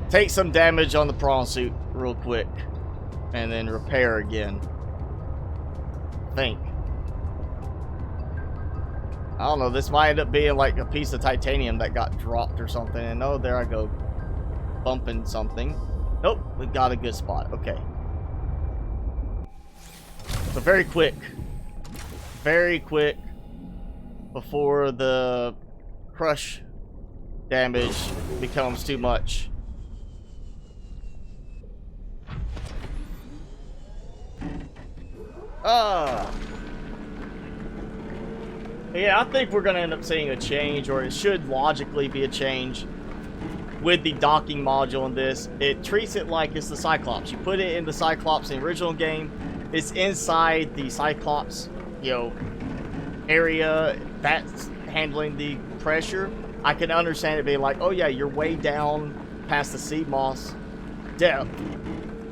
take some damage on the prawn suit real quick, and then repair again. I think. I don't know, this might end up being like a piece of titanium that got dropped or something. And oh, there I go. Bumping something. Nope, we got a good spot. Okay. So very quick. Very quick. Before the crush damage becomes too much. Yeah, I think we're going to end up seeing a change, or it should logically be a change with the docking module in this. It treats it like it's the Cyclops. You put it in the Cyclops in the original game. It's inside the Cyclops, you know, area that's handling the pressure. I can understand it being like, oh yeah, you're way down past the sea moss depth,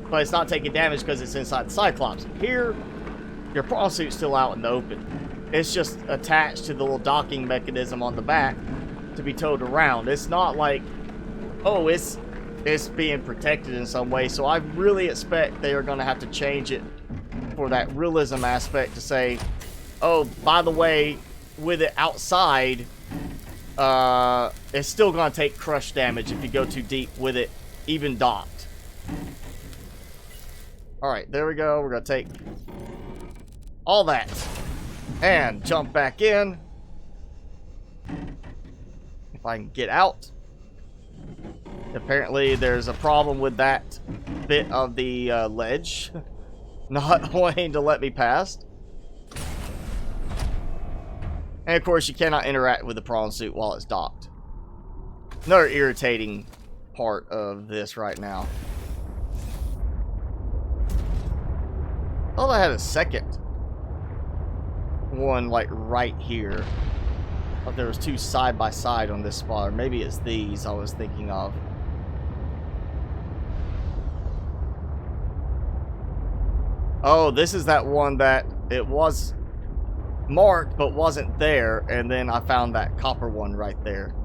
but it's not taking damage because it's inside the Cyclops. Here, your prawn suit's still out in the open. It's just attached to the little docking mechanism on the back to be towed around. It's not like, oh, it's being protected in some way. So I really expect they are going to have to change it for that realism aspect to say, oh, by the way, with it outside, it's still going to take crush damage if you go too deep with it, even docked. Alright, there we go. We're going to take all that. And jump back in. If I can get out. Apparently there's a problem with that bit of the ledge not wanting to let me past. And of course you cannot interact with the prawn suit while it's docked. Another irritating part of this right now. Oh, I had a second one like right here. I thought there was two side by side on this spot, or maybe it's these I was thinking of. Oh, this is that one that it was marked but wasn't there, and then I found that copper one right there.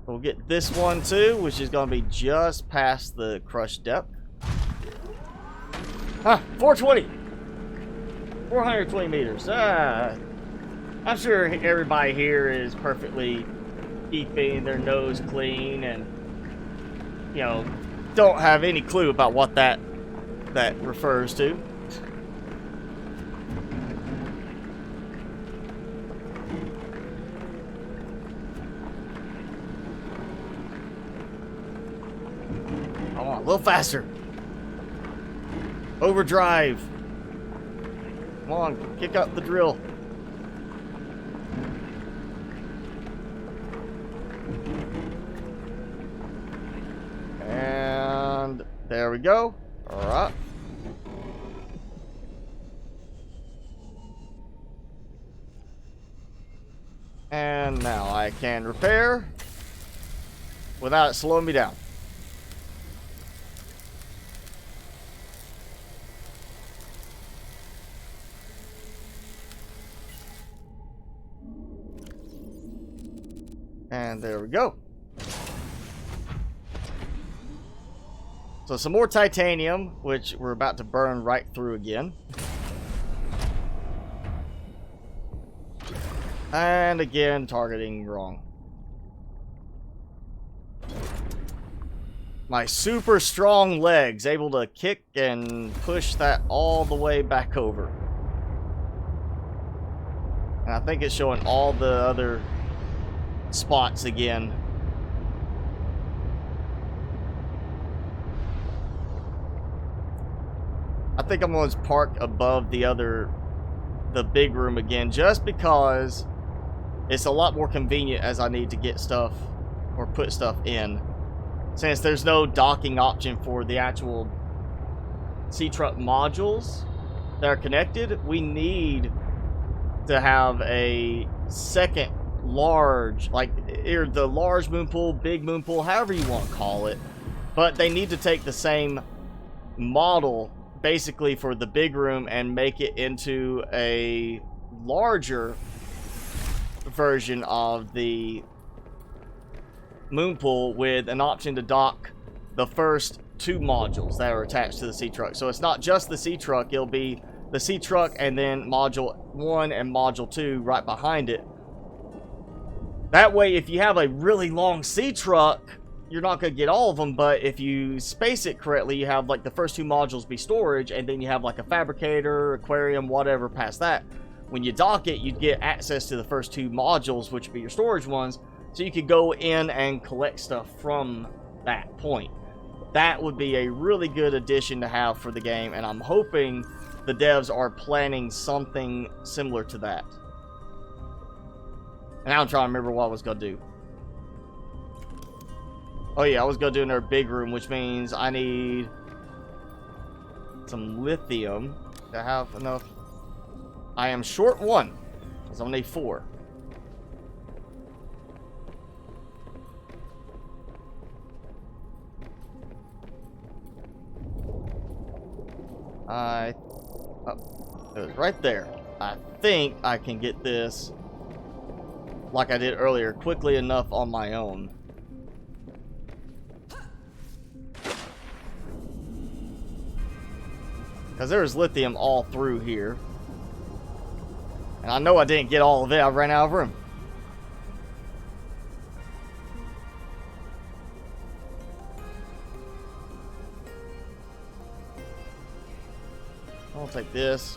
We'll get this one too, which is going to be just past the crush depth. Ah, 420! 420 meters. I'm sure everybody here is perfectly keeping their nose clean and, you know, don't have any clue about what that refers to. Come on, a little faster. Overdrive. Come on, kick up the drill. And there we go. All right. And now I can repair without it slowing me down. And there we go. So some more titanium, which we're about to burn right through again. And again, targeting wrong. My super strong legs able to kick and push that all the way back over. And I think it's showing all the other spots again. I think I'm going to park above the big room again, just because it's a lot more convenient as I need to get stuff or put stuff in. Since there's no docking option for the actual sea truck modules that are connected, we need to have a second large, like either the large moon pool, big moon pool, however you want to call it. But they need to take the same model basically for the big room and make it into a larger version of the moon pool with an option to dock the first 2 modules that are attached to the sea truck. So it's not just the sea truck, it'll be the sea truck and then module 1 and module 2 right behind it. That way, if you have a really long sea truck, you're not going to get all of them, but if you space it correctly, you have like the first 2 modules be storage, and then you have like a fabricator, aquarium, whatever past that. When you dock it, you'd get access to the first 2 modules, which would be your storage ones, so you could go in and collect stuff from that point. That would be a really good addition to have for the game, and I'm hoping the devs are planning something similar to that. And now I'm trying to remember what I was going to do. Oh yeah, I was going to do another big room, which means I need some lithium to have enough. I am short 1, because I'm going to need 4. It was right there. I think I can get this, like I did earlier, quickly enough on my own. Because there's lithium all through here. And I know I didn't get all of it. I ran out of room. I'll take this.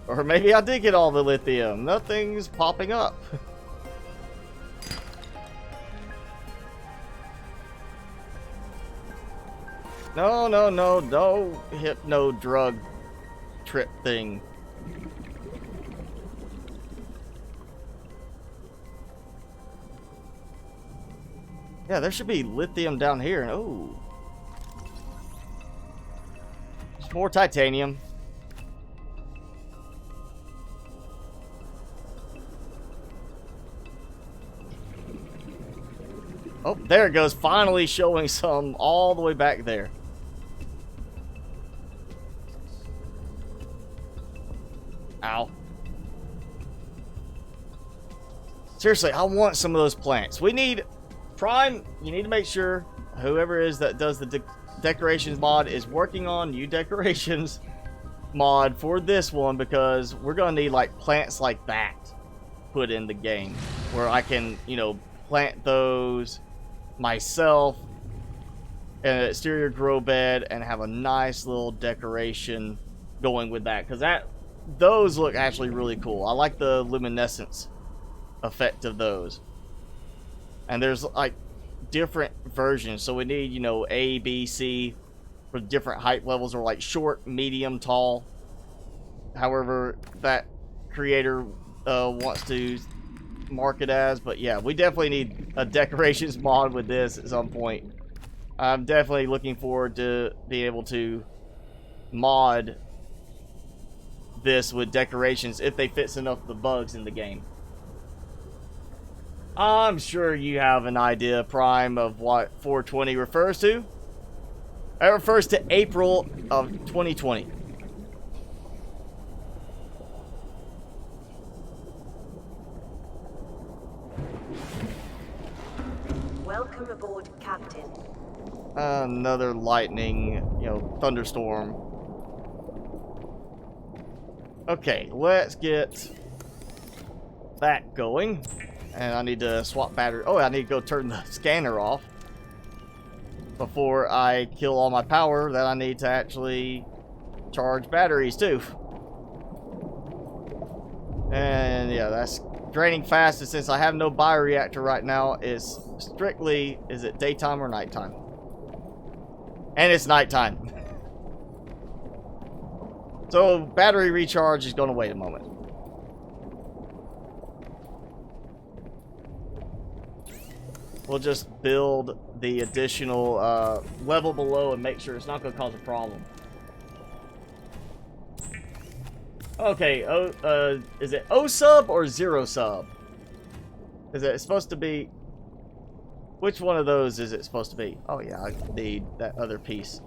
Or maybe I did get all the lithium. Nothing's popping up. No hypno drug trip thing. Yeah, there should be lithium down here. Oh. There's more titanium. Oh, there it goes. Finally showing some all the way back there. Ow. Seriously, I want some of those plants. We need... Prime, you need to make sure whoever it is that does the decorations mod is working on new decorations mod for this one, because we're going to need like plants like that put in the game where I can, you know, plant those myself in an exterior grow bed and have a nice little decoration going with that, because those look actually really cool. I like the luminescence effect of those. And there's like different versions, so we need, you know, A, B, C for different height levels, or like short, medium, tall, however that creator wants to mark it as. But yeah, we definitely need a decorations mod with this at some point. I'm definitely looking forward to being able to mod this with decorations if they fix enough of the bugs in the game. I'm sure you have an idea, Prime, of what 420 refers to. It refers to April of 2020. Welcome aboard, Captain. Another lightning, you know, thunderstorm. Okay, let's get that going. And I need to swap battery. Oh, I need to go turn the scanner off before I kill all my power that I need to actually charge batteries too. And yeah, that's draining fast. And since I have no bioreactor right now, it's strictly, is it daytime or nighttime? And it's nighttime. So battery recharge is going to wait a moment. We'll just build the additional level below and make sure it's not going to cause a problem. Okay, is it O sub or 0 sub? Is it supposed to be... Which one of those is it supposed to be? Oh yeah, I need that other piece.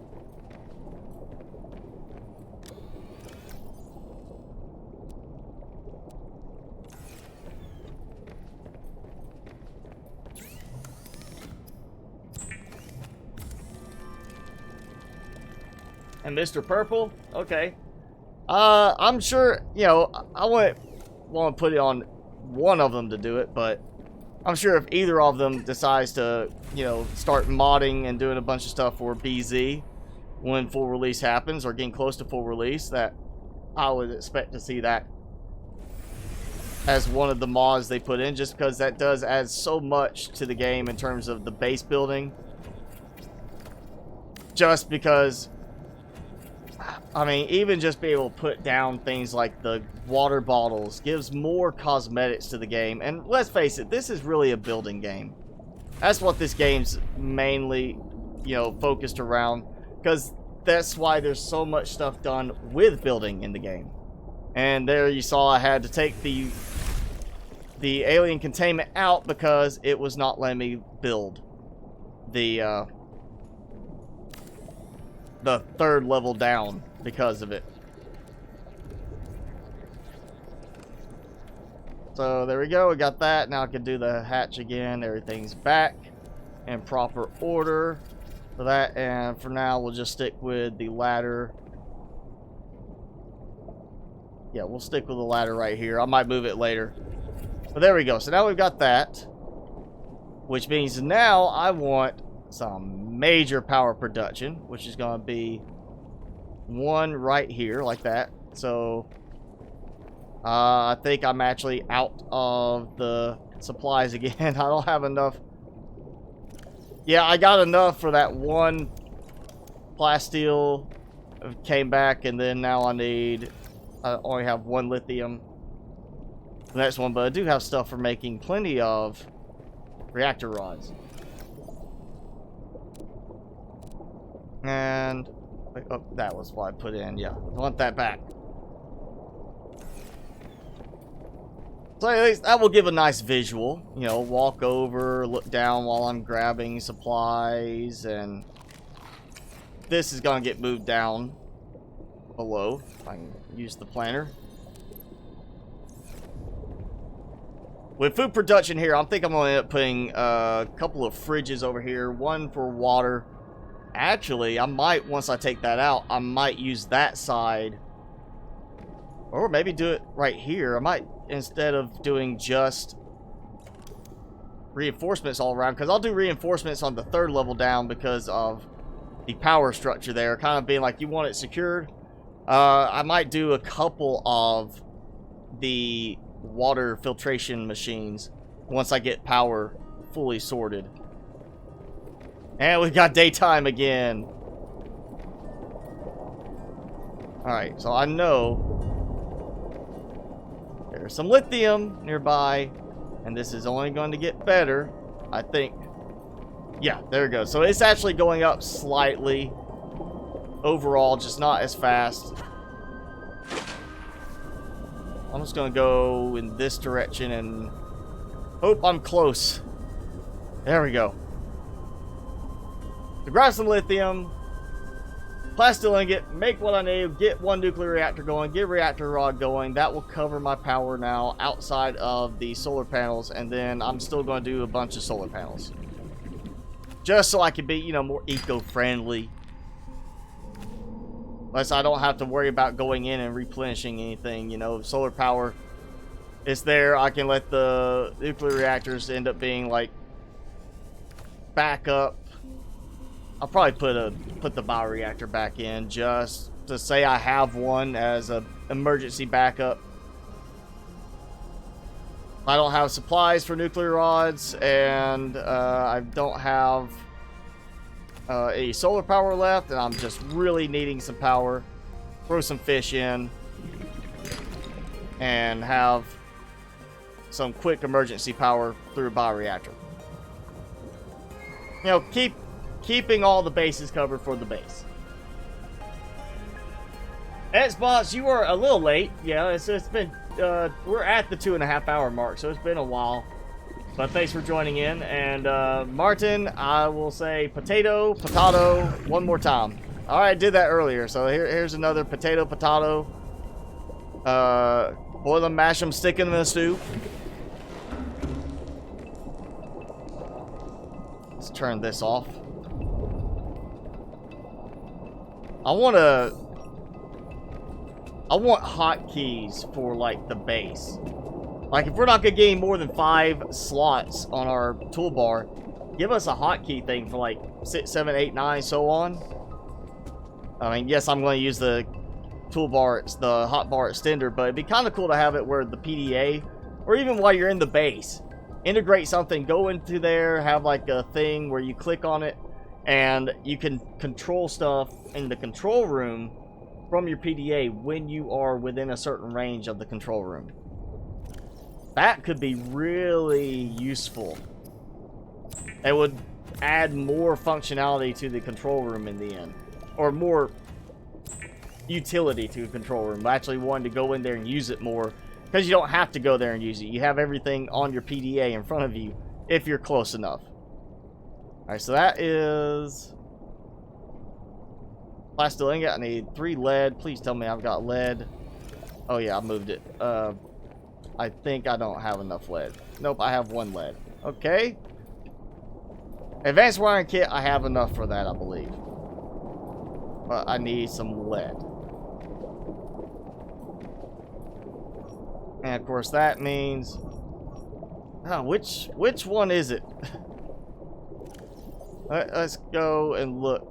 And Mr. Purple? Okay. I'm sure, you know, I wouldn't want to put it on one of them to do it, but I'm sure if either of them decides to, you know, start modding and doing a bunch of stuff for BZ when full release happens, or getting close to full release, that I would expect to see that as one of the mods they put in, just because that does add so much to the game in terms of the base building. Just because, I mean, even just being able to put down things like the water bottles gives more cosmetics to the game. And let's face it, this is really a building game. That's what this game's mainly, you know, focused around. Because that's why there's so much stuff done with building in the game. And there you saw I had to take the alien containment out because it was not letting me build the third level down because of it. So there we go, we got that. Now I can do the hatch again. Everything's back in proper order for that, and for now we'll just stick with the ladder. Yeah, we'll stick with the ladder right here. I might move it later. But there we go. So now we've got that, which means now I want some major power production, which is going to be one right here like that. So I think I'm actually out of the supplies again. I don't have enough. Yeah, I got enough for that one plasteel. Came back, and then now I need, I only have one lithium. The next one, but I do have stuff for making plenty of reactor rods. And oh, that was what I put in. Yeah, I want that back. So at least that will give a nice visual. You know, walk over, look down while I'm grabbing supplies, and this is gonna get moved down below. If I can use the planner. With food production here, I think I'm gonna end up putting a couple of fridges over here. One for water. Actually, I might, once I take that out, I might use that side. Or maybe do it right here. I might, instead of doing just reinforcements all around, because I'll do reinforcements on the third level down because of the power structure there. Kind of being like, you want it secured. I might do a couple of the water filtration machines once I get power fully sorted. And we've got daytime again. Alright, so I know there's some lithium nearby, and this is only going to get better, I think. Yeah, there we go. So it's actually going up slightly overall, just not as fast. I'm just going to go in this direction and hope I'm close. There we go. To grab some lithium, plasteel ingot, make what I need, get one nuclear reactor going, get a reactor rod going. That will cover my power now outside of the solar panels, and then I'm still going to do a bunch of solar panels. Just so I can be, you know, more eco-friendly. Unless I don't have to worry about going in and replenishing anything, you know, solar power. It's there. I can let the nuclear reactors end up being like backup. I'll probably put the bioreactor back in just to say I have one as an emergency backup. I don't have supplies for nuclear rods, and I don't have any solar power left, and I'm just really needing some power. Throw some fish in and have some quick emergency power through a bioreactor. You know, keeping all the bases covered for the base. Xbox, you are a little late. Yeah, it's been we're at the 2.5 hour mark, so it's been a while. But thanks for joining in. And Martin, I will say potato one more time. All right, I did that earlier, so here's another potato. Boil them, mash them, stick them in the stew. Let's turn this off. I want hotkeys for like the base. Like if we're not gonna gain more than 5 slots on our toolbar, give us a hotkey thing for like 6, 7, 8, 9, so on. I mean, yes, I'm going to use the toolbar, the hotbar extender, but it'd be kind of cool to have it where the PDA, or even while you're in the base, integrate something, go into there, have like a thing where you click on it, and you can control stuff in the control room from your PDA when you are within a certain range of the control room. That could be really useful. It would add more functionality to the control room in the end. Or more utility to a control room. Actually wanting to go in there and use it more. Because you don't have to go there and use it. You have everything on your PDA in front of you if you're close enough. Alright, so that is plastic ingot. I need 3 lead. Please tell me I've got lead. Oh yeah, I moved it. I think I don't have enough lead. Nope, I have 1 lead. Okay. Advanced wiring kit, I have enough for that, I believe. But I need some lead. And of course that means... Oh, which one is it? Let's go and look.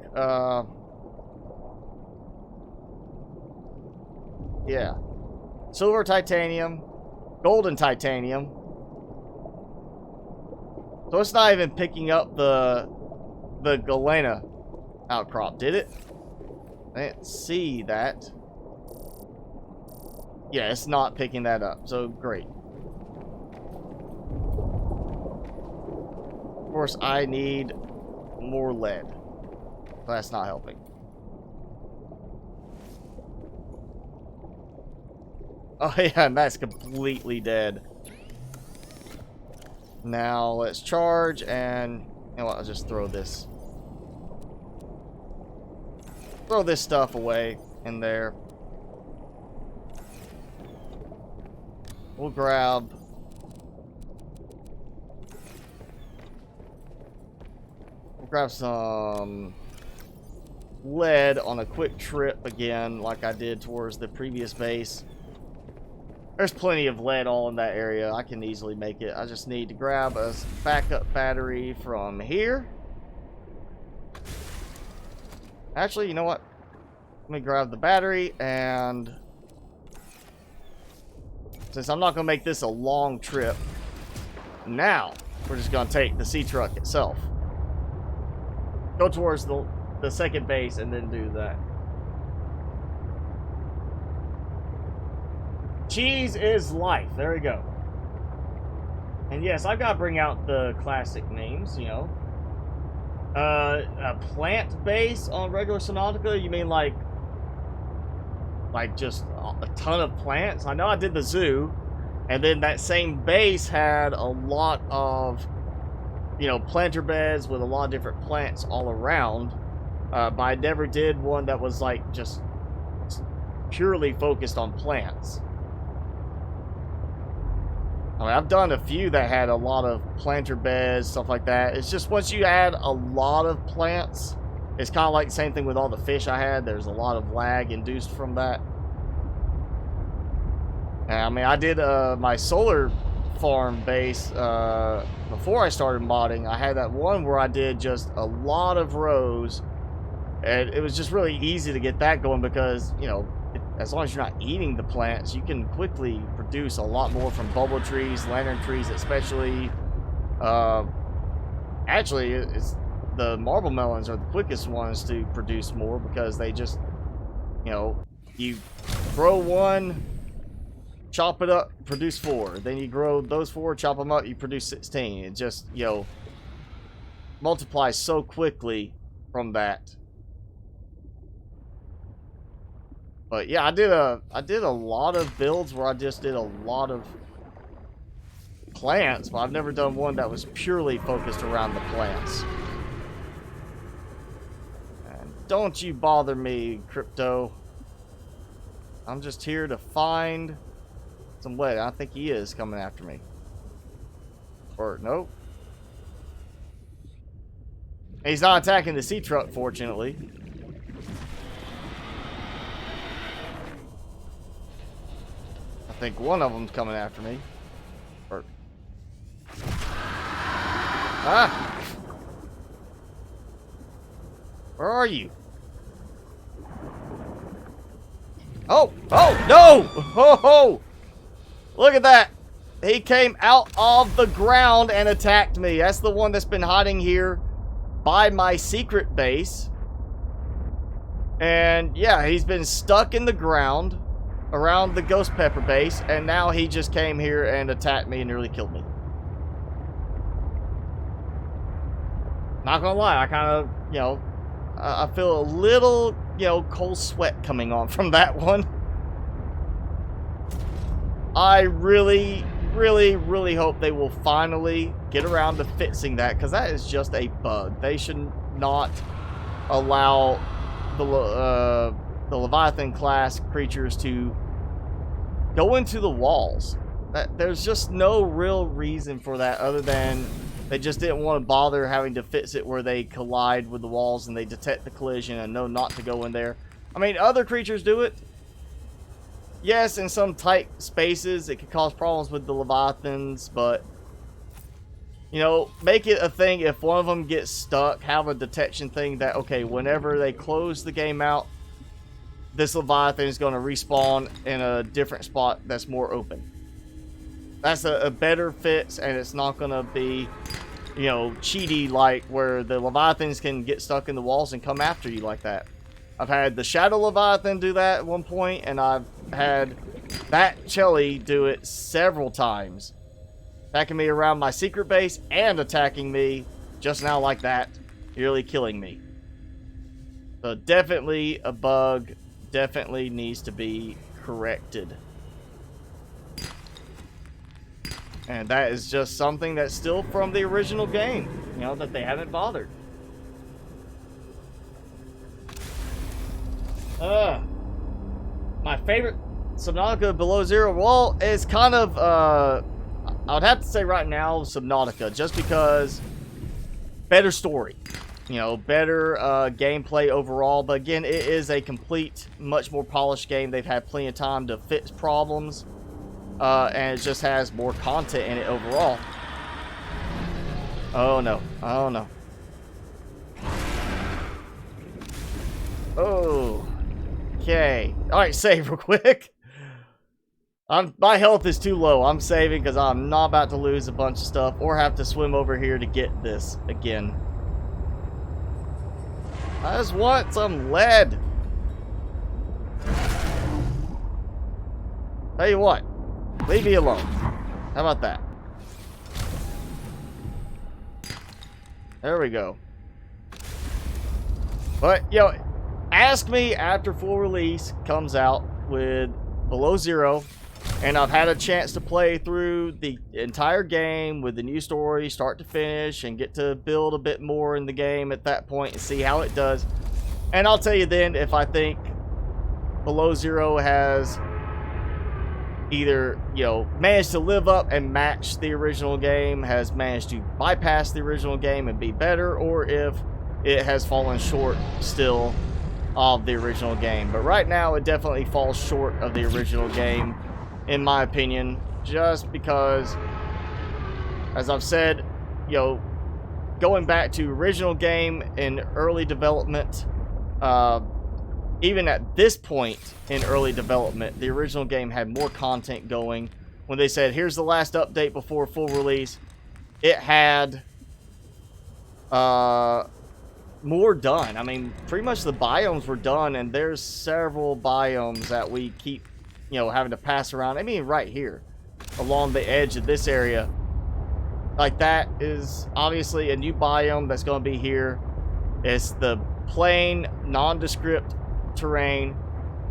Yeah. Silver titanium. Golden titanium. So it's not even picking up the galena outcrop, did it? I didn't see that. Yeah, it's not picking that up, so great. Of course, I need more lead. That's not helping. Oh yeah, and that's completely dead. Now let's charge, and you know what, I'll just throw this stuff away in there. We'll grab some lead on a quick trip again, like I did towards the previous base. There's plenty of lead all in that area. I can easily make it. I just need to grab a backup battery from here. Actually, you know what? Let me grab the battery, and since I'm not going to make this a long trip, now we're just going to take the sea truck itself. Go towards the second base and then do that. Cheese is life. There we go. And yes, I've got to bring out the classic names, you know. A plant base on regular Subnautica? You mean like just a ton of plants? I know I did the zoo, and then that same base had a lot of, you know, planter beds with a lot of different plants all around. But I never did one that was like just purely focused on plants. I mean, I've done a few that had a lot of planter beds, stuff like that. It's just once you add a lot of plants, it's kind of like the same thing with all the fish I had. There's a lot of lag induced from that. And, I mean, I did my solar farm base before I started modding. I had that one where I did just a lot of rows, and it was just really easy to get that going because, you know, as long as you're not eating the plants, you can quickly produce a lot more from bubble trees, lantern trees especially. Actually, it's the marble melons are the quickest ones to produce more because they just, you know, you grow one, chop it up, produce 4. Then you grow those 4, chop them up, you produce 16. It just, you know, multiplies so quickly from that. But yeah, I did a lot of builds where I just did a lot of plants, but I've never done one that was purely focused around the plants. And don't you bother me, Crypto. I'm just here to find some lead. I think he is coming after me. Or nope. He's not attacking the sea truck, fortunately. I think one of them's coming after me. Or... Ah! Where are you? Oh! Oh! No! Oh! Oh! Look at that! He came out of the ground and attacked me. That's the one that's been hiding here by my secret base. And yeah, he's been stuck in the ground around the ghost pepper base, and now he just came here and attacked me and nearly killed me. Not gonna lie, I kind of, you know, I feel a little, you know, cold sweat coming on from that one. I really, really, really hope they will finally get around to fixing that, because that is just a bug. They should not allow the Leviathan class creatures to go into the walls. There's just no real reason for that other than they just didn't want to bother having to fix it where they collide with the walls and they detect the collision and know not to go in there. I mean, other creatures do it. Yes, in some tight spaces it could cause problems with the Leviathans, but you know, make it a thing if one of them gets stuck, have a detection thing that, okay, whenever they close the game out, this Leviathan is going to respawn in a different spot that's more open. That's a better fix, and it's not going to be, you know, cheaty like where the Leviathans can get stuck in the walls and come after you like that. I've had the Shadow Leviathan do that at one point, and I've had that Chelly do it several times. Attacking me around my secret base and attacking me just now like that, nearly killing me. So definitely a bug, definitely needs to be corrected. And that is just something that's still from the original game, you know, that they haven't bothered. My favorite Subnautica Below Zero, well, it's kind of, I would have to say right now, Subnautica, just because better story, you know, better gameplay overall. But again, it is a complete, much more polished game. They've had plenty of time to fix problems, and it just has more content in it overall. Oh no! Oh no! Oh, okay. All right, save real quick. My health is too low. I'm saving because I'm not about to lose a bunch of stuff or have to swim over here to get this again. I just want some lead. Tell you what, leave me alone. How about that? There we go. But, you know, ask me after full release comes out with Below Zero, and I've had a chance to play through the entire game with the new story, start to finish, and get to build a bit more in the game at that point and see how it does. And I'll tell you then if I think Below Zero has either, you know, managed to live up and match the original game, has managed to bypass the original game and be better, or if it has fallen short still of the original game. But right now it definitely falls short of the original game, in my opinion, just because, as I've said, you know, going back to original game in early development, even at this point in early development, the original game had more content going. When they said, here's the last update before full release, it had more done. I mean, pretty much the biomes were done, and there's several biomes that we keep, you know, having to pass around. I mean, right here, along the edge of this area. Like, that is obviously a new biome that's going to be here. It's the plain, nondescript terrain.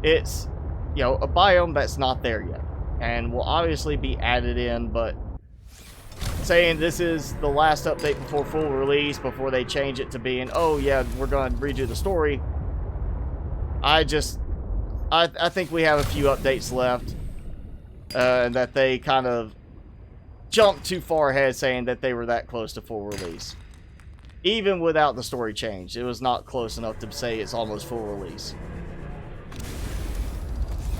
It's, you know, a biome that's not there yet, and will obviously be added in, but saying this is the last update before full release, before they change it to being, oh yeah, we're going to redo the story, I think we have a few updates left, and that they kind of jumped too far ahead saying that they were that close to full release. Even without the story change, it was not close enough to say it's almost full release.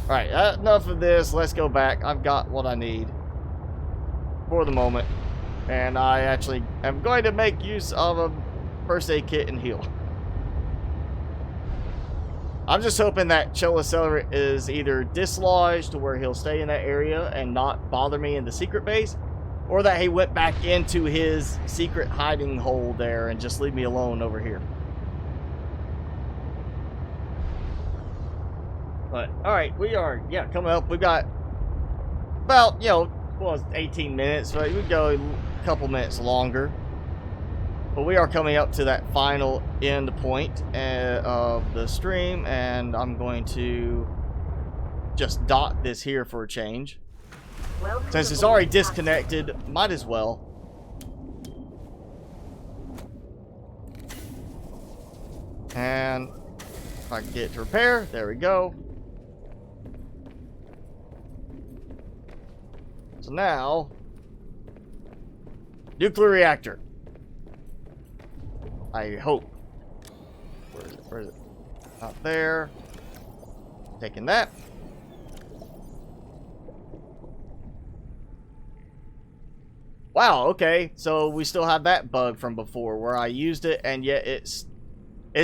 Alright, enough of this. Let's go back. I've got what I need for the moment. And I actually am going to make use of a first aid kit and heal. I'm just hoping that Accelerate is either dislodged to where he'll stay in that area and not bother me in the secret base, or that he went back into his secret hiding hole there and just leave me alone over here. But, alright, we are, yeah, coming up. We've got about, you know, well, 18 minutes, but we go a couple minutes longer. But we are coming up to that final end point of the stream, and I'm going to just dot this here for a change. Since it's already disconnected, might as well. And if I can get it to repair, there we go. So now, nuclear reactor. I hope. Where is it? Where is it? Not there. Taking that. Wow, okay. So we still have that bug from before where I used it, and yet it's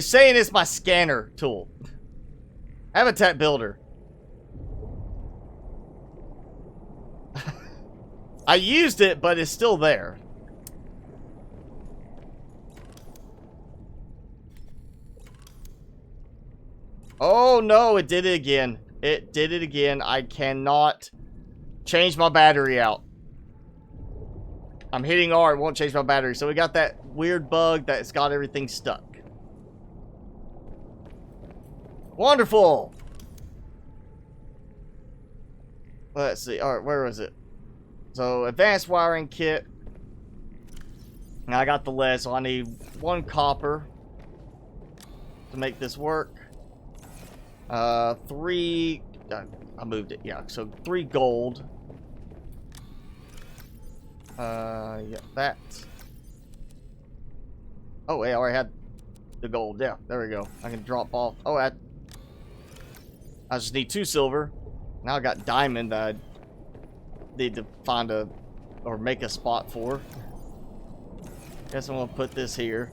saying it's my scanner tool. Habitat builder. I used it, but it's still there. Oh no, it did it again. It did it again. I cannot change my battery out. I'm hitting R, it won't change my battery. So we got that weird bug that's got everything stuck. Wonderful. Let's see. Alright, where was it? So, advanced wiring kit. Now I got the lead, so I need 1 copper to make this work. 3... I moved it, yeah. So, 3 gold. Yeah, that. Oh, wait, I already had the gold. Yeah, there we go. I can drop off. Oh, I just need 2 silver. Now I got diamond that I need to find or make a spot for. Guess I'm gonna put this here.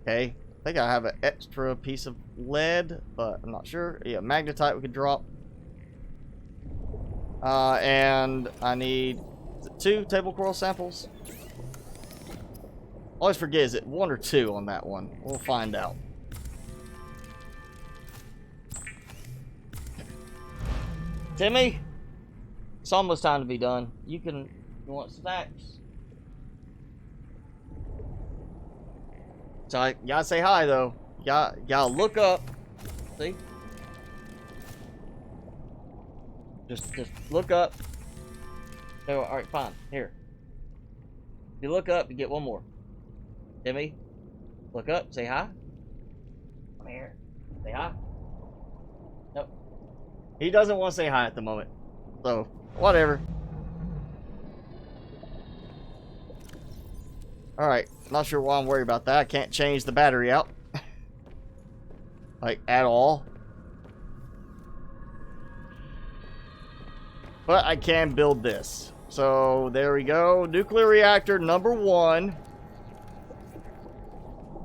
Okay, I think I have an extra piece of lead, but I'm not sure. Yeah, magnetite we could drop. And I need 2 table coral samples. Always forget, is it 1 or 2 on that one? We'll find out. Timmy, it's almost time to be done. You want snacks? So you gotta say hi though. You gotta look up. See? Just look up. Oh, alright, fine. Here. If you look up, you get 1 more. Timmy, look up, say hi. Come here. Say hi. Nope. He doesn't want to say hi at the moment. So, whatever. Alright, not sure why I'm worried about that. I can't change the battery out. Like, at all. But I can build this. So, there we go. Nuclear reactor number 1.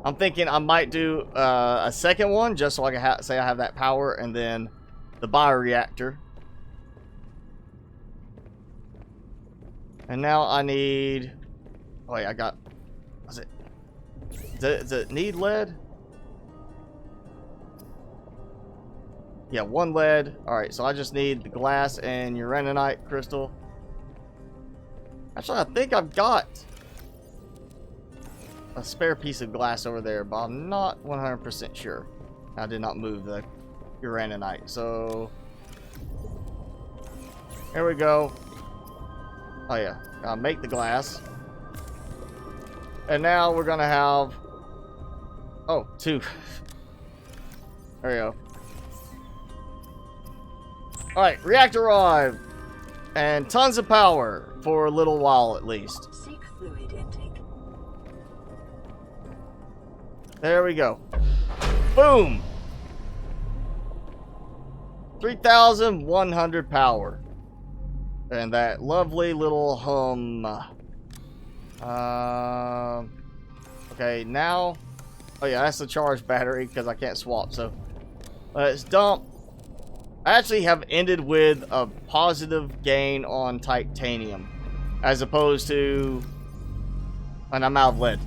I'm thinking I might do a second one, just so I can say I have that power, and then the bioreactor. And now I need... Oh, wait, I got... Does it need lead? Yeah, 1 lead. Alright, so I just need the glass and uraninite crystal. Actually, I think I've got a spare piece of glass over there, but I'm not 100% sure. I did not move the uraninite, so... There we go. Oh yeah, I'll make the glass. And now we're gonna have... Oh, 2. There we go. Alright, reactor arrived. And tons of power for a little while at least. Seek fluid intake. There we go. Boom! 3,100 power. And that lovely little hum. Okay, now... Oh yeah, that's the charged battery because I can't swap, so... Let's dump. I actually have ended with a positive gain on titanium. As opposed to... And I'm out of lead.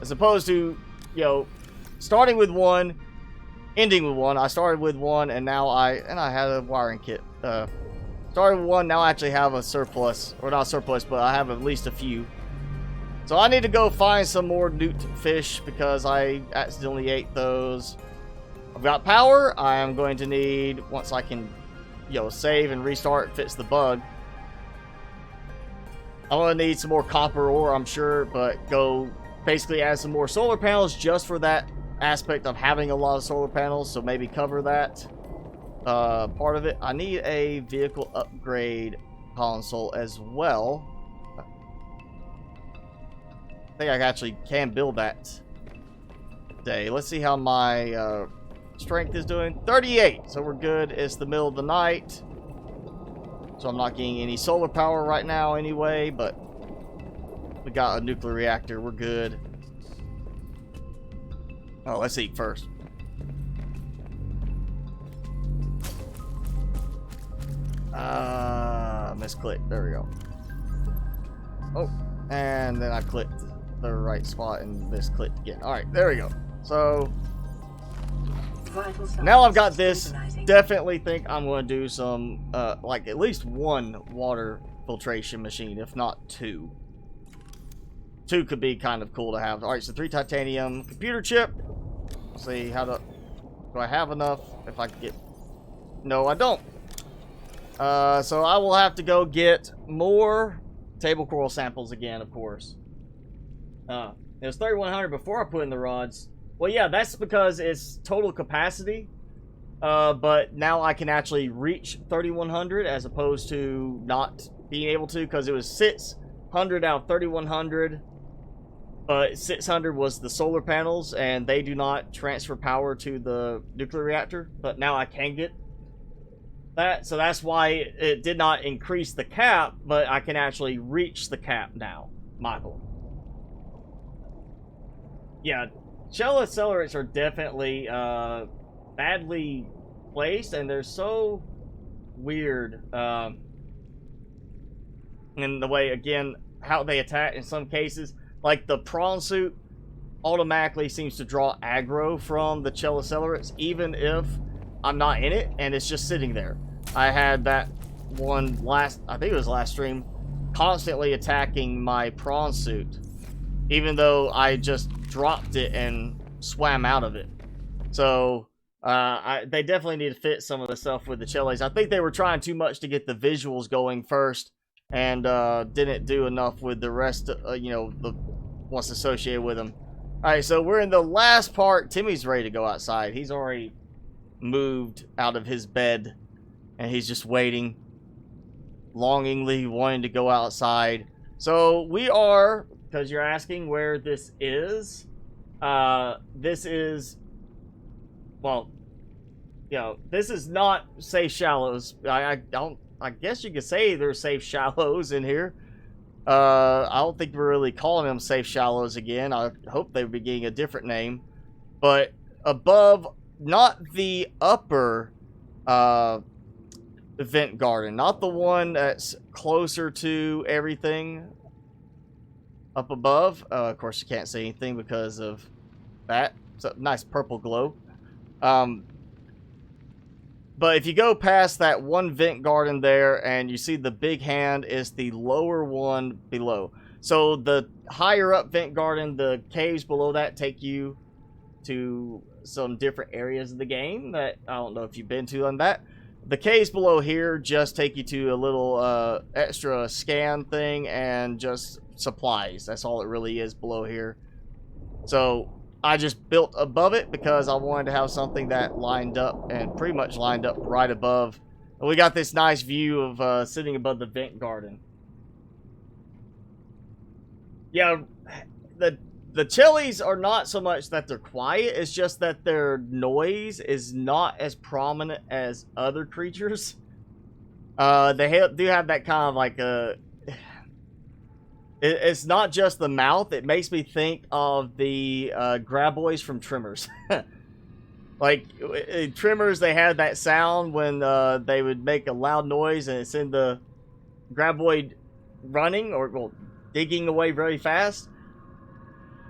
As opposed to, you know, starting with 1, ending with 1. I started with 1, and now I had a wiring kit. Started with 1, now I actually have a surplus. Or not a surplus, but I have at least a few. So I need to go find some more newt fish because I accidentally ate those. I've got power. I am going to need, once I can, you know, save and restart, fix the bug. I'm going to need some more copper ore, I'm sure, but go basically add some more solar panels just for that aspect of having a lot of solar panels, so maybe cover that part of it. I need a vehicle upgrade console as well. I think I actually can build that today. Let's see how my strength is doing. 38, so we're good. It's the middle of the night, so I'm not getting any solar power right now anyway, but we got a nuclear reactor. We're good. Oh, let's eat first. Misclick. There we go. Oh, and then I clicked the right spot and misclicked again. Alright, there we go. So now I've got this. Definitely think I'm going to do some, like at least 1 water filtration machine, if not 2. 2 could be kind of cool to have. Alright, so 3 titanium computer chip. Let's see how to... Do I have enough? If I can get... No, I don't. So I will have to go get more table coral samples again, of course. It was 3,100 before I put in the rods. Well, yeah, that's because it's total capacity. But now I can actually reach 3,100 as opposed to not being able to, because it was 600 out of 3,100. But 600 was the solar panels, and they do not transfer power to the nuclear reactor. But now I can get that, so that's why it did not increase the cap, but I can actually reach the cap now, Michael. Yeah, shell accelerates are definitely badly placed, and they're so weird in the way, again, how they attack in some cases. Like the prawn suit automatically seems to draw aggro from the shell accelerates, even if I'm not in it and it's just sitting there. I had that one I think it was last stream, constantly attacking my prawn suit, even though I just dropped it and swam out of it. So they definitely need to fit some of the stuff with the Chelles. I think they were trying too much to get the visuals going first, and didn't do enough with the rest, you know, the what's associated with them. All right, so we're in the last part. Timmy's ready to go outside. He's already moved out of his bed, and he's just waiting, longingly wanting to go outside. So we are, because you're asking where this is, well, you know, this is not safe shallows. I guess you could say there's safe shallows in here. I don't think we're really calling them safe shallows again. I hope they would be getting a different name. But above, not the upper vent garden, not the one that's closer to everything up above. Of course, you can't see anything because of that. It's a nice purple glow. But if you go past that one vent garden there and you see the big hand is the lower one below. So the higher up vent garden, the caves below that take you to some different areas of the game that I don't know if you've been to on that. The caves below here just take you to a little extra scan thing and just supplies. That's all it really is below here. So I just built above it because I wanted to have something that lined up and pretty much lined up right above. And we got this nice view of sitting above the vent garden. Yeah, the chilies are not so much that they're quiet, it's just that their noise is not as prominent as other creatures. They do have that kind of like a... It's not just the mouth. It makes me think of the graboids from Tremors. Like, in Tremors, they had that sound when they would make a loud noise, and it's in the graboid running, or, well, digging away very fast.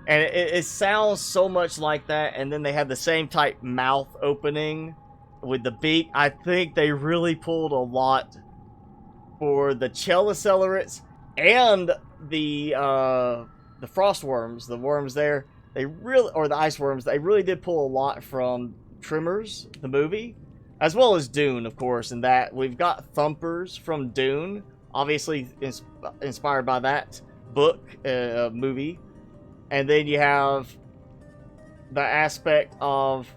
And it sounds so much like that, and then they have the same type mouth opening with the beak. I think they really pulled a lot for the Chelicerates and the frost worms, the worms there, they really, or the ice worms, they really did pull a lot from Tremors, the movie, as well as Dune, of course. And that we've got Thumpers from Dune, obviously inspired by that book, movie. And then you have the aspect of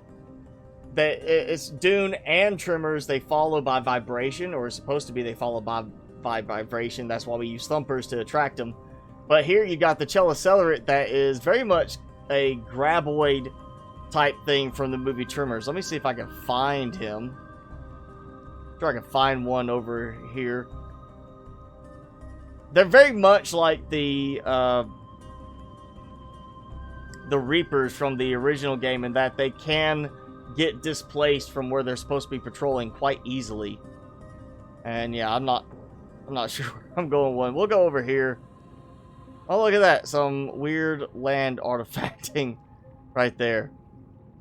that it's Dune and Tremors. They follow by vibration, or it's supposed to be they follow by vibration. That's why we use Thumpers to attract them. But here you got the Chelicerate that is very much a graboid type thing from the movie Tremors. Let me see if I can find him. I'm sure I can find one over here. They're very much like the Reapers from the original game in that they can get displaced from where they're supposed to be patrolling quite easily. And yeah, I'm not sure I'm going one. We'll go over here. Oh, look at that. Some weird land artifacting right there.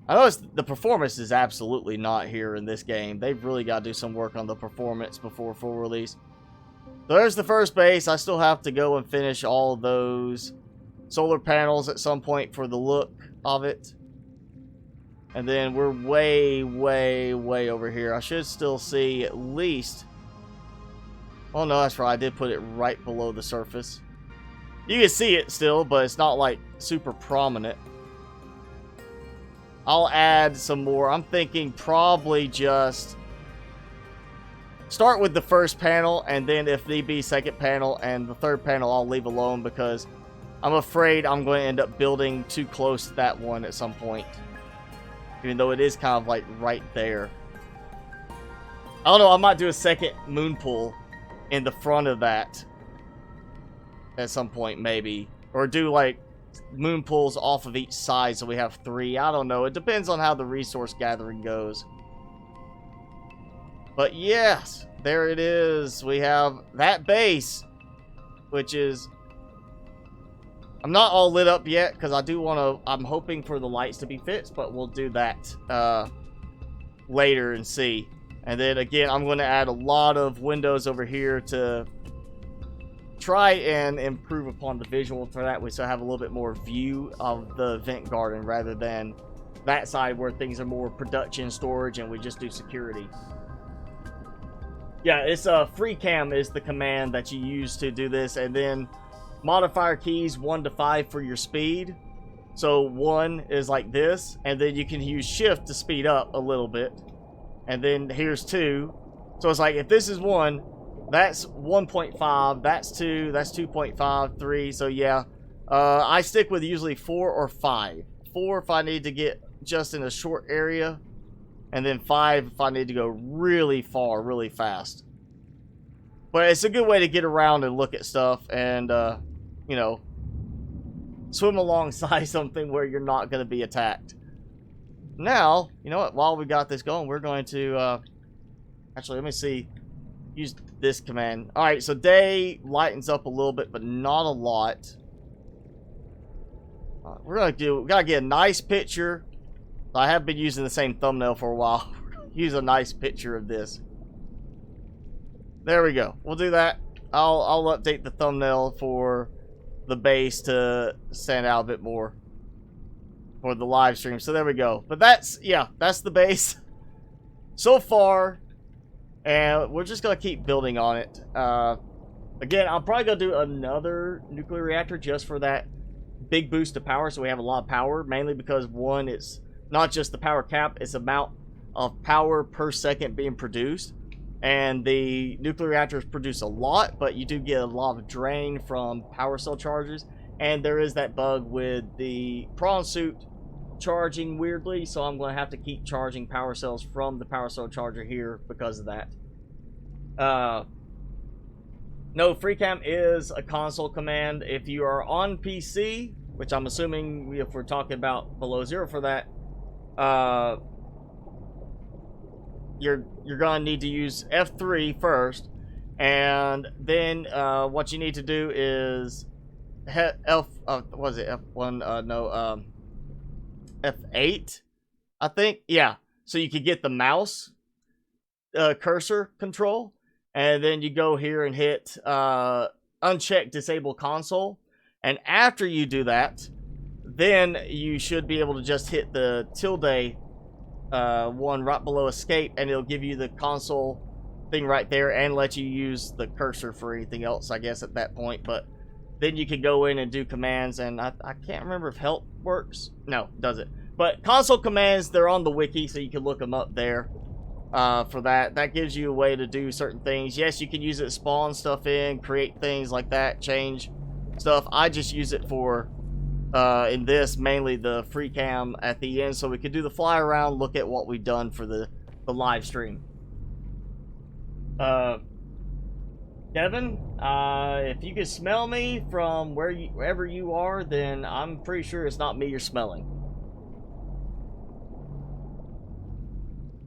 I noticed the performance is absolutely not here in this game. They've really got to do some work on the performance before full release. So there's the first base. I still have to go and finish all of those solar panels at some point for the look of it. And then we're way, way, way over here. I should still see at least... Oh no, that's right. I did put it right below the surface. You can see it still, but it's not like super prominent. I'll add some more. I'm thinking probably just start with the first panel, and then if need be, second panel, and the third panel I'll leave alone because I'm afraid I'm going to end up building too close to that one at some point. Even though it is kind of like right there. I don't know, I might do a second moon pool in the front of that at some point, maybe. Or do like moon pools off of each side so we have 3. I don't know. It depends on how the resource gathering goes. But yes, there it is. We have that base, which is... I'm not all lit up yet because I do want to... I'm hoping for the lights to be fixed, but we'll do that later and see. And then again, I'm going to add a lot of windows over here to try and improve upon the visual for that. We still have a little bit more view of the vent garden rather than that side where things are more production, storage, and we just do security. Yeah, it's free cam is the command that you use to do this, and then modifier keys 1 to 5 for your speed. So 1 is like this, and then you can use shift to speed up a little bit. and then here's 2. So it's like, if this is 1, that's 1.5, that's 2, that's 2.5, 3. So yeah, I stick with usually 4 or 5. 4 if I need to get just in a short area, and then 5 if I need to go really far, really fast. But it's a good way to get around and look at stuff and, you know, swim alongside something where you're not going to be attacked. Now, you know what? While we got this going, we're going to, actually, let me see. Use this command. Alright, so day lightens up a little bit, but not a lot. We gotta get a nice picture. I have been using the same thumbnail for a while. Use a nice picture of this. There we go. We'll do that. I'll update the thumbnail for the base to stand out a bit more for the live stream. So there we go. But that's, yeah, that's the base so far, and we're just gonna keep building on it. Again, I'm probably gonna do another nuclear reactor just for that big boost of power, so we have a lot of power, mainly because, one, it's not just the power cap, it's the amount of power per second being produced. And the nuclear reactors produce a lot, but you do get a lot of drain from power cell charges. And there is that bug with the Prawn suit charging weirdly, so I'm going to have to keep charging power cells from the power cell charger here because of that. No, FreeCam is a console command. If you are on PC, which I'm assuming if we're talking about below 0 for that, you're gonna need to use F3 first, and then what you need to do is what is it, F1? No, F8, I think. Yeah, so you could get the mouse cursor control, and then you go here and hit uncheck disable console, and after you do that, then you should be able to just hit the tilde one right below escape, and it'll give you the console thing right there and let you use the cursor for anything else, I guess, at that point. But then you can go in and do commands, and I can't remember if help works. No, does it? But console commands, they're on the wiki, so you can look them up there for that. That gives you a way to do certain things. Yes, you can use it to spawn stuff in, create things like that, change stuff. I just use it for in this, mainly the free cam at the end, so we could do the fly around, look at what we've done for the live stream. Devin, if you can smell me from wherever you are, then I'm pretty sure it's not me you're smelling.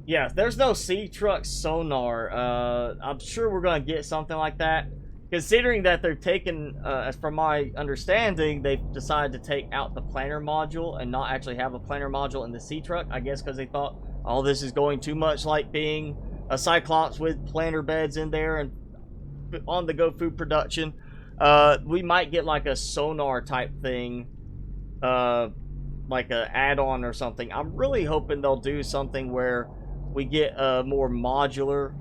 Yeah, there's no sea truck sonar. I'm sure we're gonna get something like that. Considering that they're taking, from my understanding, they've decided to take out the planner module and not actually have a planner module in the sea truck. I guess because they thought, oh, this is going too much like being a Cyclops with planner beds in there and on-the-go food production. We might get like a sonar type thing, like a add-on or something. I'm really hoping they'll do something where we get a more modular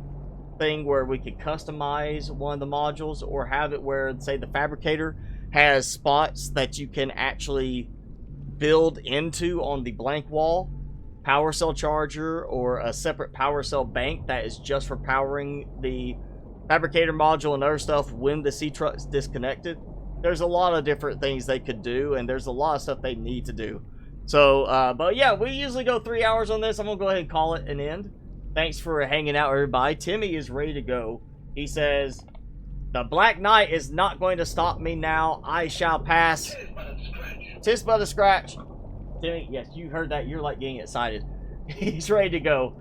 thing where we could customize one of the modules, or have it where, say, the fabricator has spots that you can actually build into on the blank wall, power cell charger, or a separate power cell bank that is just for powering the fabricator module and other stuff when the sea truck's disconnected. There's a lot of different things they could do, and there's a lot of stuff they need to do. So but yeah, we usually go 3 hours on this. I'm gonna go ahead and call it an end. Thanks for hanging out, everybody. Timmy is ready to go. He says, the Black Knight is not going to stop me now. I shall pass. Tis but a scratch. Timmy, yes, you heard that. You're like getting excited. He's ready to go.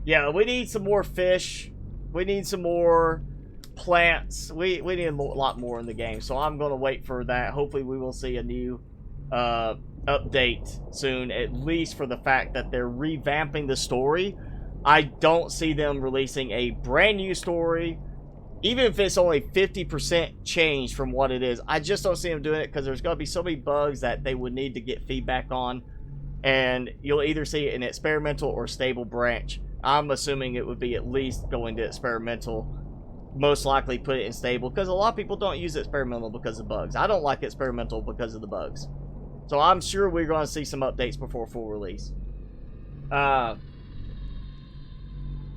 Yeah, we need some more fish. We need some more plants. We need a lot more in the game. So I'm going to wait for that. Hopefully we will see a new update soon, at least for the fact that they're revamping the story. I don't see them releasing a brand new story, even if it's only 50% changed from what it is. I just don't see them doing it because there's going to be so many bugs that they would need to get feedback on, and you'll either see an experimental or stable branch. I'm assuming it would be at least going to experimental, most likely put it in stable, because a lot of people don't use experimental because of bugs. I don't like experimental because of the bugs. So I'm sure we're going to see some updates before full release.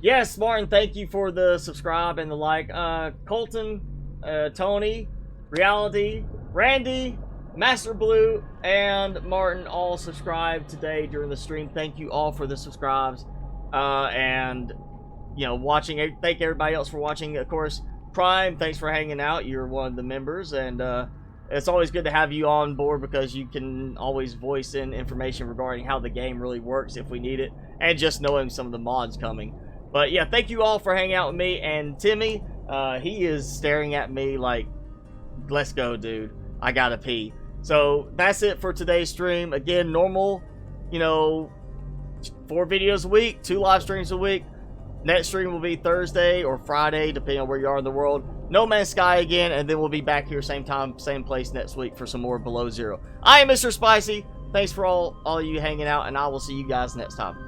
Yes, Martin, thank you for the subscribe and the like. Colton, Tony, Reality, Randy, Master Blue, and Martin all subscribed today during the stream. Thank you all for the subscribes. And, you know, watching. Thank everybody else for watching. Of course, Prime, thanks for hanging out. You're one of the members, and it's always good to have you on board because you can always voice in information regarding how the game really works if we need it, and just knowing some of the mods coming. But yeah, thank you all for hanging out with me. And Timmy, he is staring at me like, let's go, dude. I gotta pee. So that's it for today's stream. Again, normal, you know, 4 videos a week, 2 live streams a week. Next stream will be Thursday or Friday, depending on where you are in the world. No Man's Sky again, and then we'll be back here same time, same place next week for some more Below Zero. I am Mr. Spicy. Thanks for all of you hanging out, and I will see you guys next time.